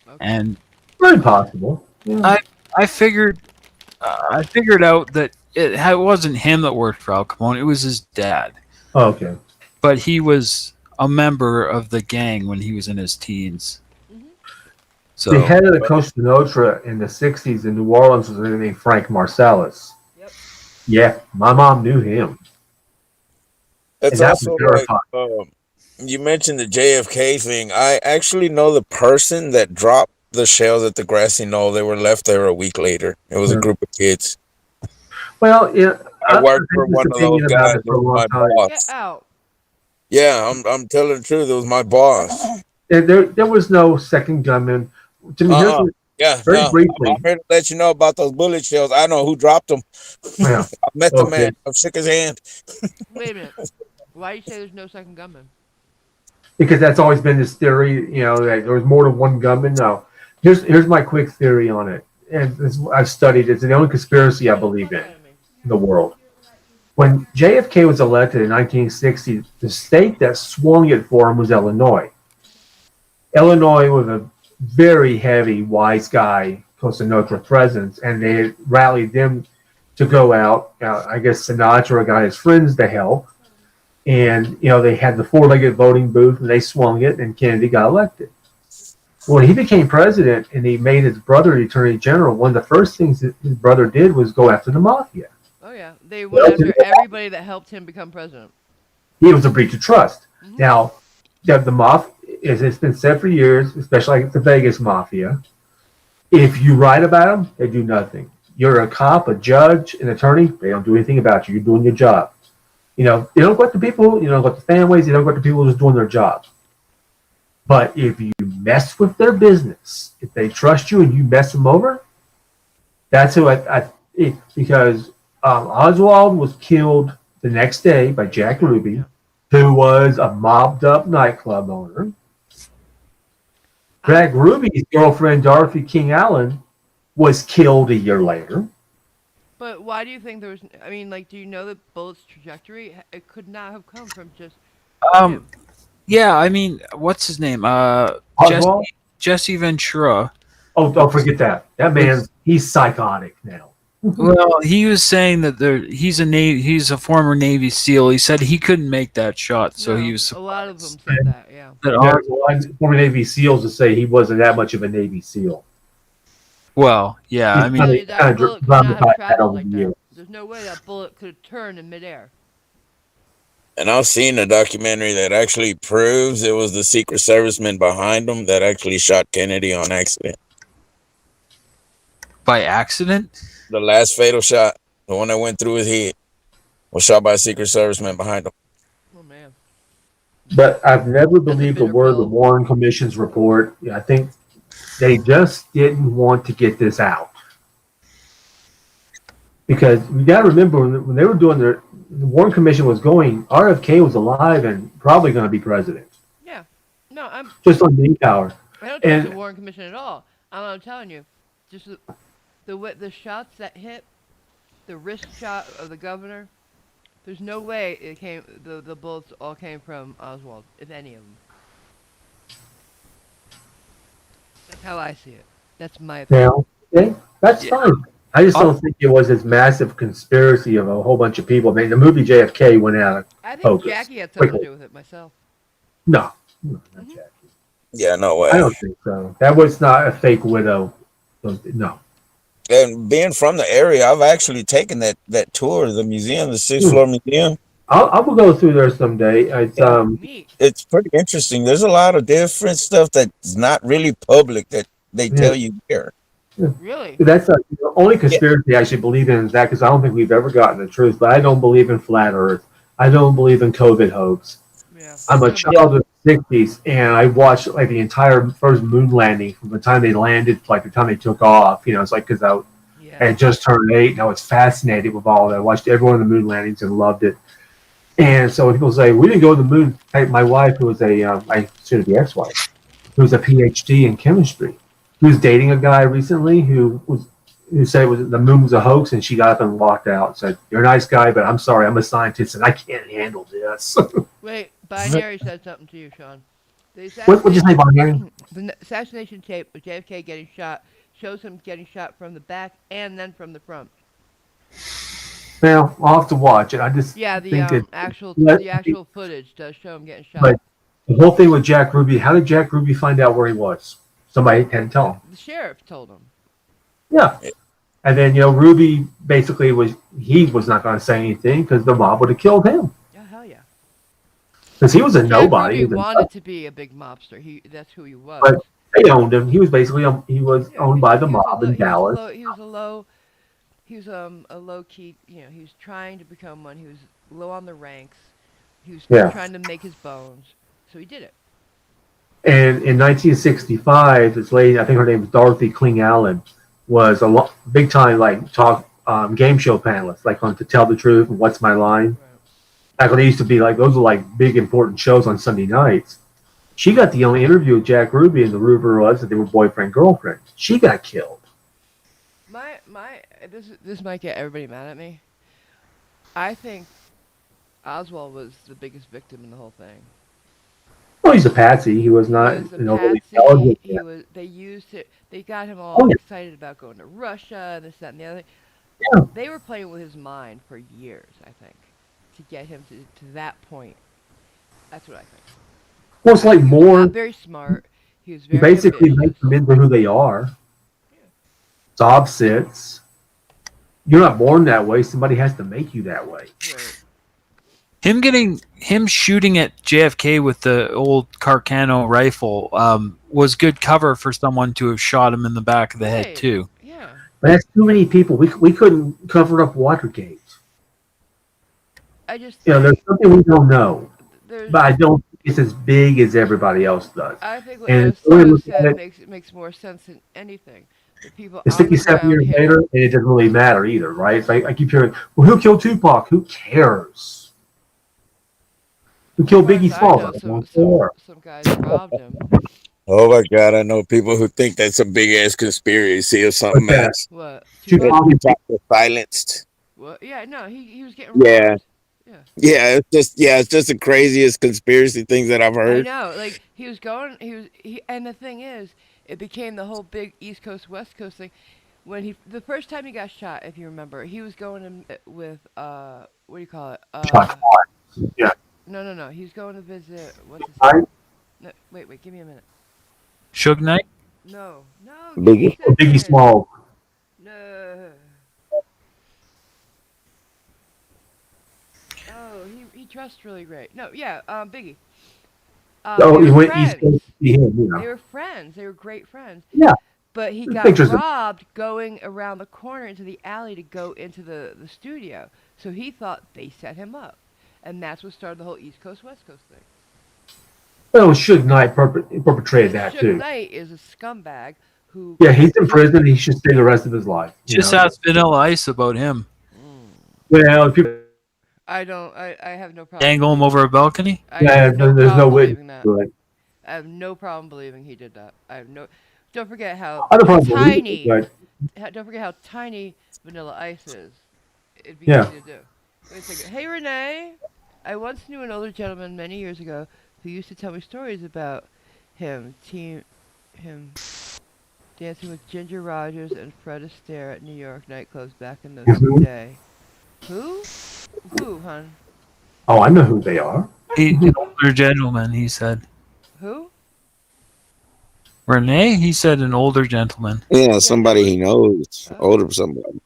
Okay. And Very possible. Yeah. I figured out that it wasn't him that worked for Al Capone. It was his dad. Oh, okay. But he was a member of the gang when he was in his teens. Mm-hmm. So The head of the Costa Nostra in the 60s in New Orleans was named Frank Marsalis. Yep. Yeah, my mom knew him. That's And that was also like verified. you mentioned the JFK thing. I actually know the person that dropped the shells at the grassy knoll. They were left there a week later. It was a group of kids. Well, yeah, I worked for I've had one this of those opinion about guys. it It for a was long my time. Get boss. out. Yeah, I'm telling the truth. It was my boss. There was no second gunman. To me, here's what- Yeah, very no. briefly. I'm here to let you know about those bullet shells. I know who dropped them. Yeah. I met the Okay. man. I've shook his hand. Wait a minute. Why do you say there's no second gunman? Because that's always been this theory, that there was more than one gunman. No, here's my quick theory on it, and I've studied it. It's the only conspiracy I believe in the world. When JFK was elected in 1960, the state that swung it for him was Illinois. Illinois was a very heavy, wise guy, Cosa Nostra presence, and they had rallied them to go out. I guess Sinatra got his friends to help. And, they had the four-legged voting booth, and they swung it, and Kennedy got elected. When he became president and he made his brother the attorney general, one of the first things that his brother did was go after the mafia. Oh, yeah. They went after everybody that helped him become president. It was a breach of trust. Mm-hmm. Now, the mafia, it's been said for years, especially like the Vegas mafia, if you write about them, they do nothing. You're a cop, a judge, an attorney, they don't do anything about you. You're doing your job. They don't go at the people, they don't go at the families, they don't go at the people who's doing their job. But if you mess with their business, if they trust you and you mess them over, that's who because Oswald was killed the next day by Jack Ruby, who was a mobbed up nightclub owner. Jack Ruby's girlfriend, Dorothy King Allen, was killed a year later. But why do you think there was? I mean, do you know the bullet's trajectory? It could not have come from just. Him. Yeah, I mean, what's his name? Oswald? Jesse Ventura. Oh, don't forget that. That man, he's psychotic now. Well, he was saying that he's a former Navy SEAL. He said he couldn't make that shot, so he was A lot of them surprised. said that, yeah. Former Navy SEALs to say he wasn't that much of a Navy SEAL. Well, yeah, I mean, Tell you that bullet could not have that traveled over like the that. years. There's no way that bullet could have turned in midair. And I've seen a documentary that actually proves it was the Secret Serviceman behind him that actually shot Kennedy on accident. by accident. The last fatal shot, the one that went through his head. was shot by a Secret Serviceman behind him. Oh man. But I've never believed a bitter word of the pill. Warren Commission's report. I think they just didn't want to get this out. Because you got to remember when they were doing the Warren Commission was going, RFK was alive and probably going to be president. Yeah. No, Just on main power. I don't trust And the Warren Commission at all. I'm telling you, just the shots that hit, the wrist shot of the governor. There's no way it came. The bullets all came from Oswald, if any of them. That's how I see it. That's my opinion. now, okay, that's fine. I just don't think it was this massive conspiracy of a whole bunch of people. I mean, the movie JFK went out of I think focus. Jackie had something quickly. to do with it myself. No, not Jackie. Yeah, no way. I don't think so. That was not a fake widow. No. And being from the area, I've actually taken that tour of the museum, the sixth floor museum. I will go through there someday. It's pretty interesting. There's a lot of different stuff that's not really public that they tell you there. Really? That's the only conspiracy I should believe in is that because I don't think we've ever gotten the truth. But I don't believe in flat Earth. I don't believe in COVID hoax. Yeah. I'm a child of the '60s, and I watched like the entire first moon landing from the time they landed, like the time they took off. You know, it's like because I had just turned 8, and I was fascinated with all that. I watched every one of the moon landings and loved it. And so when people say we didn't go to the moon, my wife, who was I soon to be ex-wife, who was a PhD in chemistry, who was dating a guy recently who said the moon was a hoax, and she got up and walked out and said, "You're a nice guy, but I'm sorry, I'm a scientist and I can't handle this." Wait, Binary said something to you, Sean. What'd you say, Binary? The assassination tape of JFK getting shot shows him getting shot from the back and then from the front. Well, I'll have to watch it. I just Yeah, the think actual footage does show him getting shot. But the whole thing with Jack Ruby, how did Jack Ruby find out where he was? Somebody had to tell him. The sheriff told him. Yeah. And then, Ruby basically was not going to say anything because the mob would have killed him. Oh, hell yeah. Because he was a Jack nobody. Ruby wanted to be a big mobster. That's who he was. But they owned him. He was basically owned by the mob in Dallas. He was a low key. He was trying to become one. He was low on the ranks. He was trying to make his bones. So he did it. And in 1965, this lady, I think her name was Dorothy Kling Allen, was a big time talk game show panelist, like on To Tell the Truth and What's My Line. Right. Back when they used to be those were big important shows on Sunday nights. She got the only interview with Jack Ruby, and the rumor was that they were boyfriend girlfriend. She got killed. This might get everybody mad at me. I think Oswald was the biggest victim in the whole thing. Well, he's a patsy. He was not patsy. intelligent. They used it. They got him all excited about going to Russia and this, that, and the other. Yeah. They were playing with his mind for years, I think, to get him to that point. That's what I think. Well, it's more. Not very smart. He was very basically ambitious. makes them into who they are. Job sits. You're not born that way. Somebody has to make you that way. Right. Him shooting at JFK with the old Carcano rifle was good cover for someone to have shot him in the back of the head too. Yeah. But that's too many people. We couldn't cover up Watergate. I just there's something we don't know. But I don't think it's as big as everybody else does. I think what And you said makes more sense than anything. The people it's on the 57 ground years here. later, and it doesn't really matter either, right? It's I keep hearing, well, who killed Tupac? Who cares? Who killed Biggie Smalls? Some guys robbed him. Oh my God! I know people who think that's a big ass conspiracy or something else. What? Tupac was silenced. What? Yeah, no, he was getting Yeah. robbed. Yeah, it's just the craziest conspiracy things that I've heard. I know, he was going, and the thing is, it became the whole big East Coast West Coast thing. When the first time he got shot, if you remember, he was going with what do you call it? Yeah. No, he's going to visit. What's his I, name? No, wait, give me a minute. Suge Knight? No, Biggie? Biggie Smalls. No. Oh, he dressed really great. No, yeah, Biggie. He went friends. East Coast to see him, They were friends. They were great friends. Yeah. But he There's got pictures of- robbed going around the corner into the alley to go into the studio. So he thought they set him up, and that's what started the whole East Coast West Coast thing. Well, Suge Knight perpetrated And that Suge too. Knight is a scumbag who. Yeah, he's in prison. He should stay the rest of his life. Just ask Vanilla Ice about him. Well, people, I don't. I have no problem. Dangle him over a balcony? I yeah, have no there's no problem way. believing that. But I have no problem believing he did that. I have no. Don't forget how I don't probably believe tiny. it, Don't forget how tiny Vanilla Ice is. It'd be Yeah. easy to do. Wait a second. Hey Renee, I once knew an older gentleman many years ago who used to tell me stories about him dancing with Ginger Rogers and Fred Astaire at New York nightclubs back in the Mhm. day. Who? Who, hon? Oh, I know who they are. An older gentleman, he said. Who? Renee? He said an older gentleman. Yeah, somebody he knows, Oh. older somebody.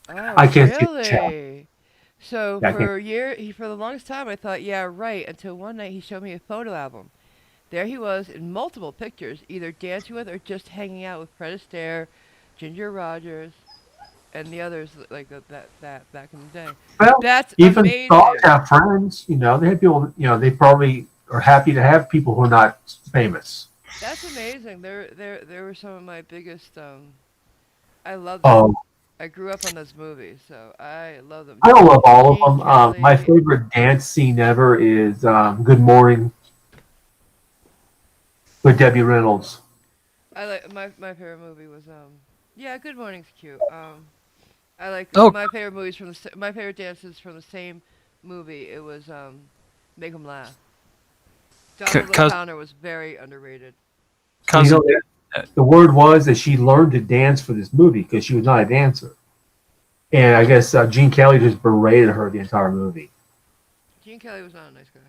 Oh, I can't see the chat. really? So Yeah, I for a year, for the longest time, I thought, yeah, right. Until one night, he showed me a photo album. There he was in multiple pictures, either dancing with or just hanging out with Fred Astaire, Ginger Rogers, and the others like that back in the day. Well, That's even amazing. stars have friends. They have people. They probably are happy to have people who are not famous. That's amazing. There were some of my biggest. I love them. Um, I grew up on those movies, so I love them. I don't love all of Gene them. My Kelly. favorite dance scene ever is "Good Morning" with Debbie Reynolds. I like my favorite movie was yeah, Good Morning's cute. I like Oh. my favorite movies from my favorite dances from the same movie. It was Make 'Em Laugh. Donald O'Connor was very underrated. Cousin. The word was that she learned to dance for this movie because she was not a dancer, and I guess Gene Kelly just berated her the entire movie. Gene Kelly was not a nice guy.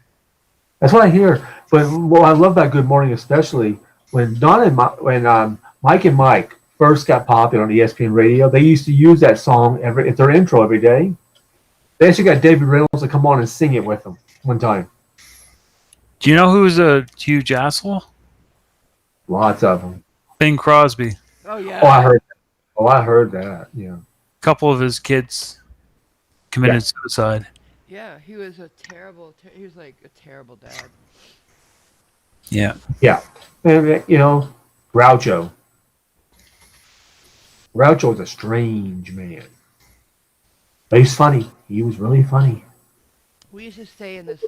That's what I hear. But what I love about Good Morning, especially when Mike and Mike first got popular on ESPN radio, they used to use that song at their intro every day. They actually got David Reynolds to come on and sing it with them one time. Do you know who's a huge asshole? Lots of them. Bing Crosby. Oh yeah. I heard that. Yeah. A couple of his kids committed suicide. Yeah, he was a terrible. He was like a terrible dad. Yeah. Yeah. And, Groucho. Groucho was a strange man. But he's funny. He was really funny. We used to stay in this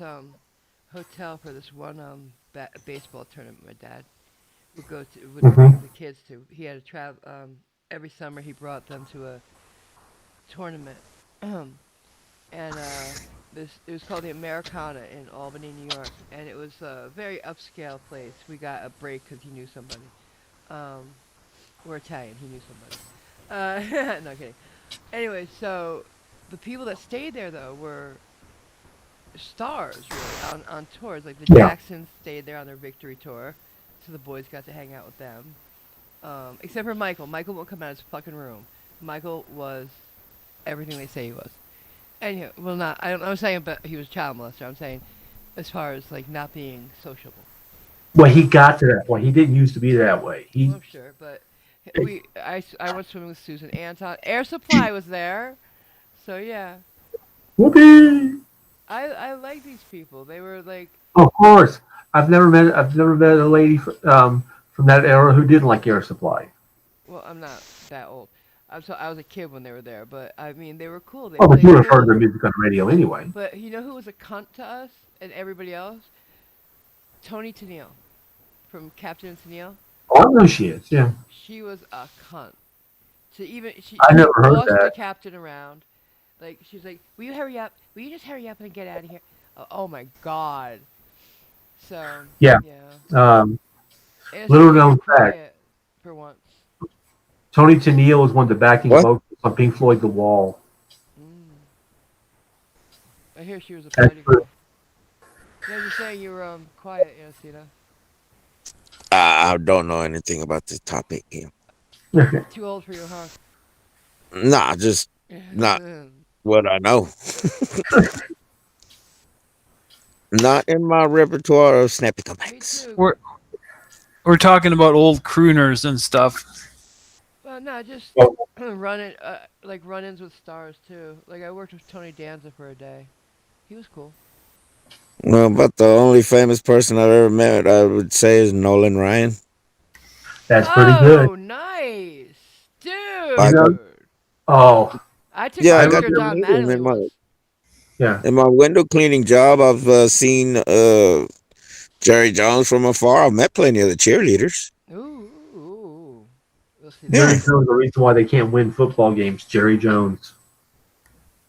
hotel for this one baseball tournament. My dad would go to bring the kids to. He had a travel every summer. He brought them to a tournament, and it was called the Americana in Albany, New York, and it was a very upscale place. We got a break because he knew somebody. We're Italian. He knew somebody. No kidding. Anyway, so the people that stayed there though were stars really on tours. Like the Jacksons stayed there on their victory tour, so the boys got to hang out with them. Except for Michael. Michael won't come out of his fucking room. Michael was everything they say he was. Anyhow, well, not. I'm saying, but he was a child molester. I'm saying, as far as like not being sociable. Well, he got to that point. He didn't used to be that way. Well, I'm sure, but I went swimming with Susan Anton. Air Supply was there, so yeah. Whoopee! I like these people. They were like. Of course, I've never met a lady from that era who didn't like Air Supply. Well, I'm not that old. I was a kid when they were there, but I mean they were cool. They But you would have played heard their music on the radio anyway. But you know who was a cunt to us and everybody else? Tony Tennille from Captain and Tennille. Oh, I know who she is. Yeah. She was a cunt. I never heard bossed that. the captain around. Like she's like, "Will you hurry up? Will you just hurry up and get out of here?" Oh my god. So Yeah. Little known fact. For once. Tony Tennille was one of the backing vocals on Pink Floyd The Wall. I hear she was a party girl. Yeah, you're saying you were quiet, Cena. I don't know anything about this topic here. Too old for you, huh? Nah, just not what I know. Not in my repertoire of snappy comebacks. We're talking about old crooners and stuff. No, just Oh, like run-ins with stars too. Like I worked with Tony Danza for a day. He was cool. Well, but the only famous person I've ever met, I would say, is Nolan Ryan. that's pretty good. Oh, nice, You Like, know? dude. Oh, I took yeah, a I I got picture of to remember. Don meet him Mattingly once. Yeah. in my window cleaning job. I've seen Jerry Jones from afar. I've met plenty of the cheerleaders. Ooh. We'll see that. Jerry Yeah. Jones, the reason why they can't win football games. Jerry Jones.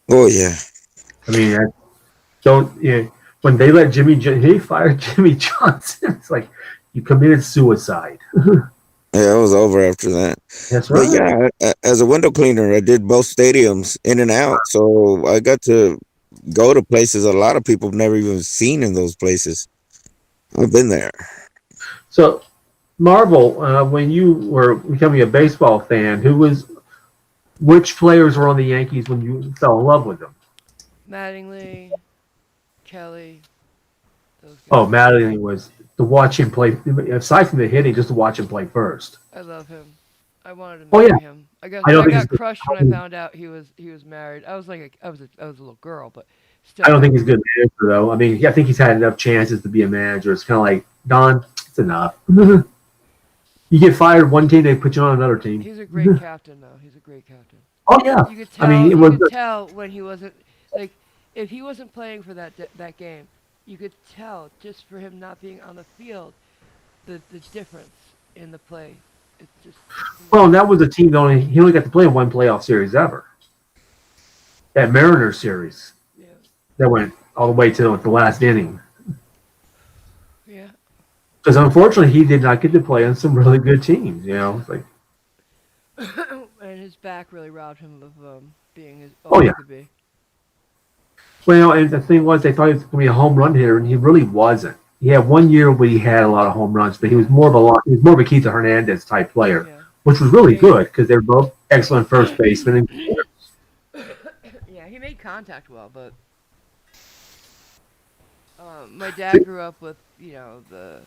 Oh yeah. I mean, don't. Yeah, when they let he fired Jimmy Johnson. It's like you committed suicide. Yeah, it was over after that. That's But right. yeah, as a window cleaner, I did both stadiums in and out. So I got to go to places a lot of people have never even seen in those places. I've been there. So, Marvel, when you were becoming a baseball fan, which players were on the Yankees when you fell in love with them? Mattingly, Kelly, those Oh, guys. Madeline was to watch him play. Aside from the hitting, just to watch him play first. I love him. I wanted to Oh yeah, marry him. I don't I think he's got good. crushed when I found out he was married. I was like I was a little girl, but I don't still. think he's a good manager though. I mean, I think he's had enough chances to be a manager. It's kind of like Don. It's enough. You get fired one team, they put you on another team. He's a great captain though. He's a great captain. Oh yeah, You could I mean, tell. it You was could tell when he wasn't like if he wasn't playing for that game. You could tell just for him not being on the field the difference in the play. It's just well, and that was a team that he only got to play in one playoff series ever. That Mariners series yeah that went all the way to the last inning. yeah. Because unfortunately, he did not get to play on some really good teams. You know, it's like, And his back really robbed him of being as oh all he yeah. could be. Well, and the thing was, they thought he was going to be a home run hitter, and he really wasn't. He had 1 year where he had a lot of home runs, but he was more of a Keith Hernandez type player, Yeah. which was really Yeah. good because they're both excellent first basemen. Yeah, he made contact well, but my dad grew up with the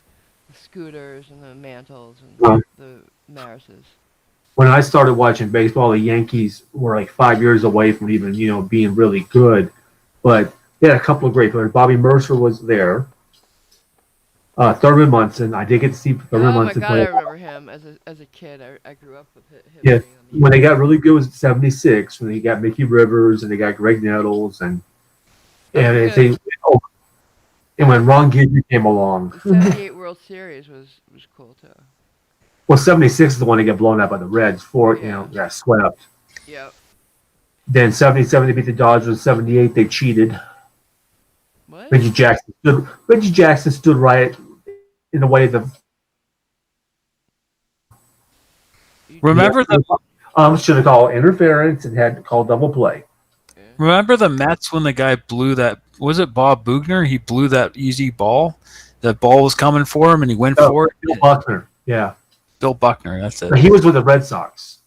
scooters and the mantles and And the Marises. when I started watching baseball, the Yankees were like 5 years away from even being really good, but they had a couple of great players. Bobby Mercer was there. Thurman Munson, I did get to see Thurman Oh my Munson God, play. I remember him as a kid. I grew up with him Yeah, being on the when they got really good was '76 when they got Mickey Rivers and they got Greg Nettles and Don't and forget they and when Ron Guidry came along. the '78 World Series was cool too. Well, '76 is the one that got blown out by the Reds for Yeah. got swept. Yep. Then '77 they beat the Dodgers. '78 they cheated. What? Reggie Jackson stood right in the way of the Remember the should have called interference and had called double play. Yeah. remember the Mets when the guy blew that? Was it Bob Bugner? He blew that easy ball. That ball was coming for him, and he went for it. Bill Buckner. Yeah, Bill Buckner. That's it. he was with the Red Sox.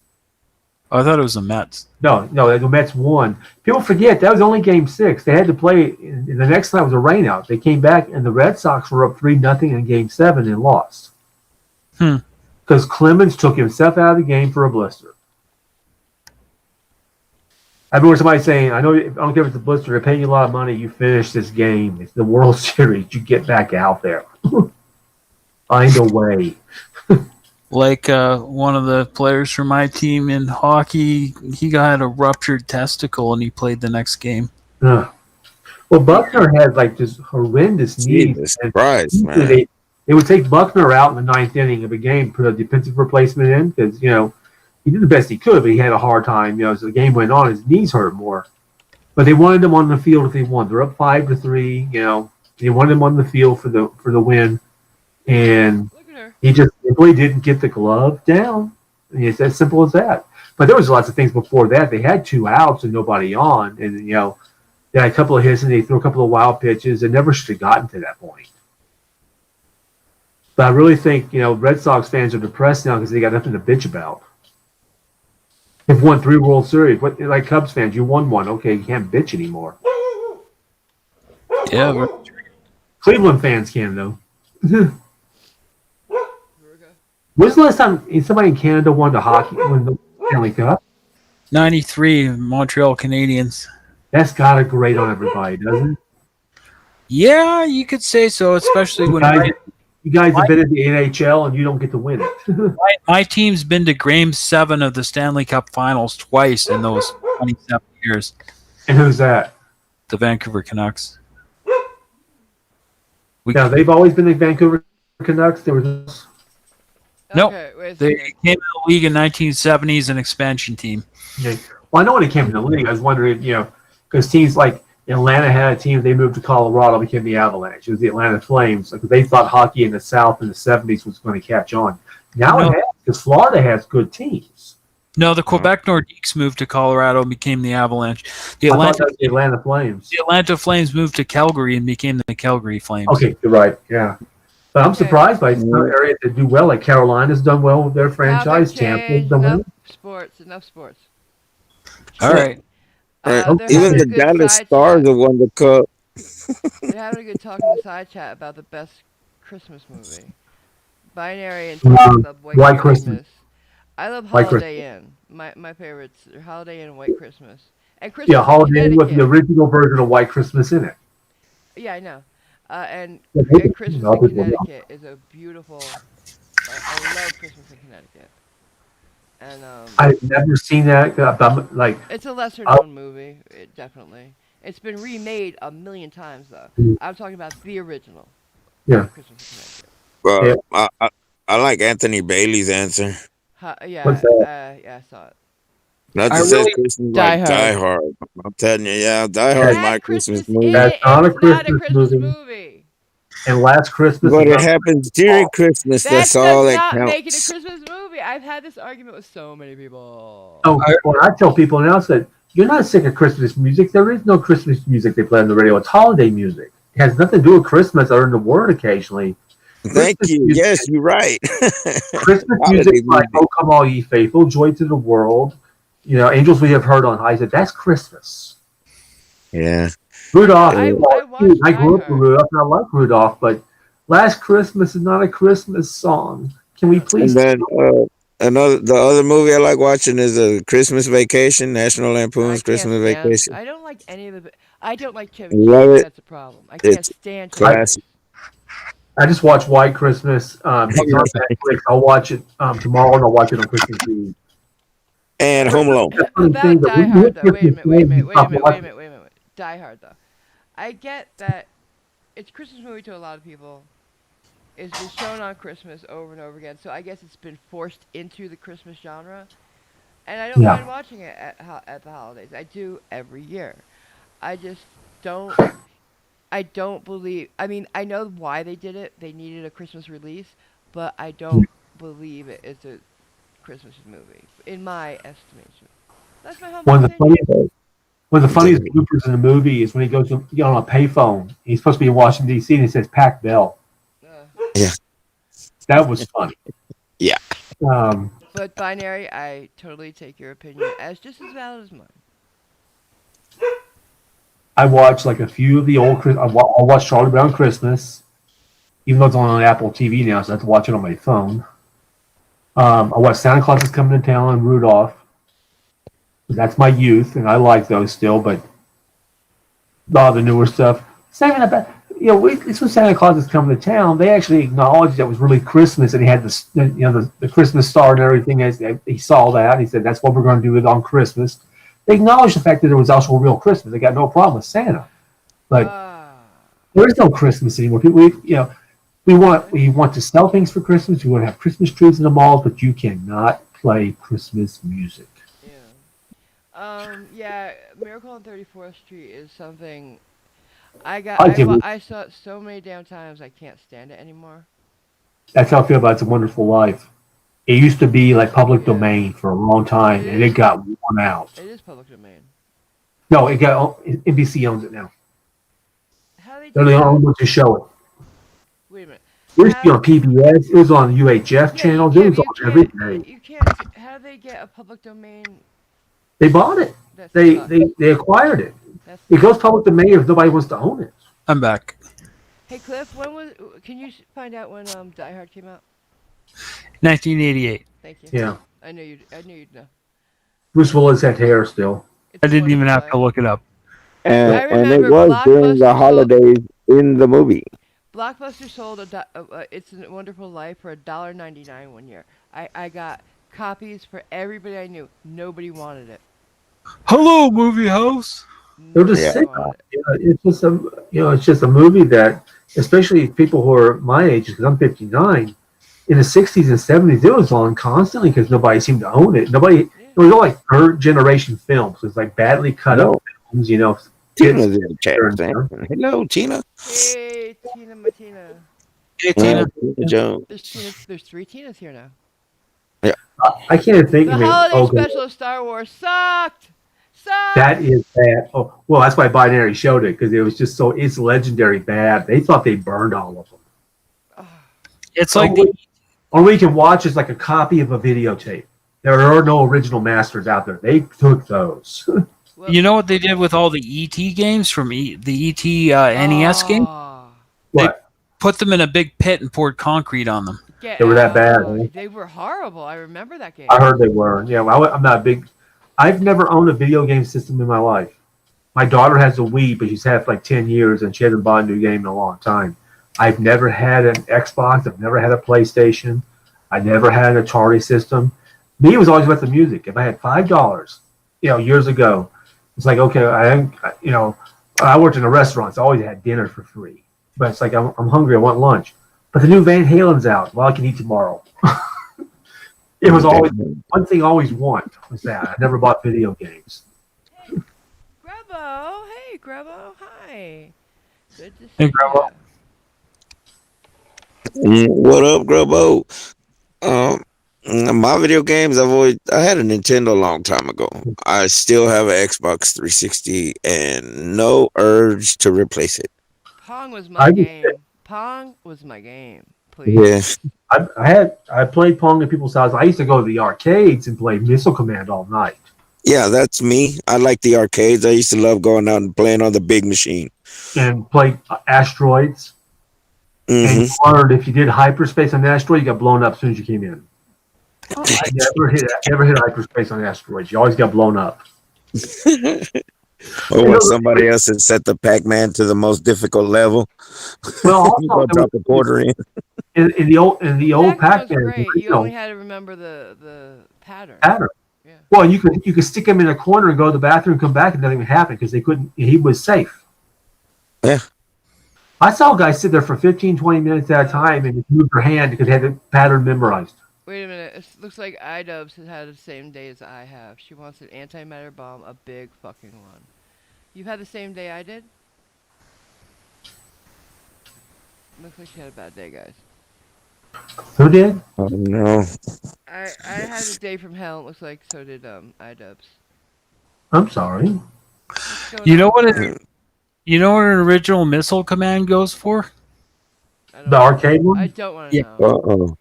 Oh, I thought it was the Mets. No, the Mets won. People forget that was only Game 6. They had to play. And the next night was a rainout. They came back and the Red Sox were up 3-0 in Game 7 and lost. Because Clemens took himself out of the game for a blister. I remember somebody saying, I don't care if it's a blister. They're paying you a lot of money. You finish this game. It's the World Series. You get back out there. Find a way. Like one of the players from my team in hockey, he got a ruptured testicle and he played the next game. Well, Buckner had like this horrendous knees. Jesus And Christ, man. they would take Buckner out in the ninth inning of a game, put a defensive replacement in because he did the best he could, but he had a hard time. As the game went on, his knees hurt more. But they wanted him on the field if they won. They're up 5-3. They wanted him on the field for the win, and Look at her. he just simply didn't get the glove down. It's as simple as that. But there was lots of things before that. They had 2 outs and nobody on, and they had a couple of hits and they threw a couple of wild pitches. They never should have gotten to that point. But I really think Red Sox fans are depressed now because they got nothing to bitch about. They've won 3 World Series. Like Cubs fans, you won 1. Okay, you can't bitch anymore. Yeah, Cleveland fans can though. Varuka. When's the last time somebody in Canada won the Stanley Cup? 93 Montreal Canadiens. That's got to grate on everybody, doesn't it? Yeah, you could say so, especially when You guys have been in the NHL and you don't get to win it. my team's been to Game 7 of the Stanley Cup Finals twice in those 27 years. And who's that? The Vancouver Canucks. Now, they've always been the Vancouver Canucks. There was Nope. Okay, wait a They second. came in the league in 1970s, an expansion team. well, I know when they came in the league. I was wondering, because teams like Atlanta had a team. They moved to Colorado, became the Avalanche. It was the Atlanta Flames because they thought hockey in the South in the 70s was going to catch on. Now it has, because Florida has good teams. No, the Quebec Nordiques moved to Colorado and became the Avalanche. I thought that was the Atlanta Flames. The Atlanta Flames moved to Calgary and became the Calgary Flames. Okay, you're right. Yeah. But I'm surprised by some areas that do well. Like Carolina's done well with their franchise. Tampa's done well. Enough sports. All right. They're Even having the a good Dallas side Stars chat. have won the cup. They're having a good talk in the side chat about the best Christmas movie. Binary and Tom love White Christmas. I love White Holiday Inn. My favorites are Holiday Inn and White Christmas. And Christmas Yeah, in Holiday Inn with the Connecticut. original version of White Christmas in it. Yeah, I know. And Yeah, Christmas no, in people know. Connecticut is a beautiful. I love Christmas in Connecticut. And I've never seen that. Like, it's a lesser known movie. Definitely. It's been remade a million times though. I'm talking about the original. Yeah. Christmas in Connecticut. Well, I like Anthony Bailey's answer. Yeah. What's that? Yeah, I saw it. Nothing says Christmas Die like Hard. Die Hard. I'm telling you, yeah, Die Hard is my Christmas movie. That's not a It's not a Christmas Christmas movie. movie. And Last Christmas. But is it not- happens during Christmas. That That's all does that not counts. make it a Christmas movie. I've had this argument with so many people. Oh, when I tell people now that you're not sick of Christmas music, there is no Christmas music they play on the radio. It's holiday music. It has nothing to do with Christmas other than the word occasionally. Thank Christmas you. music- Yes, you're right. Christmas music like "Oh Come All Ye Faithful," "Joy to the World," "Angels We Have Heard on High." I said that's Christmas. Yeah. Rudolph. I I grew up watched with Rudolph, and I like Rudolph, but "Last Christmas" is not a Christmas song. Can we please? And then the other movie I like watching is a Christmas Vacation, National Lampoon's Christmas Vacation. I don't like any of the. I don't like Chevy Love Chase. it. That's a problem. I can't It's stand Chevy classic. Chase. I just watched White Christmas. It's on Netflix. I'll watch it tomorrow, and I'll watch it on Christmas Eve. And Home Alone. About Die Hard, though. Wait a minute. Die Hard, though. I get that it's a Christmas movie to a lot of people. It's been shown on Christmas over and over again, so I guess it's been forced into the Christmas genre. And I don't mind watching it at the holidays. I do every year. I just don't. I don't believe. I mean, I know why they did it. They needed a Christmas release, but I don't believe it is a Christmas movie, in my estimation. That's my humble opinion. One of the funniest bloopers in the movie is when he goes on a payphone. He's supposed to be in Washington D.C. and he says "Pack Bell." Yeah. That was funny. Yeah. But Binary, I totally take your opinion as just as valid as mine. I watched like a few of the old. I watched Charlie Brown Christmas, even though it's on Apple TV now, so I have to watch it on my phone. I watched Santa Claus is Coming to Town and Rudolph. That's my youth, and I like those still, but a lot of the newer stuff. Same about this when Santa Claus is Coming to Town. They actually acknowledged that it was really Christmas, and he had the Christmas star and everything. As he saw that, and he said that's what we're going to do it on Christmas. They acknowledged the fact that there was also a real Christmas. They got no problem with Santa, but there is no Christmas anymore. People, we want to sell things for Christmas. We want to have Christmas trees in the malls, but you cannot play Christmas music. Yeah, Miracle on 34th Street is something I saw it so many damn times I can't stand it anymore. That's how I feel about It's a Wonderful Life. It used to be like public domain for a long time, and it got worn out. It is public domain. No, NBC owns it now. How they They're the only ones to show it. Wait a minute. It used to be on PBS. It was on UHF channels. It was on every day. You can't. How do they get a public domain? They bought it. They acquired it. It goes public domain if nobody wants to own it. I'm back. Hey Cliff, can you find out when Die Hard came out? 1988. Thank you. Yeah. I knew you'd know. Bruce Willis had hair still. It's I a didn't even Wonderful have to Life. look it up. And I it remember was during the Blockbuster sold holidays in the movie. Blockbuster sold It's a Wonderful Life for $1.99 one year. I got copies for everybody I knew. Nobody wanted it. Hello, movie house. They're just Yeah. sick. Wanted it. It's just it's just a movie that, especially people who are my age, because I'm 59. In the 60s and 70s, it was on constantly because nobody seemed to own it. It was all like third generation films. It was like badly cut up films, Tina's kids. in the chat. Hello, Tina. Hey, Tina Martina. Hey, Tina. Tina Jones. There's 3 Tinas here now. I can't think The of it. holiday Okay, special of Star Wars sucked. that is bad. Oh, well, that's why Binary showed it because it was just it's legendary bad. They thought they burned all of them. It's Oh, like Or we can watch as like a copy of a videotape. There are no original masters out there. They took those. you know what they did with all the ET games from the ET NES game? What? Put them in a big pit and poured concrete on them. They were that bad, huh? They were horrible. I remember that game. I heard they were. Yeah, well, I'm not a big. I've never owned a video game system in my life. My daughter has a Wii, but she's had it for like 10 years, and she hasn't bought a new game in a long time. I've never had an Xbox. I've never had a PlayStation. I never had an Atari system. Me, it was always about the music. If I had $5, years ago, it's like, okay, I worked in a restaurant, so I always had dinner for free. But it's like, I'm hungry. I want lunch. But the new Van Halen's out. Well, I can eat tomorrow. It was always one thing I always want was that. I never bought video games. Grubbo. Hey, Grubbo. Hi. Good to see Hey, Grubbo. What up, Grubbo? My video games, I had a Nintendo a long time ago. I still have an Xbox 360 and no urge to replace it. Pong was my game. Pong was my game. Please. Yeah. I played Pong at people's houses. I used to go to the arcades and play Missile Command all night. Yeah, that's me. I like the arcades. I used to love going out and playing on the big machine. And play Asteroids. And you learned if you did hyperspace on the asteroid, you got blown up as soon as you came in. I never hit hyperspace on asteroids. You always got blown up. Or when somebody else had set the Pac-Man to the most difficult level. Well, also, drop the quarter in. In the old Pac-Man, great. You only had to remember the pattern. Yeah. Well, you could stick him in a corner and go to the bathroom, come back, and nothing would happen because they couldn't. He was safe. Yeah. I saw guys sit there for 15, 20 minutes at a time and move their hand because they had the pattern memorized. Wait a minute. It looks like iDubbbz has had the same day as I have. She wants an antimatter bomb, a big fucking one. You've had the same day I did? Looks like she had a bad day, guys. Who did? Oh, no. I had a day from hell. It looks like so did iDubbbz. I'm sorry. You know what an original Missile Command goes for? The arcade one? I don't want to know.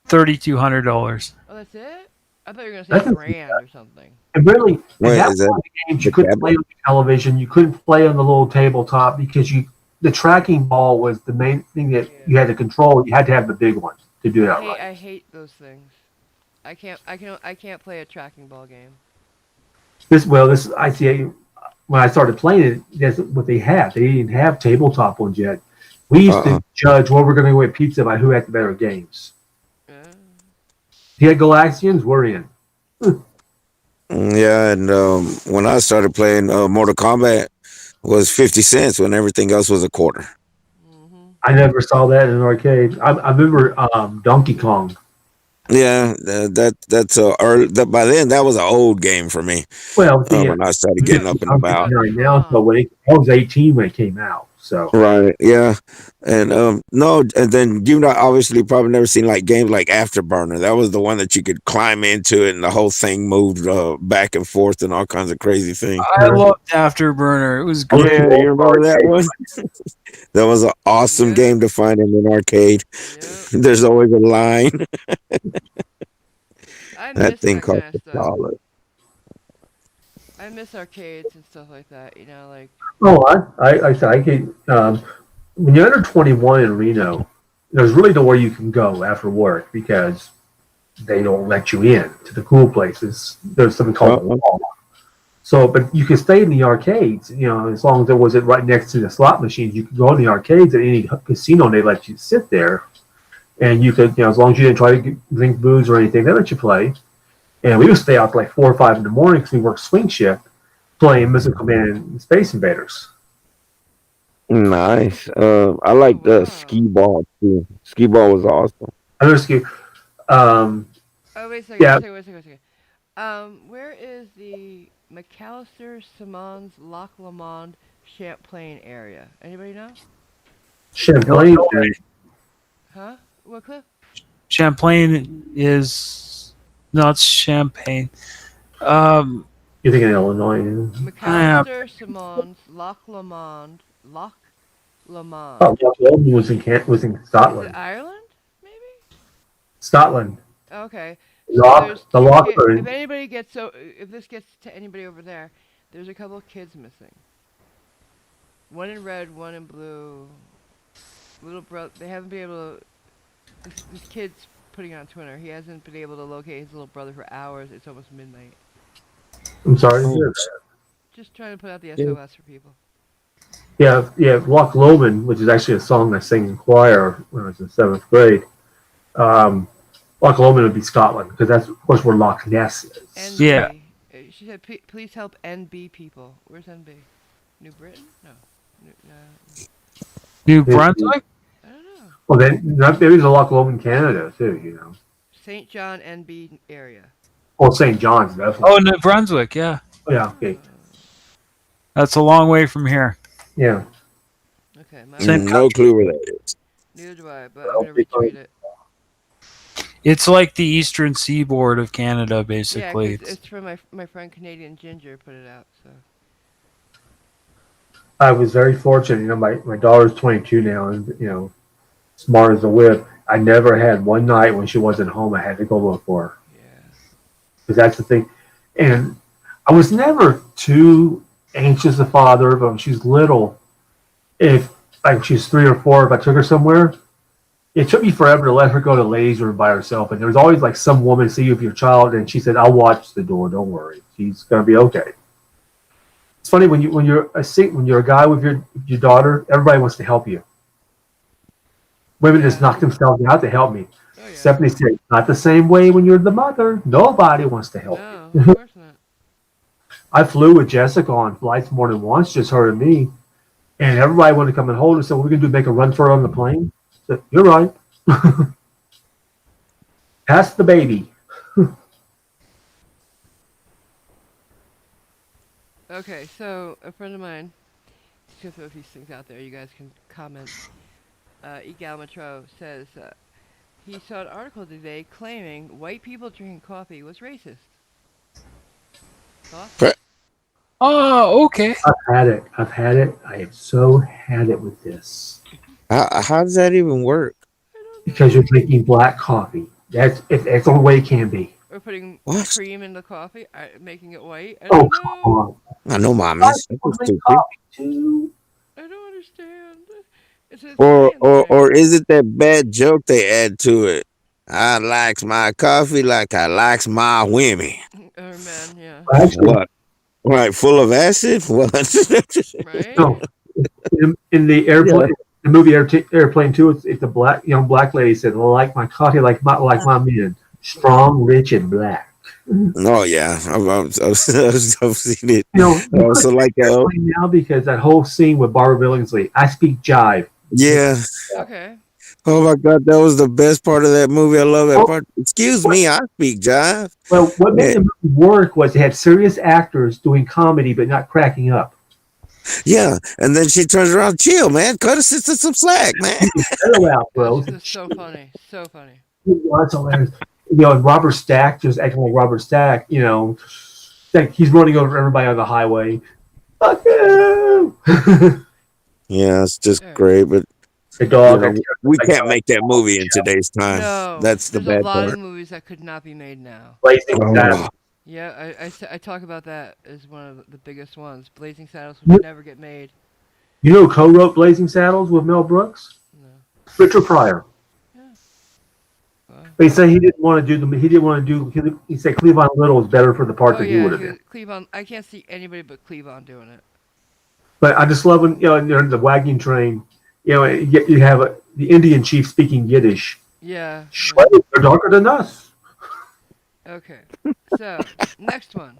$3,200. Oh, that's it? I thought you were going to say grand or something. And really, Wait, that is was that one of the games you couldn't play on the television. You couldn't play on the little tabletop because the tracking ball was the main thing that you had to control. You had to have the big one to do that right. I hate those things. I can't play a tracking ball game. I see. When I started playing it, that's what they had. They didn't have tabletop ones yet. We used to judge what we're going to go get pizza by who had the better games. If you had Galaxians, we're in. Yeah, and when I started playing Mortal Kombat, was 50 cents when everything else was a quarter. I never saw that in an arcade. I remember Donkey Kong. Yeah, that's early. By then, that was an old game for me. Well, when I started getting up and about. Now, so I was 18 when it came out. So right, yeah, and no, and then you've obviously probably never seen like games like Afterburner. That was the one that you could climb into it, and the whole thing moved back and forth and all kinds of crazy things. I loved Afterburner. It was great. Yeah, you remember that one? That was an awesome game to find in an arcade. Yeah. There's always a line. That thing cost $1. I miss arcades and stuff like that. Like. Oh, I can. When you're under 21 in Reno, there's really nowhere you can go after work because they don't let you in to the cool places. There's something called a Uh-uh. wall. So, but you could stay in the arcades, as long as there wasn't right next to the slot machines. You could go in the arcades at any casino, and they let you sit there, and you could, as long as you didn't try to drink booze or anything, they let you play. And we would stay out like 4 or 5 in the morning because we worked swing shift, playing Missile Command and Space Invaders. Nice. I like the wow. skee ball too. Skee ball was awesome. Another ski. Oh, wait a second. Yeah. Wait a second. Where is the McAllister, Simmons, Loch Lomond, Champlain area? Anybody know? Champlain. Huh? What, Cliff? Champlain is not Champagne. You're thinking Illinois. McAllister, Simmons, Loch Lomond. Oh, London was in Is it Scotland. Ireland? Maybe. Scotland. Okay. The Loch. If anybody gets if this gets to anybody over there, there's a couple of kids missing. One in red, one in blue. Little brother. They haven't been able to. This kid's putting on Twitter. He hasn't been able to locate his little brother for hours. It's almost midnight. I'm sorry to hear that. Just trying to put out the SOS for people. Yeah, Loch Lomond, which is actually a song I sang in choir when I was in 7th grade. Loch Lomond would be Scotland, because that's, of course, where Loch Ness is. NB. Yeah. She said, please help NB people. Where's NB? New Britain? No. New Brunswick? I don't know. Well, then, there is a Loch Lomond, Canada, too, St. John NB area. Well, St. John's, definitely. Oh, New Brunswick, yeah. Oh, yeah, okay. That's a long way from here. Yeah. Okay. Same No clue where that is. Neither do I, but I'm going to retweet it. It's like the eastern seaboard of Canada, basically. Yeah, 'cause it's from my friend Canadian Ginger put it out, so. I was very fortunate. My daughter's 22 now, and, smart as a whip. I never had one night when she wasn't home. I had to go look for her. Yeah. Because that's the thing. And I was never too anxious a father, but when she's little, if like she's 3 or 4, if I took her somewhere, it took me forever to let her go to the ladies' room by herself. And there was always like some woman see you with your child, and she said, "I'll watch the door. Don't worry, she's gonna be okay." It's funny when you're a guy with your daughter, everybody wants to help you. Women just knock themselves out to help me. Oh, yeah. Stephanie said, "Not the same way when you're the mother. Nobody wants to help No, you." of course not. I flew with Jessica on flights more than once, just her and me. And everybody wanted to come and hold her. So what are we going to do, make a run for her on the plane? I said, "You're right." Pass the baby. Okay, so a friend of mine, just throw these things out there, you guys can comment. Egalmetro says he saw an article today claiming white people drinking coffee was racist. Thoughts? Oh, okay. I've had it. I have so had it with this. How does that even work? Because you're drinking black coffee. That's the only way it can be. Or putting What? cream in the coffee, making it white. I Oh, don't come know. on. I know, mommy. Black people drink coffee too. I don't understand. It's a Or science or thing. or is it that bad joke they add to it? I likes my coffee like I likes my women. Or men, yeah. Actually, What? Right, full of acid? What? Right? no. In the airplane, the movie Airplane 2, it's a young black lady said, "I like my coffee like my men, strong, rich, and black." Oh yeah, I've seen it. You I also like that. Airplane now because that whole scene with Barbara Billingsley. I speak jive. Yeah. Okay. Oh my God, that was the best part of that movie. I love that part. Excuse me, I speak jive. Well, what made the movie work was they had serious actors doing comedy but not cracking up. Yeah, and then she turns around, chill, man. Cut a sister some slack, man. Settle out, bro. This is so funny. So funny. That's hilarious. And Robert Stack just acting like Robert Stack. Like he's running over everybody on the highway. Fuck you! Yeah, it's just great, but The dog. we can't make that movie in today's time. No. That's the There's bad a lot part. of movies that could not be made now. Blazing Saddles. Yeah, I talk about that as one of the biggest ones. Blazing Saddles would never get made. You know who co-wrote Blazing Saddles with Mel Brooks? No. Richard Pryor. Wow. But he said he didn't want to do them. He didn't want to do. He said Cleavon Little was better for the part Oh that he yeah, would have been. Cleavon. I can't see anybody but Cleavon doing it. But I just love when they're in the wagon train. You have the Indian chief speaking Yiddish. Yeah. They're darker than us. Okay. So next one.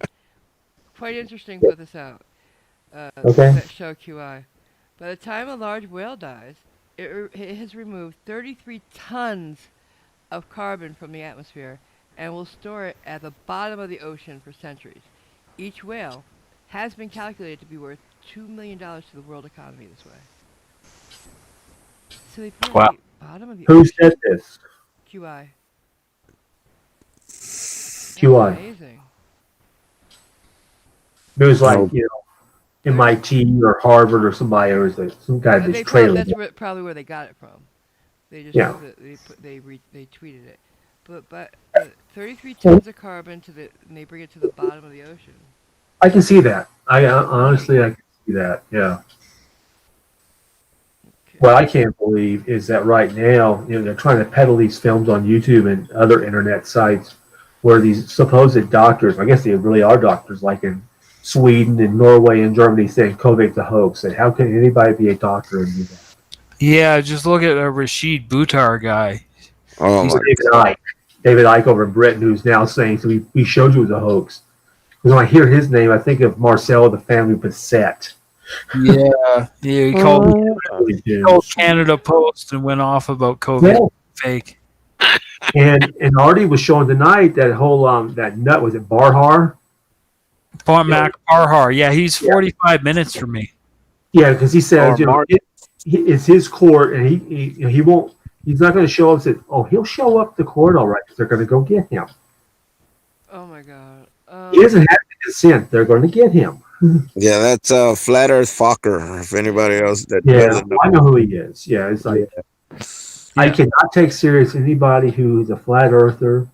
Quite interesting. Put this out. Okay. Show QI. By the time a large whale dies, it has removed 33 tons of carbon from the atmosphere and will store it at the bottom of the ocean for centuries. Each whale has been calculated to be worth $2 million to the world economy this way. So they put it at the bottom of the Who ocean. said this? QI. QI. Amazing. It was like MIT or Harvard or somebody, or was some guy that's trailing. That's probably where they got it from. They just they tweeted it, but 33 tons of carbon and they bring it to the bottom of the ocean. I can see that. I honestly I can see that. Yeah. Okay. What I can't believe is that right now, they're trying to peddle these films on YouTube and other internet sites where these supposed doctors, I guess they really are doctors, like in Sweden and Norway and Germany, saying COVID's a hoax. And how can anybody be a doctor and do that? Yeah, just look at a Rashid Buttar guy. Oh He's my David Icke over in Britain, who's now saying, so we showed you it was a hoax. Because when I hear his name, I think of Marcel, the family Beset. Yeah, he called Canada Post and went off about COVID fake. And Artie was showing tonight that whole that nut, was it Barhar? Mac Barhar. Yeah, he's 45 minutes from me. Yeah, because he says it's his court, and he won't. He's not going to show up. Said, he'll show up to court all right because they're going to go get him. Oh my God. He doesn't have to consent. They're going to get him. Yeah, that's Flat Earth Fokker. If anybody else that doesn't know. I know who he is. Yeah, it's like I cannot take serious anybody who's a flat earther.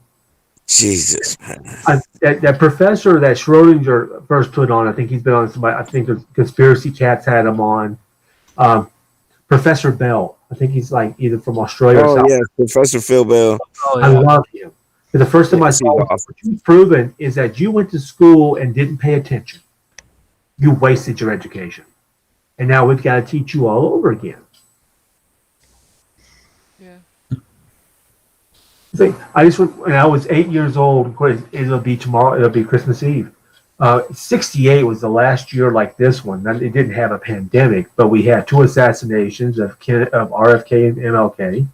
Jesus, that professor that Schrodinger first put on, I think he's been on somebody. I think the Conspiracy Cats had him on. Professor Bell. I think he's like either from Australia or something. Yeah, Professor Phil Bell. Oh, yeah. I love him. But the first time I saw him, what you've proven is that you went to school and didn't pay attention. You wasted your education. And now we've got to teach you all over again. Yeah. When I was 8 years old, of course, it'll be tomorrow, it'll be Christmas Eve. 68 was the last year like this one. It didn't have a pandemic, but we had two assassinations of RFK and MLK.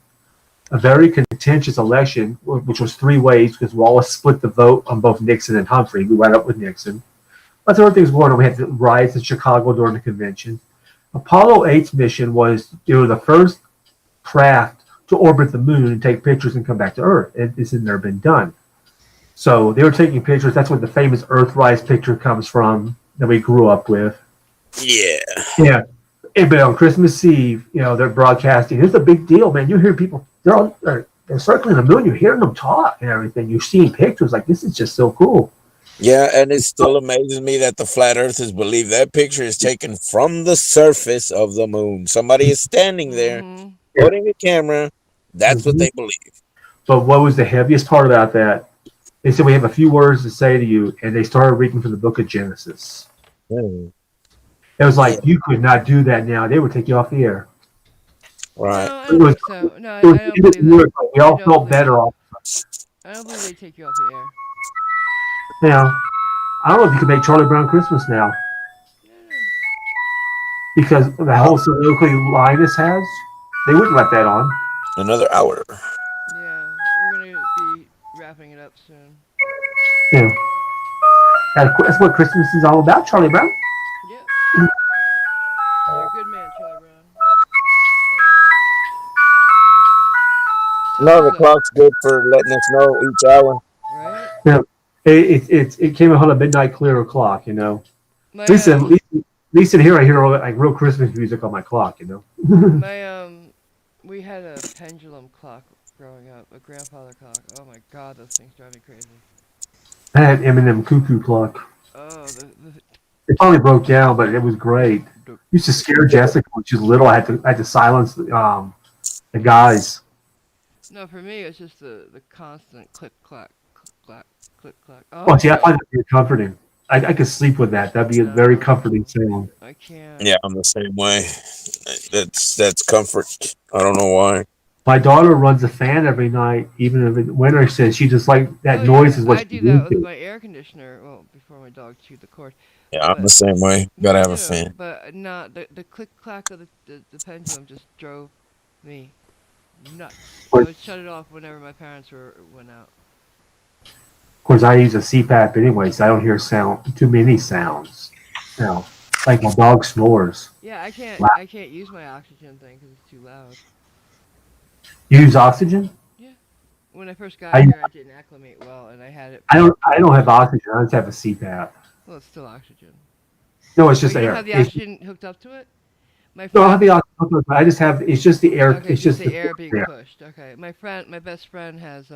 A very contentious election, which was three ways because Wallace split the vote on both Nixon and Humphrey. We went up with Nixon. Lots of other things going on. We had the riots in Chicago during the convention. Apollo 8's mission was the first craft to orbit the moon and take pictures and come back to Earth. It's never been done. So they were taking pictures. That's where the famous Earthrise picture comes from that we grew up with. Yeah. Yeah. But on Christmas Eve, they're broadcasting. It's a big deal, man. You hear people, they're circling the moon. You're hearing them talk and everything. You're seeing pictures. Like, this is just so cool. Yeah, and it still amazes me that the flat earthers believe that picture is taken from the surface of the moon. Somebody is standing there, holding a camera. That's what they believe. But what was the heaviest part about that? They said, we have a few words to say to you, and they started reading from the book of Genesis. It was like, you could not do that now. They would take you off the air. Right. No, I don't think so. No, I don't believe that. We all felt better off. I don't believe they take you off the air. Now, I don't know if you could make Charlie Brown Christmas now. Because the whole soliloquy Linus has, they wouldn't let that on. Another hour. Yeah, we're going to be wrapping it up soon. Yeah. That's what Christmas is all about, Charlie Brown. Yeah. You're a good man, Charlie Brown. No, the clock's good for letting us know each hour. Right? Yeah. It came out at midnight clear o'clock, My, At least in here I hear all that, like real Christmas music on my clock, we had a pendulum clock growing up, a grandfather clock. Oh my God, those things drive me crazy. I had Eminem cuckoo clock. Oh, It finally broke down, but it was great. Used to scare Jessica when she was little. I had to silence the guys. No, for me, it's just the constant click clack, click clack, click clack. Well, see, I Oh find that very comforting. I could sleep with that. That'd be a very comforting no, sound. I can't. Yeah, I'm the same way. That's comfort. I don't know why. My daughter runs a fan every night, even if it's winter. Says she just like that Oh noise yeah, is what I she's do that used with to. my air conditioner. Well, before my dog chewed the cord. Yeah, I'm the But same way. me Gotta have a too. fan. But not the click clack of the pendulum just drove me nuts. I would shut it off whenever my parents went out. Of course, I use a CPAP anyway, so I don't hear too many sounds. You know, like my dog snores. Yeah, Wow. I can't use my oxygen thing because it's too loud. Use oxygen? Yeah. When I first I got here, I didn't acclimate well, and I had it for I 2 don't have years. oxygen. I just have a CPAP. Well, it's still oxygen. No, it's Oh, just you don't air. have the oxygen hooked up to it? My No, I don't have friend. the oxygen. I just have. It's just the air. Okay, It's just just the the air being air. pushed. Okay, my best friend has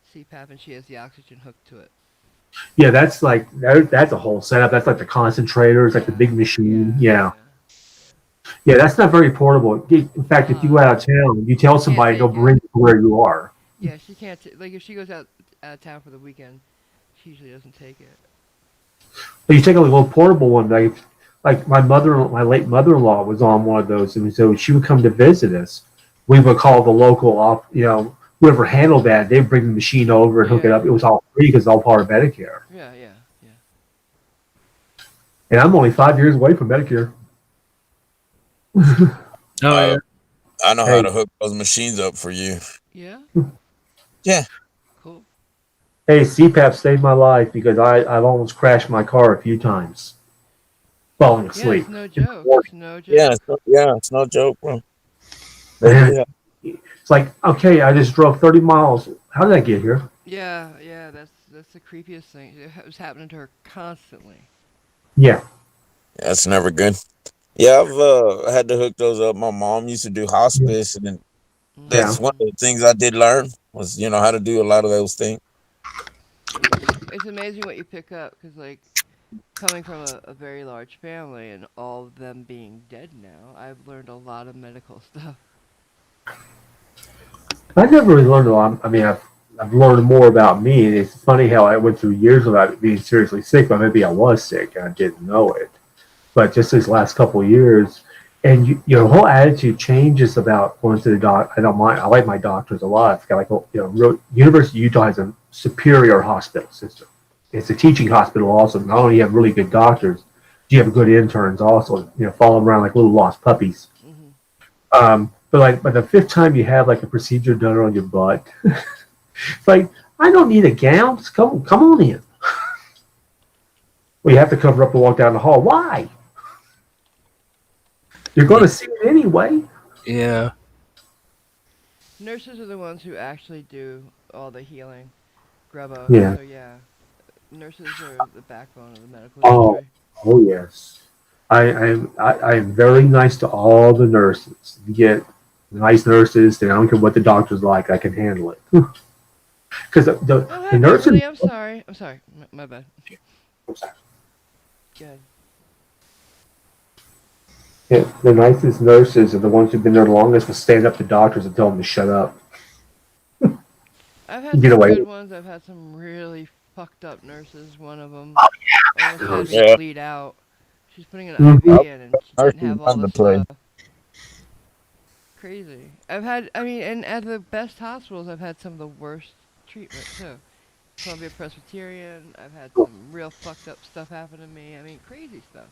CPAP, and she has the oxygen hooked to it. Yeah, that's like that's a whole setup. That's like the concentrators, like the Yeah, big machine. yeah, Yeah, yeah. yeah. That's not very portable. In fact, if you go Nah, out of town, you tell she can't somebody they'll take it. bring you to where you are. Yeah, she can't. Like if she goes out of town for the weekend, she usually doesn't take it. But you take a little portable one. Like my late mother-in-law was on one of those, and so she would come to visit us. We would call the local off. Whoever handled that, they'd bring the machine over and hook it Yeah, up. It was all free because it's all part of Medicare. yeah, yeah, yeah. And I'm only 5 years away from Medicare. Oh Uh, yeah. I know how Hey, to hook those machines up for you. Yeah, Yeah. cool. hey, CPAP saved my life because I've almost crashed my car a few times falling Yeah, it's asleep. no In the joke. morning. It's no Yeah, joke. it's no joke, bro. They Man, do that. it's like, okay, I just drove 30 miles. How did I get here? Yeah, yeah. That's the creepiest thing. It was happening to her constantly. Yeah. That's never good. Yeah, I've had to hook those up. My mom used to do hospice, and then Yeah. that's one of the things I did learn was how to do a lot of those things. It's amazing what you pick up because like coming from a very large family and all of them being dead now, I've learned a lot of medical stuff. I never really learned a lot. I mean, I've learned more about me. And it's funny how I went through years without being seriously sick, but maybe I was sick and I didn't know it. But just these last couple of years, and your whole attitude changes about going to the doc. I don't mind. I like my doctors a lot. It's got like University of Utah has a superior hospital system. It's a teaching hospital also. Not only you have really good doctors, you have good interns also. Follow them around like little lost puppies. Hmm. But the fifth time you have like a procedure done on your butt, it's like I don't need a gown. Just come on in. Well, you have to cover up and walk down the hall. Why? You're going to see it anyway. Yeah. Nurses are the ones who actually do all the healing, grubbo. Yeah. So yeah, nurses are the backbone of the medical Oh, industry. oh yes. I'm very nice to all the nurses. You get nice nurses, then I don't care what the doctor's like. I can handle it. Because Oh the hi nurses, Beverly, I'm sorry. I'm sorry. My bad. Good. yeah, the nicest nurses are the ones who've been there the longest. Will stand up to doctors and tell them to shut up. I've had Get some away. good ones. I've had some really fucked up nurses. One of them almost had me Nurse. Yeah, bleed out. She's putting an IV Mhm. in and she didn't nurses have all run the the place. stuff. Crazy. I mean, and at the best hospitals, I've had some of the worst treatment too. Columbia Presbyterian, I've had some real fucked up stuff happen to me. I mean, crazy stuff.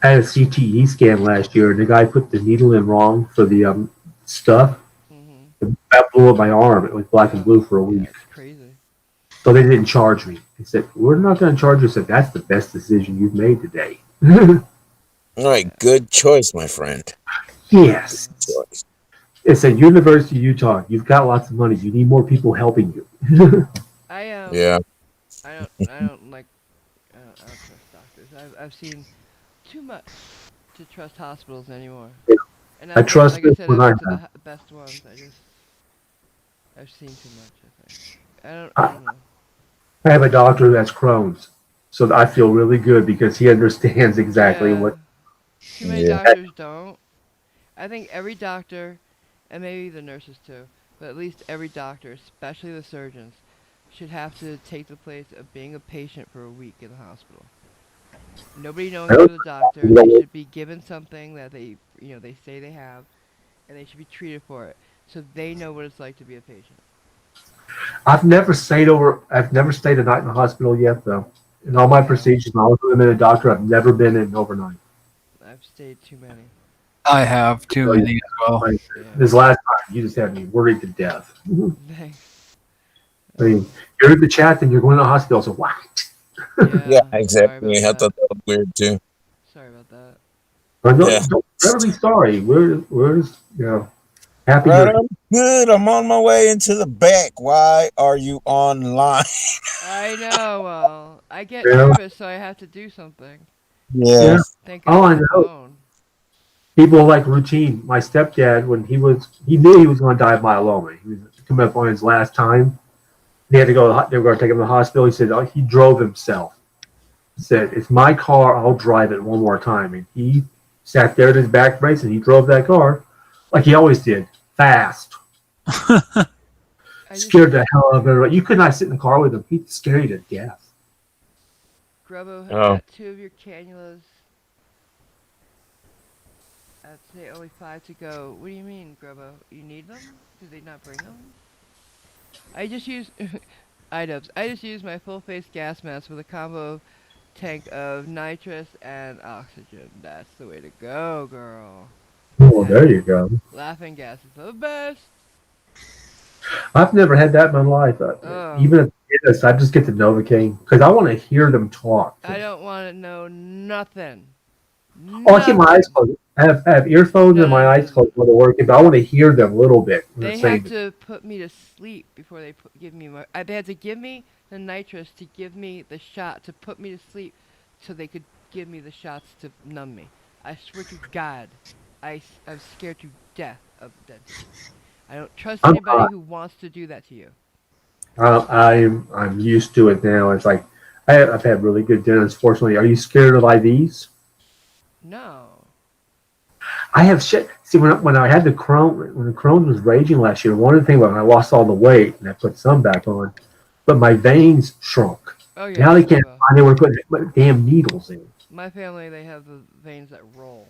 I had a CTE scan last year, and the guy put the needle in wrong for the stuff. Mhm. That blew up my arm. It was black and Oh, blue for a yeah, week. it's crazy. So they didn't charge me. They said, "We're not going to charge you." I said, "That's the best decision you've made today." All right, Yeah. good choice, my friend. Yes. Choice. It's at University of Utah. You've got lots of money. You need more people helping you. I Yeah. I don't like I don't trust doctors. I've seen too much to trust hospitals anymore. And I trust like I this said, when I've I been to the have. best ones. I've seen too much. I think. I I don't know. I have a doctor that's Crohn's, so I feel really good because he understands exactly Yeah. what. Too many Yeah. doctors don't. I think every doctor, and maybe the nurses too, but at least every doctor, especially the surgeons, should have to take the place of being a patient for a week in the hospital. Nobody knowing I they're don't the doctor, they know. should be given something that they say they have, and they should be treated for it, so they know what it's like to be a patient. I've never stayed a night in the hospital yet, though. In all Oh my yeah, procedures, when I was a doctor, I've never been in overnight. I've stayed too many. I have too So, yeah, many as well. like, Yeah, this last time, you just had me worried to death. thanks. I mean, you're in the chat, and you're going to the hospital, so what? Yeah, Yeah, sorry exactly. about I thought that. that was weird too. Sorry about that. But Yeah. don't ever be sorry. We're just, happy Right, you're here. I'm good. I'm on my way into the back. Why are you online? I know. Well, I get Yeah, nervous, so I have to do something. Yeah. yeah. Thank Oh, God I for the know. phone. People like routine. My stepdad, when he knew he was going to die of myeloma. He was coming up on his last time. They had to go. They were going to take him to the hospital. He said he drove himself. He said, "It's my car. I'll drive it one more time." And he sat there at his back brace and he drove that car like he always did, fast. I just Scared the hell out of everybody. You could not sit in the car with him. He'd scare you to death. Grubbo Oh. got 2 of your cannulas. I'd say only 5 to go. What do you mean, Grubbo? You need them? Did they not bring them? I just use iDubbbz. I just use my full face gas mask with a combo tank of nitrous and oxygen. That's the way to go, girl. Oh, there you go. Laughing gas is the best. I've never had that in my life. Oh, Even as I just get the Novocaine because I want to hear them talk. I don't want to know nothing. Oh, I keep my eyes Nothing. closed. I have earphones No, and no, my no, eyes no, no. closed when they're working, but I want to hear them a little bit when they're They saying have it. to put me to sleep before they give me my. They had to give me the nitrous to give me the shot to put me to sleep, so they could give me the shots to numb me. I swear to God, I'm scared to death of dentists. I don't trust I'm anybody who wants to do that to you. I'm used to it now. It's like I've had really good dentists. Fortunately, are you scared of IVs? No. I have shit. See, when I had the Crohn, when the Crohn was raging last year, one of the things was I lost all the weight and I put some back on, but my veins shrunk. Oh yeah, Now they mine as can't well. find. They were putting damn needles in. My family, they have the veins that roll.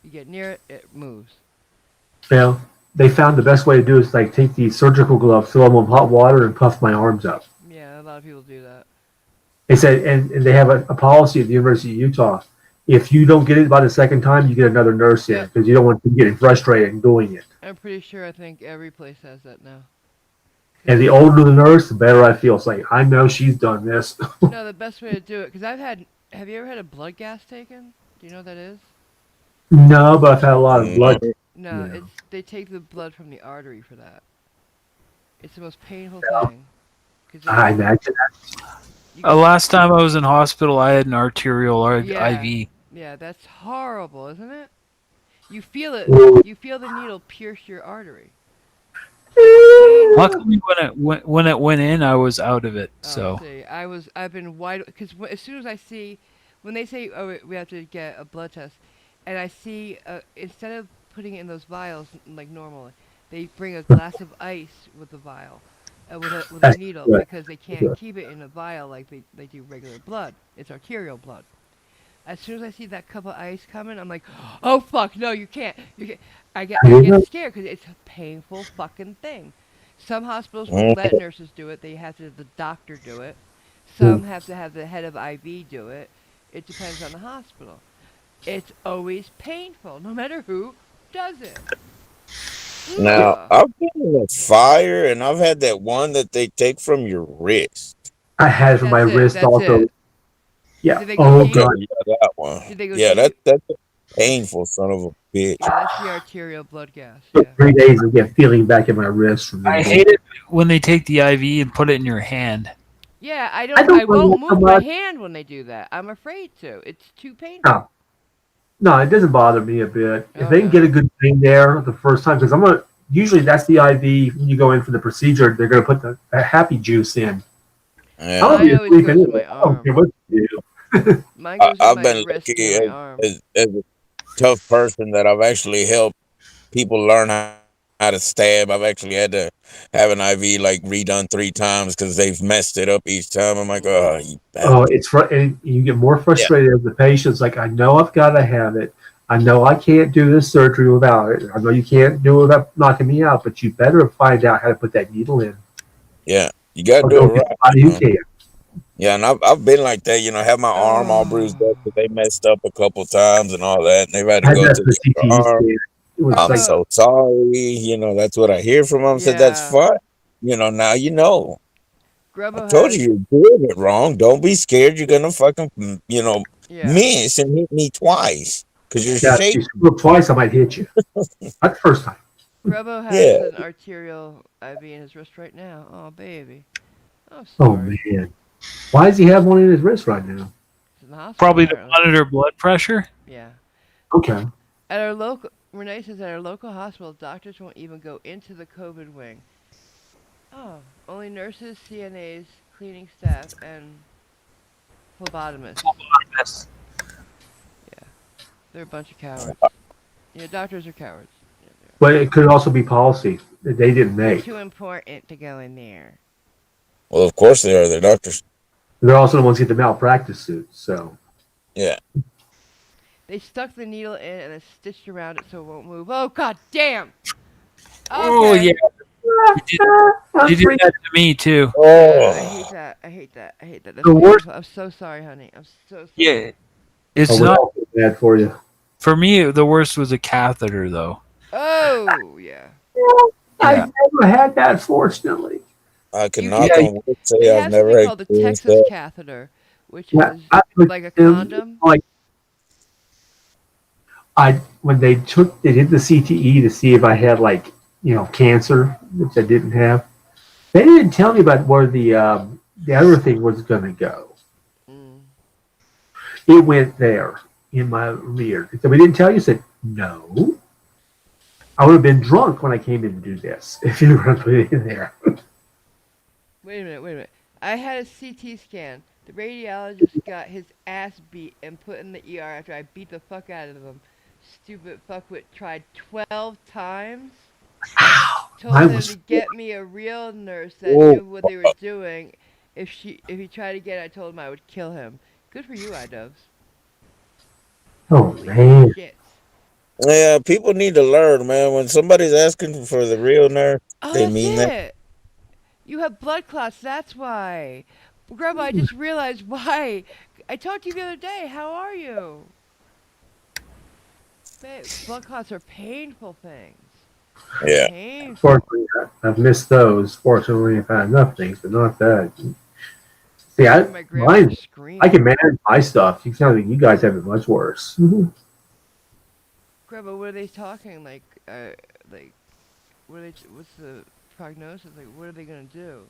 You get near it, it moves. Well, they found the best way to do it is like take these surgical gloves, fill them with hot water, and puff my arms up. Yeah, a lot of people do that. They said, and they have a policy at the University of Utah. If you don't get it by the second time, you get another nurse in Yep. because you don't want them getting frustrated and doing it. I'm pretty sure I think every place has that now. And the older the nurse, the better I feel. It's like I know she's done this. No, the best way to do it, because have you ever had a blood gas taken? Do you know what that is? No, but I've had a lot of blood. No, Yeah. they take the blood from the artery for that. It's the most painful thing. 'Cause I imagine you get- Last time I was in hospital, I had an arterial yeah, IV. yeah, that's horrible, isn't it? You feel it. that. You feel the needle pierce your artery. Luckily, when it went in, I was out of it. Oh, So see, I've been wide because as soon as I see, when they say, oh, we have to get a blood test, and I see, instead of putting it in those vials like normally, they bring a glass of ice with the vial, with a That's needle good. because they can't keep it in a vial like they do regular blood. It's arterial blood. As soon as I see that cup of ice coming, I'm like, oh fuck, no, you can't. You can't. I get scared because it's a painful fucking thing. Some hospitals won't let nurses do it. They have to have the doctor do it. Some have to have the head of IV do it. It depends on the hospital. It's always painful, no matter who does it. Now, Ugh. I've been in a fire and I've had that one that they take from your wrist. I had it for my That's it. wrist That's also. it. Yeah. Did they go Oh deep? god. Yeah, that one. Did they go Yeah, deep? that's a painful son of a bitch. Yeah, that's the arterial blood gas. Took Yeah. 3 days to get feeling back in my wrist from I the hate it when they take the IV and put it in your hand. Yeah, I don't won't mind that so move my much. hand when they do that. I'm afraid to. It's too painful. No, no, it doesn't bother me a bit. If Oh, they can no. get a good thing there the first time, because I'm gonna usually that's the IV when you go in for the procedure. They're gonna put the happy juice in. I'm gonna Mine be always asleep goes in anyway. my I don't arm. care what you do. Mine goes in I've my been wrist lucky near my arm. as a tough person that I've actually helped people learn how had a stab. I've actually had to have an IV like redone 3 times because they've messed it up each time. I'm like, oh, you Oh, bastard. and you get more Yeah, frustrated as the patient's like, I know I've got to have it. I know I can't do this surgery without it. I know you can't do it without knocking me out, but you better find out how to put that needle in. yeah. You got to Or do go it get right. somebody who can. Yeah, and I've been like that. Have my arm all bruised Oh, up because they messed up a couple times and all that, and they've had I to had go that to for the other CTE arm. scan. It was I'm like, Grubbo. so sorry. That's what I hear from them. I said, that's Yeah. fine. Now you know. I Grubbo told has. you you're doing it wrong. Don't be scared. You're gonna fucking, Yeah. miss and hit me twice because you're yeah, if you shaking. screw up twice, I might hit you. Not the first time. Grubbo has Yeah. an arterial IV in his wrist right now. Oh, baby. I'm Oh, sorry. man. Why does he have one in his wrist right now? He's in the hospital, Probably to apparently. monitor blood pressure. Yeah. Okay. At our local, Renee says at our local hospital, doctors won't even go into the COVID wing. Oh, only nurses, CNAs, cleaning staff, and phlebotomists. Yes. Yeah, they're a bunch of cowards. Yeah, doctors are cowards. Yeah, they are. But it could also be policy that they didn't They're make. too important to go in there. Well, of course they are. They're doctors. They're also the ones who get the malpractice suits. So, Yeah. They stuck the needle in and then stitched around it so it won't move. Oh, god damn! Oh Okay. yeah, they did, I'm they did freaking. that to me too. Yeah, I hate Oh. that. I hate that. I hate that. That's The worst. painful. I'm so sorry, honey. I'm so sorry. Yeah, Oh, it's we not all feel bad for you. for me. The worst was a catheter, though. Oh, yeah. Yeah, I've never had that, fortunately. I can You knock yeah. can. on wood, They say I've have something never called the experienced Texas that. catheter, which Yeah, is I put like a them condom. like when they did the CTE to see if I had cancer, which I didn't have. They didn't tell me about where the other thing was going to go. Mm. It went there in my rear. So we didn't tell you. I said no. I would have been drunk when I came in to do this if you were going to put it in there. Wait a minute, wait a minute. I had a CT scan. The radiologist got his ass beat and put in the ER after I beat the fuck out of him. Stupid fuckwit tried 12 times. Told I him was to get me a real nurse that Oh, knew what they were doing. If he tried again, I told him I would kill him. Good for you, iDoves. oh Holy man. shit. yeah. People need to learn, man. When somebody's asking for the real nurse, Oh, they that's mean that. it. You have blood clots. That's why. Grandma, I just realized why. I talked to you the other day. How are you? Blood clots are painful things. Yeah. Painful. Fortunately, I've missed those. Fortunately, I've had enough things, but not that. See, I hear my grandmother scream. I can manage my stuff. You sound like you guys have it much worse. Grandma, what are they talking like? What are they? What's the prognosis? Like, what are they gonna do?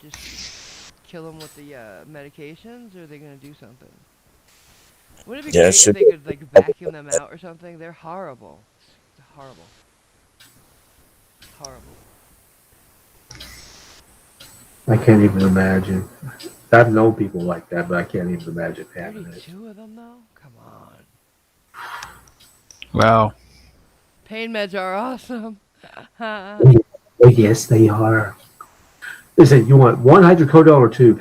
Just kill them with the medications, or are they gonna do something? Wouldn't it be Yeah. It great if should they could like vacuum them out or something? They're horrible. It's horrible. Horrible. I can't even imagine. I've known people like that, but I can't even imagine having it. 32 of them though? Come on. Wow. Pain meds are awesome. Oh, yes, they are. Listen, you want one hydrocodone or two?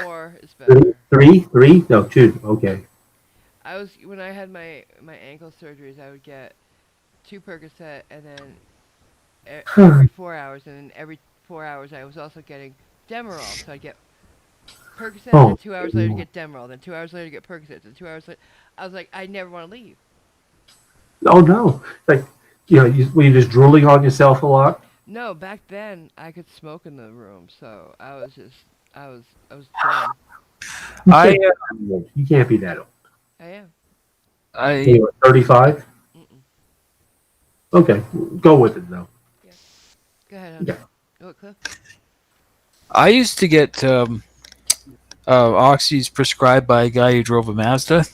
4 is better. Three? No, two. Okay. When I had my ankle surgeries, I would get 2 Percocet and then every 4 hours, and then every 4 hours I was also getting Demerol. So I'd get Percocet, and then Oh, 2 hours later to get Demerol, then 2 hours later to get Percocet, then 2 hours later. I was like, I never want to leave. oh no! Like were you just drooling on yourself a lot? No, back then I could smoke in the room, so I was chilling. I You can't be that old. I am. I 35. Mm-mm. Okay, go with it though. Go ahead, honey. Yeah. What, Cliff? I used to get oxys prescribed by a guy who drove a Mazda.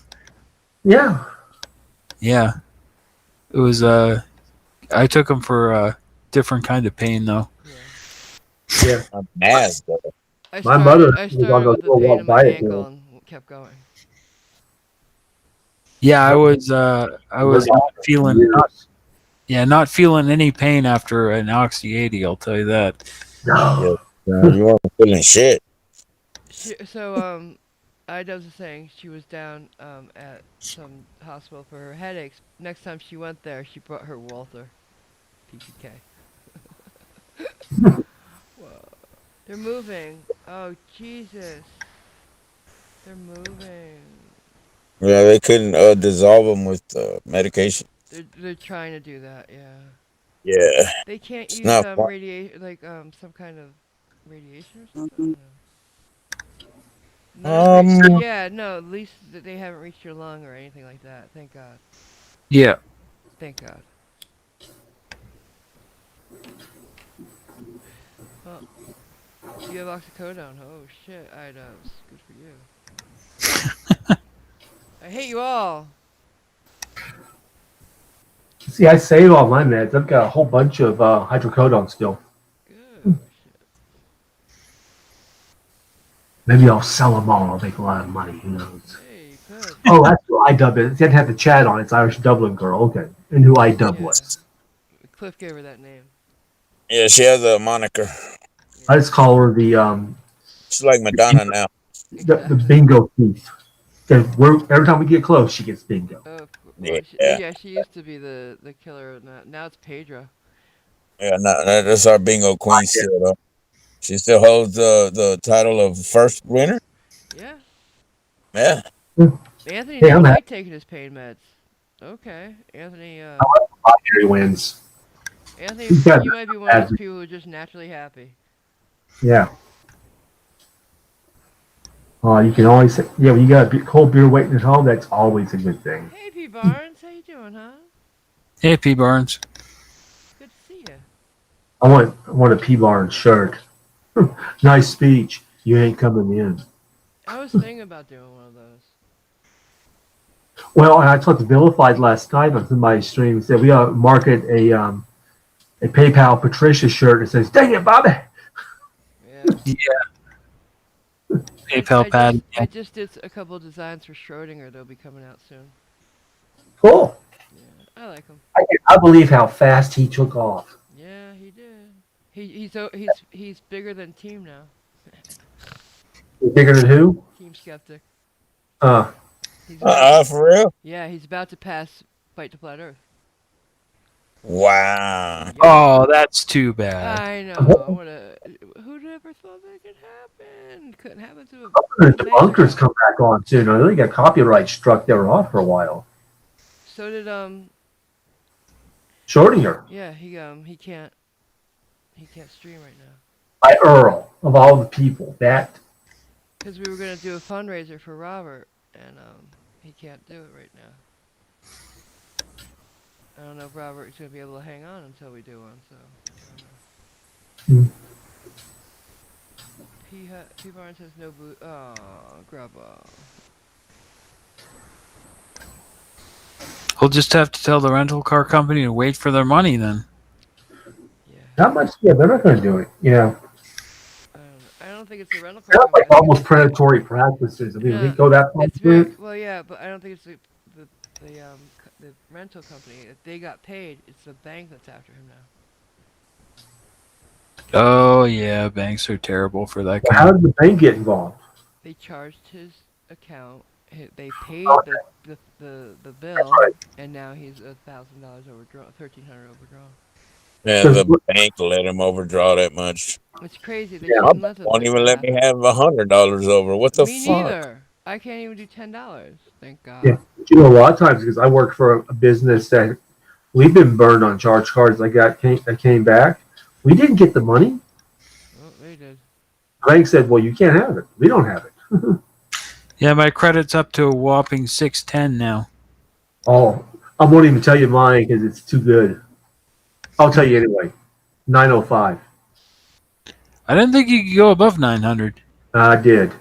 Yeah. Yeah, it was I took them for a different kind of pain though. Yeah. a Mazda. I My mother I was started on with the the pain walk in my diet ankle pill. and kept going. Yeah, I was Was not feeling years. Yeah, not feeling any pain after an Oxy 80, I'll tell you that. Yeah, you weren't feeling shit. So Ida was saying she was down at some hospital for her headaches. Next time she went there, she brought her Walter PPK. Whoa. They're moving. Oh, Jesus. They're moving. Yeah, they couldn't dissolve them with medication. They're trying to do that, yeah. Yeah, They can't it's use not fun. radiation, like some kind of radiation or something. I don't know. Um, Yeah, no. At least that they haven't reached your lung or anything like that. Thank God. Yeah. Thank God. Well, you have oxycodone. Oh shit, Idos. Good for you. I hate you all. See, I save all my meds. I've got a whole bunch of hydrocodone still. Good. Oh, shit. Maybe I'll sell them all. I'll make a lot of money. Who knows? Hey, you could. Oh, that's who iDub is. It didn't have the chat on it. It's Irish Dublin girl. Okay. And who iDub Yeah. was. Cliff gave her that name. yeah, she has a moniker. I just call her the She's like Madonna now. the bingo thief. Because every time we get close, she gets bingo. Well, Yeah, yeah, she used to be the killer. Now it's Pedro. yeah, no, that's our bingo queen still. Though. She still holds the title of first winner. Yeah. Yeah, Anthony Hey, never I'm happy. liked taking his pain meds. Okay, Anthony. He wins. Anthony, He's got you might be one of those people who are just naturally happy. Yeah. You can always say, yeah, when you got a cold beer waiting at home, that's always a good thing. Hey, P. Barnes, how you doing, huh? Hey, P. Barnes. Good to see you. I want a P-Barn shirt. Nice speech. You ain't coming in. I was thinking about doing one of those. Well, I talked to Vilified last night on somebody's stream. He said we ought to market a PayPal Patricia shirt that says, "Dang it, Bobby." Yeah. PayPal pad. I just did a couple of designs for Schrodinger. They'll be coming out soon. Cool. Yeah, I like them. I believe how fast he took off. Yeah, he did. He's bigger than Team now. Bigger than who? Team Skeptic. Uh, He's about for real. Yeah, he's about to pass Fight to Flat Earth. Wow. Oh, that's too bad. I know. Who'd ever thought that could happen? Couldn't happen to the debunkers come back on soon. I know they got copyright struck. They were off for a while. So did Schrodinger. Yeah, he can't stream right now. By Earl of all the people. That. Because we were gonna do a fundraiser for Robert, and he can't do it right now. I don't know if Robert's gonna be able to hang on until we do one. So. I don't know. P. Barnes has no boot. Oh, grubba. We'll just have to tell the rental car company to wait for their money then. Yeah. Not much. Yeah, they're not going to do it. Yeah. I don't think it's the rental car They're company. like almost predatory practices. I mean, we go that far. It's very well, yeah, but I don't think it's the rental company. If they got paid, it's the bank that's after him now. Oh yeah, banks are terrible for that. How did the bank get involved? They charged his account. They paid the bill, and now he's $1,000 overdrawn, $1,300 overdrawn. Yeah, the bank let him overdraw that much. It's crazy. They Won't even let me have $100 over. What the Me fuck? neither. I can't even do $10. Thank God. Yeah, you know, a lot of times because I work for a business that we've been burned on charge cards. I came back. We didn't get the money. Well, they did. The bank said, "Well, you can't have it. We don't have it." Yeah, my credit's up to a whopping 610 now. Oh, I won't even tell you mine because it's too good. I'll tell you anyway. 905. I didn't think you could go above 900. I did.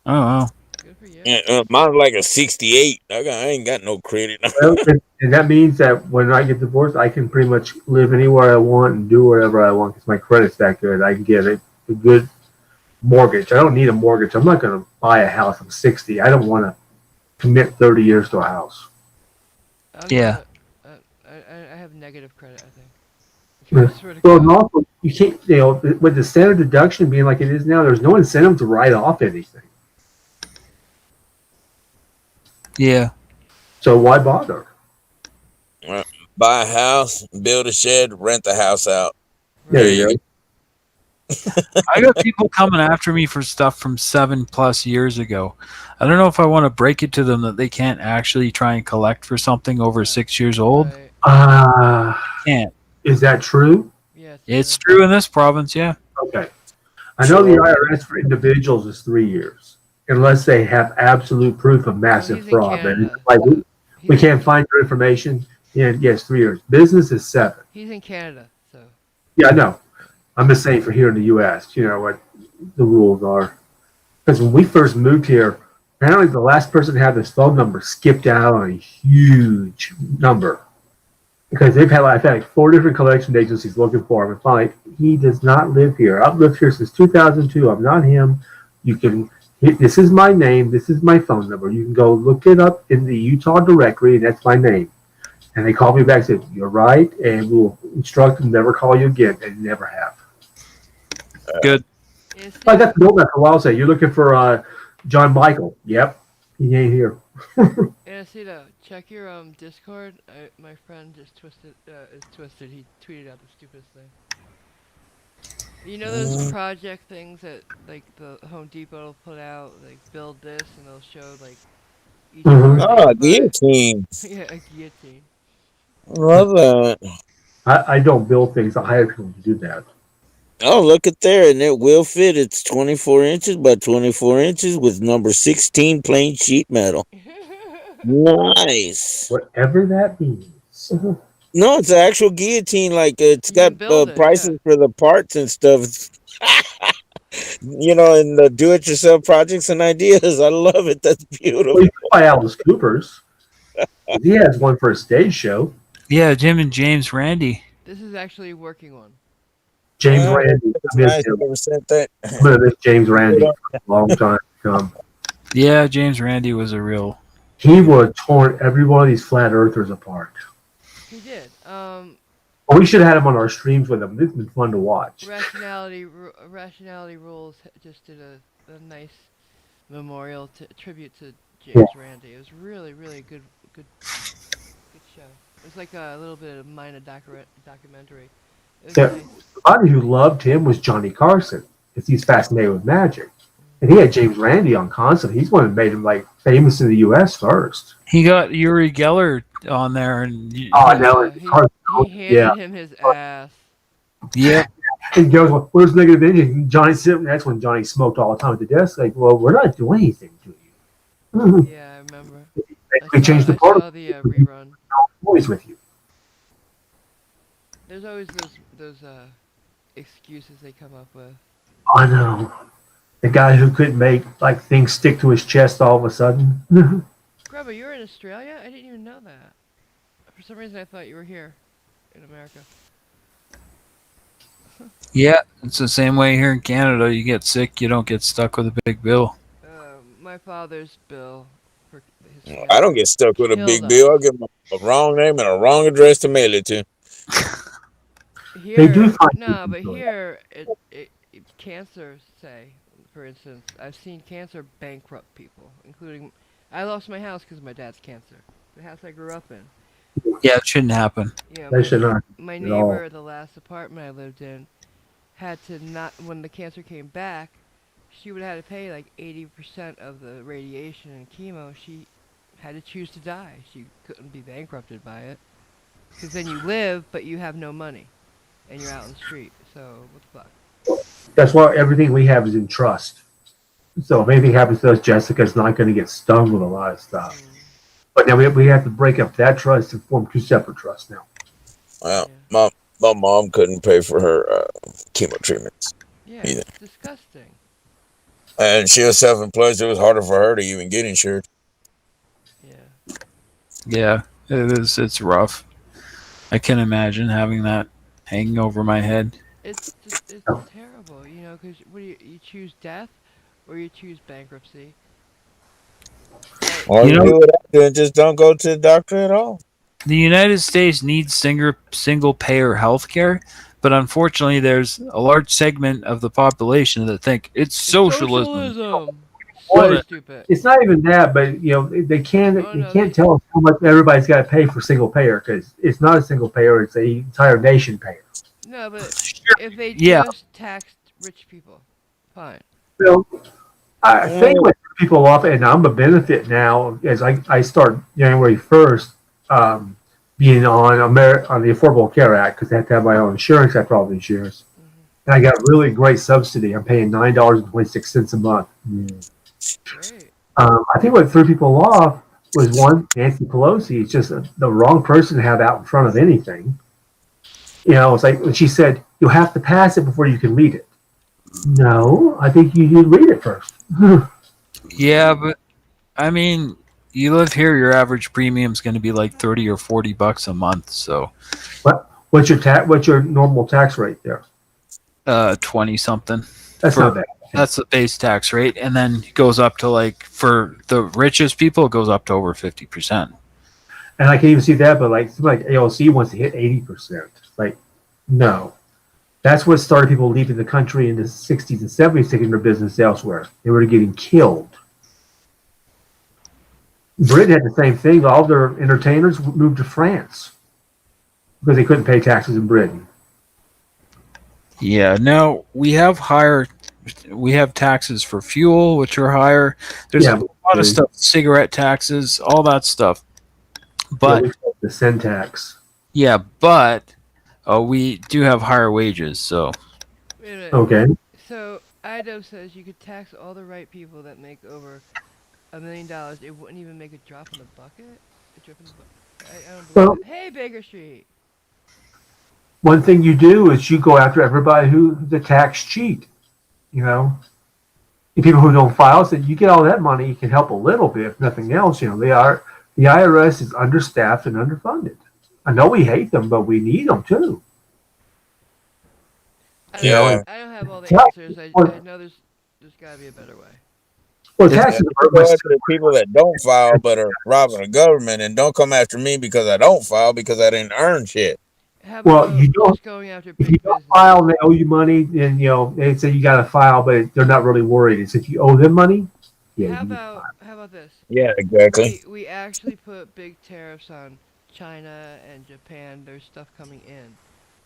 Oh, wow. Good for you. Yeah, mine's like a 68. I ain't got no credit. Well, and that means that when I get divorced, I can pretty much live anywhere I want and do whatever I want because my credit's that good. I can get a good mortgage. I don't need a mortgage. I'm not going to buy a house. I'm 60. I don't want to commit 30 years to a house. Yeah. I have negative credit, I think. If you swear to Well, God. and also, you can't, with the standard deduction being like it is now, there's no incentive to write off anything. Yeah. So why bother? Buy a house, build a shed, rent the house out. There There Right. you you go. I got people coming after me for stuff from 7+ years ago. I don't know if I want to break it to them that they can't actually try and collect for something over Right. 6 years old. Right. Can't. Is that true? Yeah, it's It's true. true in this province, yeah. Okay. I know the IRS for individuals is 3 years, unless they have absolute proof of Well, massive he's in fraud. And Canada. it's like So we he's in, can't find your information. Yeah, yes, 3 years. Business is 7. he's in Canada. So Yeah, I know. I'm just saying for here in the U.S., you know what the rules are. Because when we first moved here, apparently the last person to have this phone number skipped out on a huge number. Because I've had like 4 different collection agencies looking for him. And finally, he does not live here. I've lived here since 2002. I'm not him. You can, this is my name. This is my phone number. You can go look it up in the Utah directory, and that's my name. And they called me back and said, "You're right, and we'll instruct them never call you again," and never have. Good. yeah, see, I got to know that for a while. Say, "You're looking for John Michael." Yep, he ain't here. yeah, see though. Check your Discord. My friend just is twisted. He tweeted out the stupidest thing. You know those project things that like the Home Depot will put out, like build this, and they'll show like each Mhm. part they Ah, can buy. guillotine. Yeah, a guillotine. Love that. I don't build things. I hire people to do that. Oh, look at there, and it will fit. It's 24 inches by 24 inches with number 16 plain sheet metal. Nice. Whatever that means. No, it's an actual guillotine. Like it's You got can build it, yeah. prices for the parts and stuff. In the do-it-yourself projects and ideas. I love it. That's beautiful. Well, you can buy Alice Cooper's. He has one for a stage show. Yeah, Jim and James Randy. This is actually a working one. James Yeah, Randy. it's I miss nice. him. Never sent that. I'm gonna miss James Randy for a long time to come. Yeah, James Randy was a real. He would have torn every one of these flat earthers apart. He did. Well, we should have had him on our streams with him. This has been fun to watch. Rationality Rules just did a nice memorial tribute to Yeah. James Randi. It was really good show. It was like a little bit of minor documentary. It was Yeah. nice. Somebody who loved him was Johnny Carson, because he's fascinated with magic. And he had James Randi on constant. He's one that made him like famous in the U.S. first. He got Uri Geller on there, and Oh, I know. He Carson, handed yeah. him his ass. yeah, He goes, "Well, where's negative energy?" And Johnny sitting. That's when Johnny smoked all the time at the desk. Like, well, we're not doing anything to you. Yeah, I remember. We changed the I protocol. saw the rerun. Always with you. There's always those excuses they come up with. I know. The guy who couldn't make like things stick to his chest all of a sudden. Grandma, you were in Australia? I didn't even know that. For some reason, I thought you were here in America. yeah. It's the same way here in Canada. You get sick, you don't get stuck with a big bill. My father's bill for his I don't get stuck with a killed big us. bill. I'll give them a wrong name and a wrong address to mail it to. Here, They do find no, people but doing here, cancer, say, for instance, I've seen cancer bankrupt people, including, I lost my house because of my dad's cancer. The house I grew up in. Yeah, it shouldn't happen. Yeah, They should not. my at all. neighbor, the last apartment I lived in, had to not, when the cancer came back, she would have had to pay like 80% of the radiation and chemo. She had to choose to die. She couldn't be bankrupted by it. Because then you live, but you have no money. And you're out in the street. So, what the fuck? That's why everything we have is in trust. So if anything happens to us, Jessica's not going to get stung with a lot of stuff. But now we have to break up that trust and form 2 separate trusts now. Well, my mom couldn't pay for her chemo treatments. Yeah, Either. it's disgusting. And she was self-employed, so it was harder for her to even get insured. Yeah. Yeah, it is. It's rough. I can imagine having that hanging over my head. It's terrible, you know, because what do you choose death or you choose bankruptcy? Or You you know- do what I do and just don't go to the doctor at all. the United States needs single payer health care, but unfortunately, there's a large segment of the population that think it's It's socialism. socialism. Well, So Want it. stupid. it's not even that, but they Oh no, can't tell us how much everybody's got to pay for single payer because it's not a single payer; it's a entire nation payer. no, but Sure. if they Yeah, just taxed rich people, fine. So I think Mm, what people off, and I'm a benefit now as I start January 1st being on the Affordable Care Act because I have to have my own insurance after all these years. Hmm. And I got really great subsidy. I'm paying $9.26 a month. Great. I think what threw people off was one, Nancy Pelosi is just the wrong person to have out in front of anything. It's like when she said, you'll have to pass it before you can read it. No, I think you need to read it first. yeah, but I mean, you live here, your average premium's going to be like 30 or $40 a month, so What's your normal tax rate there? 20 something. That's For not bad. that's the base tax rate, and then it goes up to like for the richest people, it goes up to over 50%. And I can even see that, but like AOC wants to hit 80%. Like, no. That's what started people leaving the country in the 60s and 70s, taking their business elsewhere. They were getting killed. Britain had the same thing. All their entertainers moved to France because they couldn't pay taxes in Britain. Yeah, now we have taxes for fuel, which are higher. There's Yeah, a lot of stuff, cigarette taxes, all that stuff. yeah, But we call it the sin tax. yeah, but we do have higher wages, so Wait a minute. Okay. So Ido says you could tax all the right people that make over $1 million. It wouldn't even make a drop in the bucket. A drip in the bucket. I don't believe Well, it. Hey, Baker Street. one thing you do is you go after everybody who's a tax cheat. You know, the people who don't file, so you get all that money, you can help a little bit, if nothing else. The IRS is understaffed and underfunded. I know we hate them, but we need them too. You know, yeah. and I don't have all the tax, answers. I know there's got to be a better way. well, it's taxes They are go after the people that don't file but are robbing the government, and don't come after me because I don't file because I didn't earn shit. How well. about You don't just going after if you big don't business? file and they owe you money, then they say you got to file, but they're not really worried. It's if you owe them money, yeah, you need to file. How about this? Yeah, exactly. We actually put big tariffs on China and Japan. There's stuff coming in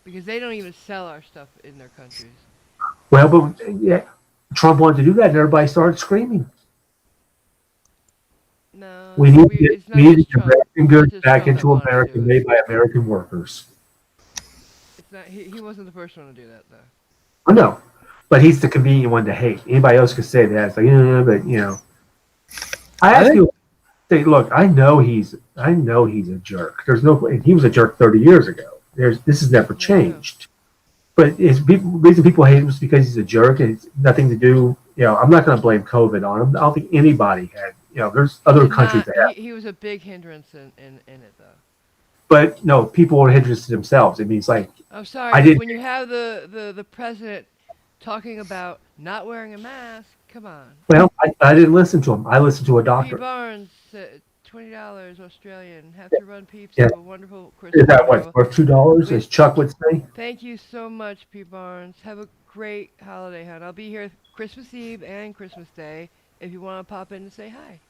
because they don't even sell our stuff in their countries. Well, but yeah, Trump wanted to do that, and everybody started screaming. No, We need to it's we not need to just get Trump. American It's not goods just back Trump that into wanted to America, do it. made by American workers. It's not. He wasn't the first one to do that though. I know, but he's the convenient one to hate. Anybody else could say that. It's like, but I I ask think people, say, look, I know he's a jerk. There's no, and he was a jerk 30 years ago. This has never Yeah, I know. changed. But the reason people hate him is because he's a jerk, and it's nothing to do. I'm not going to blame COVID on him. I don't think anybody had. There's He other did countries not. that have. He was a big hindrance in it though. But no, people were hindrance to themselves. It means like I'm I sorry, didn't. when you have the president talking about not wearing a mask, come on. Well, I didn't listen to him. I listened to a P. doctor. Barnes, $20 Australian. Have to run peeps. Yeah. Have a wonderful Is Christmas. that what worth $2, as Chuck would say? Thank you so much, P. Barnes. Have a great holiday, hon. I'll be here Christmas Eve and Christmas Day if you want to pop in and say hi.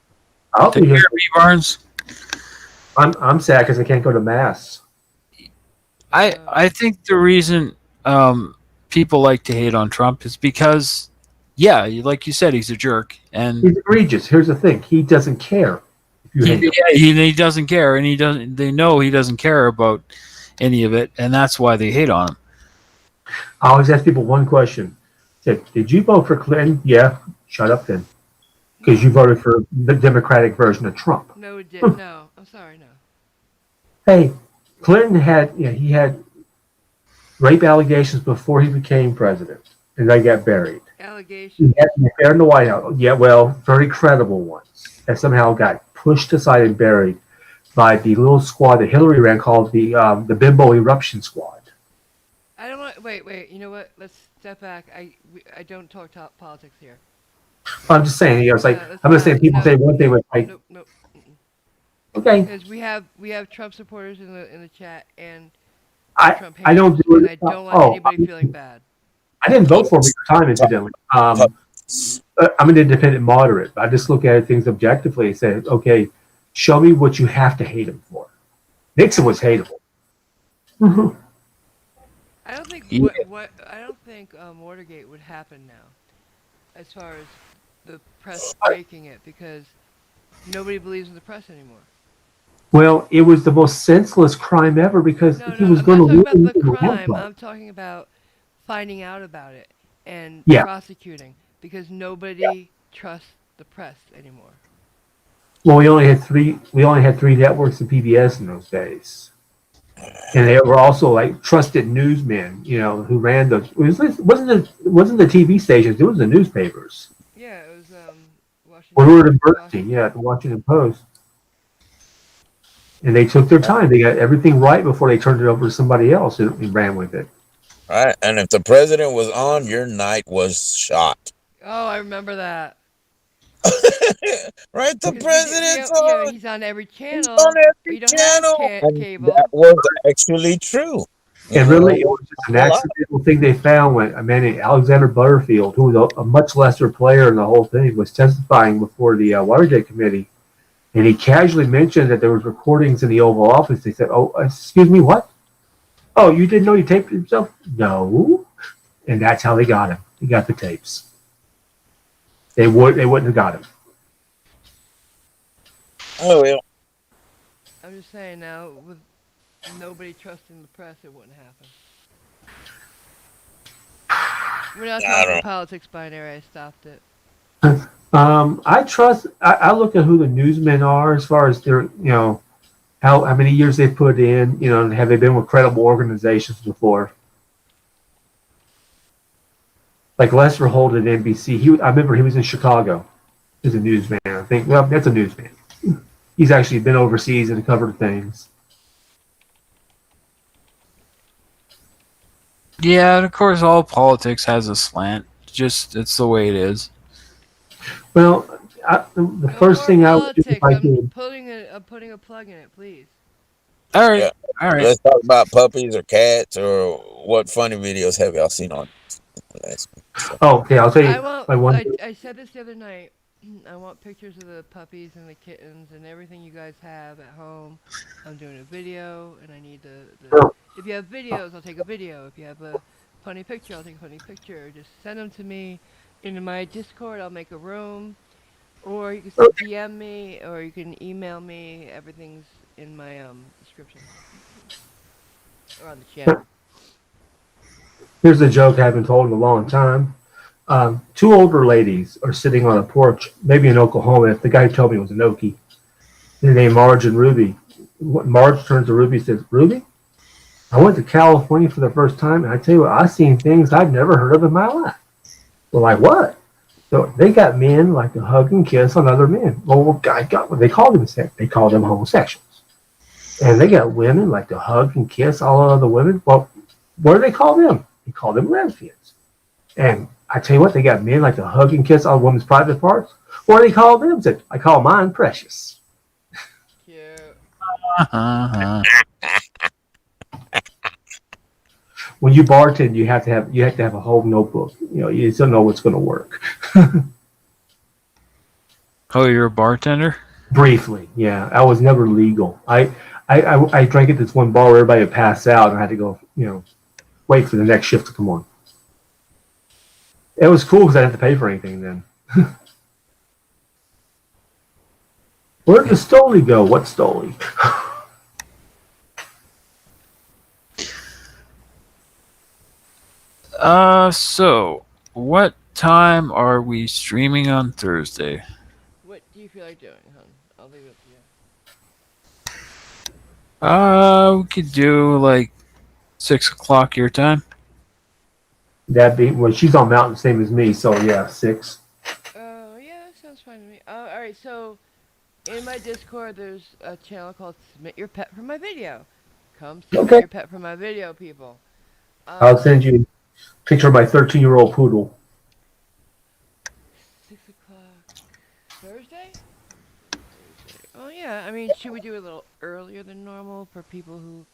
I'll be take here. care, B. Barnes. I'm sad because I can't go to mass. I think the reason people like to hate on Trump is because, yeah, like you said, he's a jerk, and He's egregious. Here's the thing: he doesn't care if you hate him. he doesn't care, and he doesn't. They know he doesn't care about any of it, and that's why they hate on him. I always ask people one question: Did you vote for Clinton? Yeah. Shut up then, because you voted for the Democratic version of Trump. No, it didn't. No, I'm sorry, no. Hey, Clinton he had rape allegations before he became president, and they got buried. He Allegations. had an affair in the White House. Yeah, well, very credible ones that somehow got pushed aside and buried by the little squad that Hillary ran called the Bimbo Eruption Squad. I don't want. Wait. You know what? Let's step back. I don't talk top politics here. I'm just saying, it's like Let's I'm just saying. People no, say one thing with like, Nope. Mm-mm. Okay. Because we have Trump supporters in the chat and I Trump I don't haters, do and it. I don't want Oh, anybody feeling bad. I didn't vote for him at the time, incidentally. I'm an independent moderate. I just look at things objectively and say, okay, show me what you have to hate him for. Nixon was hateable. I don't think Yeah. I don't think Watergate would happen now, as far as the press breaking it, because nobody believes in the press anymore. Well, it was the most senseless crime ever because No, he no, was I'm going not to talking win about the in the long crime. run. I'm talking about finding out about it and Yeah. prosecuting, because nobody trusts the press anymore. Well, we only had three. We only had three networks of PBS in those days, and they were also like trusted newsmen. You know, who ran those. It wasn't the TV stations. It was the newspapers. Yeah, it was Woodward and Boston. Bernstein. Yeah, the Washington Post. And they took their time. They got everything right before they turned it over to somebody else and ran with it. Right. And if the president was on, your night was shot. Oh, I remember that. Right? The Because president's on. he's on every He's on channel, but every you don't have channel. And that cable. was actually true. You And know, really, it was just an a lot. accidental thing they found when a man named Alexander Butterfield, who was a much lesser player in the whole thing, was testifying before the Watergate Committee. And he casually mentioned that there was recordings in the Oval Office. They said, "Oh, excuse me, what? Oh, you didn't know he taped himself?" No. And that's how they got him. He got the tapes. They wouldn't have got him. Oh, well. I'm just saying now, with nobody trusting the press, it wouldn't happen. We're not I talking don't. politics, binary. I stopped it. I look at who the newsmen are as far as their, how many years they put in, and have they been with credible organizations before? Like Lester Holt at NBC. I remember he was in Chicago as a newsman. I think, well, that's a newsman. He's actually been overseas and covered things. Yeah, and of course, all politics has a slant. Just it's the way it is. Well, the No first more thing I would do if politics. I I'm could. putting a plug in it, please. All right, Yeah. all right. Let's talk about puppies or cats or what funny videos have y'all seen on last week? So, Oh, okay, I'll tell I you. want. My one. I said this the other night. I want pictures of the puppies and the kittens and everything you guys have at home. I'm doing a video, and I need the. If you have videos, I'll take a video. If you have a funny picture, I'll take a funny picture. Just send them to me in my Discord. I'll make a room, or you can DM me, or you can email me. Everything's in my description or on the channel. Here's a joke I haven't told in a long time. Two older ladies are sitting on a porch, maybe in Oklahoma. If the guy told me it was an Okie. They're named Marge and Ruby. Marge turns to Ruby and says, "Ruby, I went to California for the first time, and I tell you what, I've seen things I've never heard of in my life." Well, like what? So they got men like to hug and kiss on other men. Well, I got what they called them. They called them homosexuals. And they got women like to hug and kiss all other women. Well, what do they call them? They call them lesbians. And I tell you what, they got men like to hug and kiss all women's private parts. What do they call them? I call mine precious. Cute. Uh-huh. When you bartend, you have to have a whole notebook. You just don't know what's going to work. Oh, you're a bartender? Briefly, yeah. I was never legal. I drank at this one bar where everybody would pass out, and I had to go, wait for the next shift to come on. It was cool because I didn't have to pay for anything then. Where did the Stoli go? What Stoli? So what time are we streaming on Thursday? What do you feel like doing, hon? I'll leave it up to you. We could do like 6 o'clock your time. She's on Mountain, same as me, so yeah, 6. Yeah, that sounds fine to me. Alright, so in my Discord, there's a channel called Submit Your Pet for My Video. Come submit Okay. your pet for my video, people. I'll send you a picture of my 13-year-old poodle. 6 o'clock. Thursday? Oh, yeah. Yeah, I mean, should we do a little earlier than normal for people who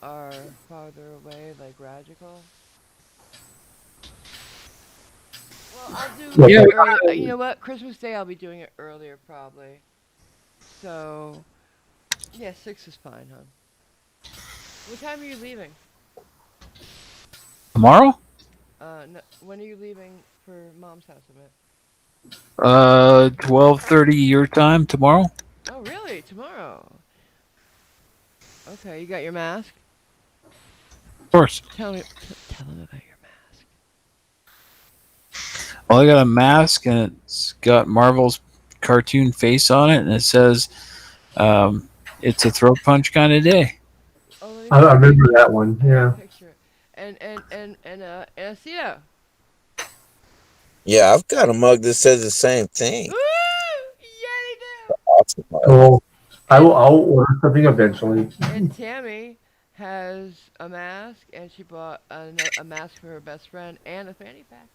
are farther away, like Radical? Well, I'll do Like, Yeah, the we early. You know what? Christmas Day, I'll be doing it earlier probably. So yeah, 6 is fine, hon. What time are you leaving? tomorrow. No, when are you leaving for Mom's house? I meant. 12:30 your time tomorrow. Oh, really? Tomorrow? Okay, you got your mask. Of course. Tell them about your mask. Well, I got a mask and it's got Marvel's cartoon face on it, and it says, "It's a throat punch kind of day." Oh, let me I see. remember that one. I have a Yeah. picture. And Cito. Yeah, I've got a mug that says the same thing. Woo! Yeah, they do. Awesome mug. Cool. And I'll order something eventually. and Tammy has a mask, and she bought a mask for her best friend and a fanny pack.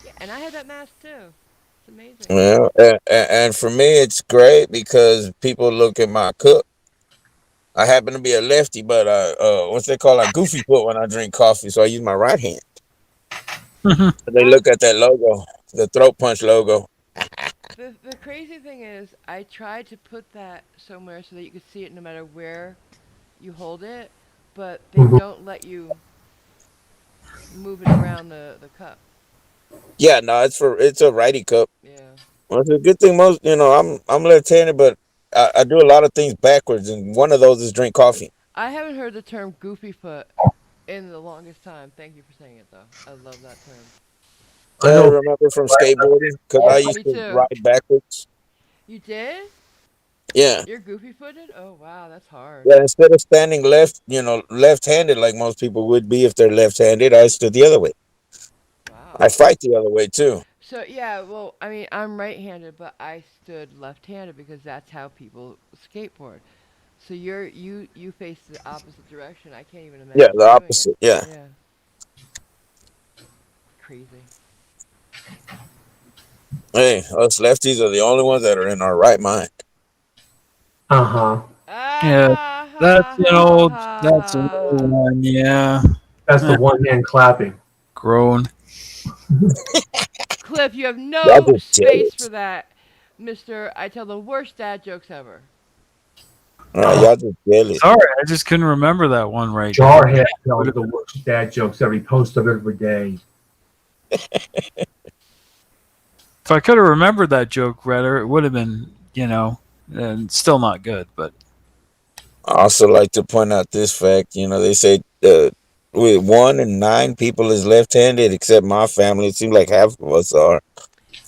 Yeah, and I had that mask too. It's amazing. Yeah, and for me, it's great because people look at my cook. I happen to be a lefty, but what's they call a goofy foot when I drink coffee, so I use my right hand. They I look at that logo, the throat punch logo. the crazy thing is, I tried to put that somewhere so that you could see it no matter where you hold it, but they Mhm. don't let you move it around the cup. Yeah, no, it's a righty cup. Yeah. Well, it's a good thing most, I'm left-handed, but I do a lot of things backwards, and one of those is drink coffee. I haven't heard the term goofy foot in the longest time. Thank you for saying it though. I love that term. I I know. remember from skateboarding because I Yeah, used me to too. ride backwards. You did? Yeah. You're goofy footed? Oh wow, that's hard. Yeah, instead of standing left-handed like most people would be if they're left-handed, I stood the other way. I Wow. fight the other way too. So yeah, well, I mean, I'm right-handed, but I stood left-handed because that's how people skateboard. So you face the opposite direction. I can't even Yeah, imagine the doing it. opposite. Yeah. Yeah, crazy. Hey, us lefties are the only ones that are in our right mind. Uh huh. Yeah, Ah that's ha an ha old. That's an old ha. one. Yeah, That's the one hand clapping. grown. Cliff, you have Y'all no just space for jealous. that, Mister. I tell the worst dad jokes ever. All right, y'all just jealous. Sorry, I just couldn't remember that one right now. Jarhead Would tells have the worst dad jokes every post of every day. If I could have remembered that joke better, it would have been, and still not good. But I also like to point out this fact. They say with 1 in 9 people is left-handed, except my family. It seems like half of us are.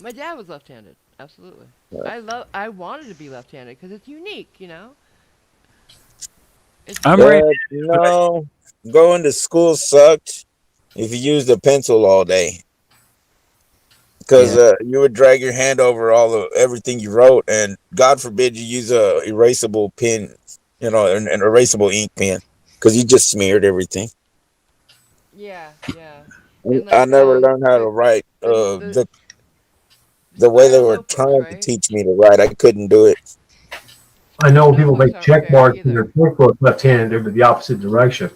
My dad was left-handed. Absolutely. I wanted to be left-handed because it's unique. You know. It's I'm right. But no, going to school sucked if you used a pencil all day because Yeah. you would drag your hand over all of everything you wrote, and God forbid you use a erasable pen, an erasable ink pen, because you just smeared everything. yeah, yeah. And And I like never learned how to write. the The way they spiral were notebooks, trying to right? teach me to write, I couldn't do it. I The know people notebooks make aren't check fair marks in their either. checkbook left-handed, they're the opposite direction.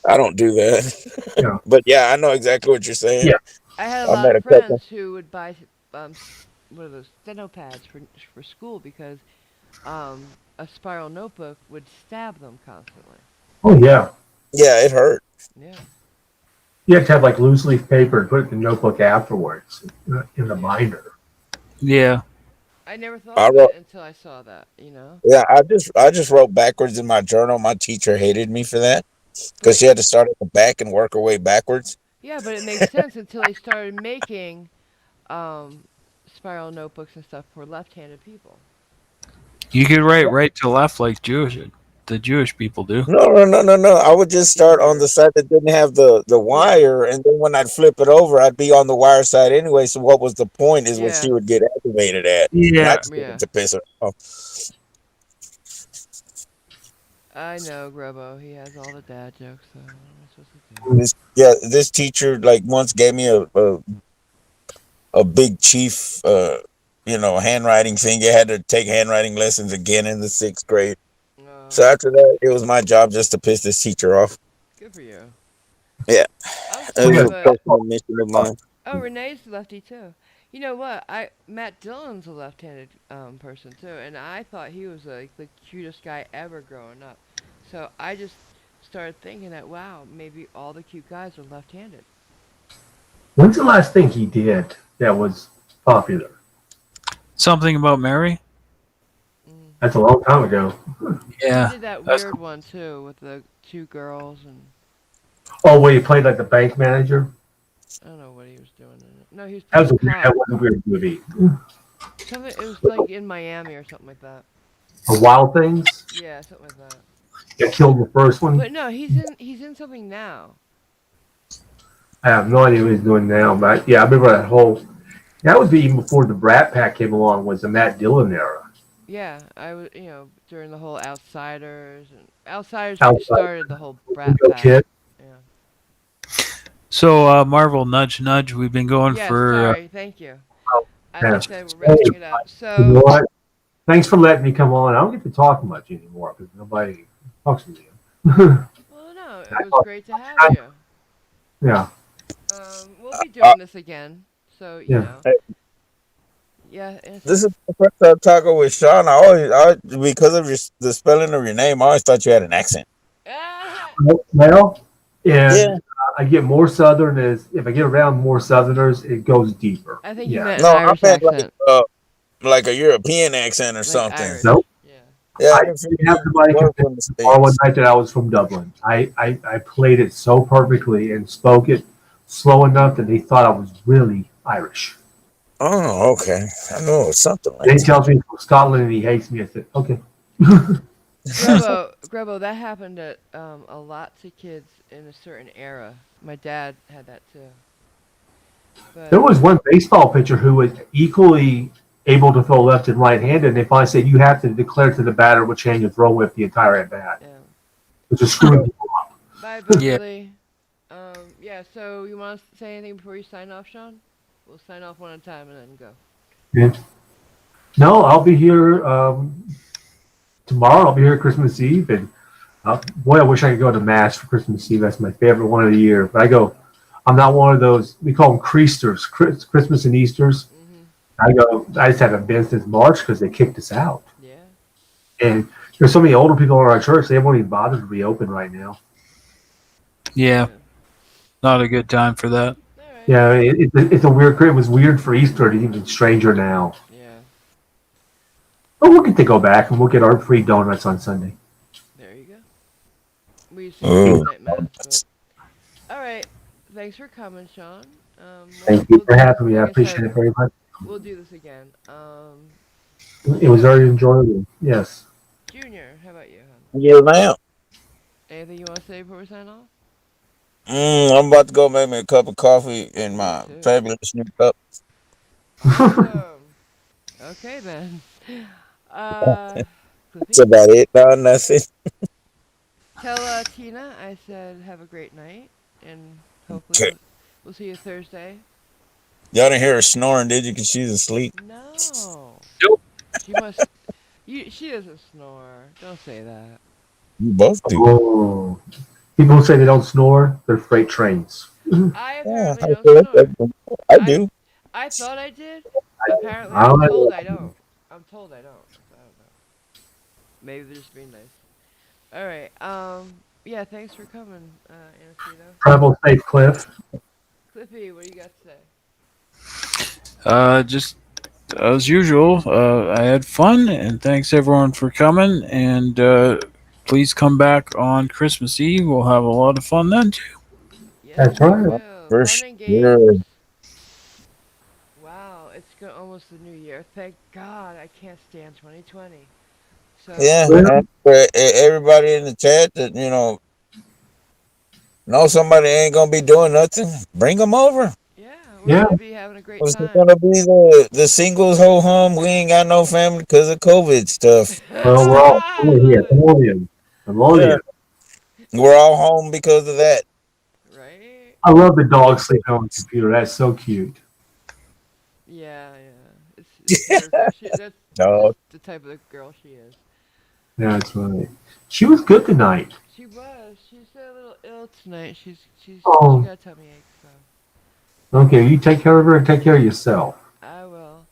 I don't do that. Yeah. But yeah, I know exactly what you're saying. Yeah. I had a I lot met of a couple. friends who would buy what are those steno pads for school because a spiral notebook would stab them constantly. Oh yeah. Yeah, it hurt. Yeah, You have to have like loose leaf paper and put it in the notebook afterwards in the yeah. binder. Yeah. I never thought I of wrote. it until I saw that. You know, Yeah, I just wrote backwards in my journal. My teacher hated me for that because but she had to start at the back and work her way backwards. yeah, but it makes sense until they started making um spiral notebooks and stuff for left-handed people. You could write right to left like the Jewish people do. No, no, no, no, no. I would just Even start on the worse. side that didn't have the Yeah, wire, and then when I'd flip it over, I'd be on the wire side anyway. So what was the point is what yeah, she would get aggravated at, and Yeah. I'd stick it yeah. to piss her off. I know, Grubbo. He has all the dad jokes. So what am I supposed to do? This teacher like once gave me a big chief. handwriting thing. I had to take handwriting lessons again in the 6th grade. So Oh, after that, it was my job just to piss this teacher off. good for you. Yeah, I'm it We sorry, was got a but personal mission of mine. oh, Renee's lefty too. You know what? Matt Dillon's a left-handed person too, and I thought he was like the cutest guy ever growing up. So I just started thinking that wow, maybe all the cute guys are left-handed. When's the last thing he did that was popular? Something about Mary? Mm. That's a long time ago. He Yeah. did that That's weird one too with the two girls, and Oh, where he played like the bank manager? I don't know what he was doing in it. No, he was That playing was a that cop. was a weird movie. Something. It was like in Miami or something like that. The Wild Things. Yeah, something like that. Got killed in the first one. But no, he's in something now. I have no idea what he's doing now, but yeah, I remember that whole. That would be even before the Brat Pack came along. Was the Matt Dillon era? Yeah, I was, during the whole Outsiders, and Outsiders really Outside started the whole Brat Go Pack. Kid. Yeah. So, Marvel, nudge, nudge. We've been going Yes, for. sorry, thank you. As I Yeah. said, we're Hey, wrapping it up. you know So, what? Thanks for letting me come on. I don't get to talk much anymore because nobody talks to me. well, no, it was great to have you. Yeah, We'll be doing this again. So, yeah. yeah, it's, This is the first time talking with Sean. Because of the spelling of your name, I always thought you had an accent. ah, Well, and Yeah. I get more Southern as if I get around more Southerners, it goes deeper. I think you Yeah. meant an No, I Irish meant accent, like a European accent or like something. Irish. Nope. Yeah. Yeah, I I didn't didn't figure have you somebody were convince from the me one States. night that I was from Dublin. I played it so perfectly and spoke it slow enough that he thought I was really Irish. Oh, okay. I know it was something Then like he tells me he's from Scotland and he hates me. I said, okay. that. Grebo, that happened to a lot to kids in a certain era. My dad had that too. There But was one baseball pitcher who was equally able to throw left and right handed, and they finally said you have to declare to the batter which hand you throw with the entire at bat, yeah. which is screwing people up. Bye, Yeah. Beverly. Yeah. So you want to say anything before you sign off, Sean? We'll sign off one at a time and then go. Yeah. No, I'll be here tomorrow. I'll be here Christmas Eve, and boy, I wish I could go to Mass for Christmas Eve. That's my favorite one of the year. But I go. I'm not one of those. We call them Creasters, Christmas and Easter's. Mhm. I go. I just haven't been since March because they kicked us out. Yeah. And there's so many older people in our church. They won't even bother to reopen right now. Yeah. Yeah. Not a good time for that. All right. Yeah, it's a weird. It was weird for Easter. It's even stranger now. Yeah. But we'll get to go back and we'll get our free donuts on Sunday. There you go. We used to Oh. do midnight mass. But... All right. Thanks for coming, Sean. Thank you for having me. I appreciate it very much. We'll do this again. It was very enjoyable. Yes. Junior, how about you, hon? Yeah, now. Anything you want to say before we sign off? I'm about to go make me a cup of coffee in Me my too. fabulous new cup. Awesome. Okay then. That's Cliffy, about it. No, nothing. tell Tina I said have a great night, and hopefully we'll see you Thursday. Y'all didn't hear her snoring, did you? Because she's asleep. No. Nope. She must. She doesn't snore. Don't say that. You both do. Oh. People who say they don't snore, they're freight trains. I Yeah, apparently don't snore. I do. I thought I did. Apparently, I I'm don't told know. I don't. I'm told I don't. I don't know. Maybe they're just being nice. All right. Yeah. Thanks for coming, Anacito. Travel safe, Cliff. Cliffy, what do you got to say? Just as usual, I had fun, and thanks everyone for coming. And please come back on Christmas Eve. We'll have a lot of fun then too. Yes, That's we right. will. For Fun and sure. games. Wow, it's almost the new year. Thank God, I can't stand 2020. So Yeah, Well, and for everybody in the chat that know somebody ain't gonna be doing nothing, bring them over. yeah, we're Yeah. gonna be having a great It's time. gonna be the singles ho hum. We ain't got no family because of COVID stuff. Well, we're all I family here. love it. Pneumonia. Yeah, Pneumonia. we're all home because of that. Right? I love the dog sleeping on the computer. That's so cute. Yeah, yeah. That's No, just the type of girl she is. That's right. She was good tonight. She was. She's a little ill tonight. She Oh. got a tummy ache. So. Okay, you take care of her and take care of yourself.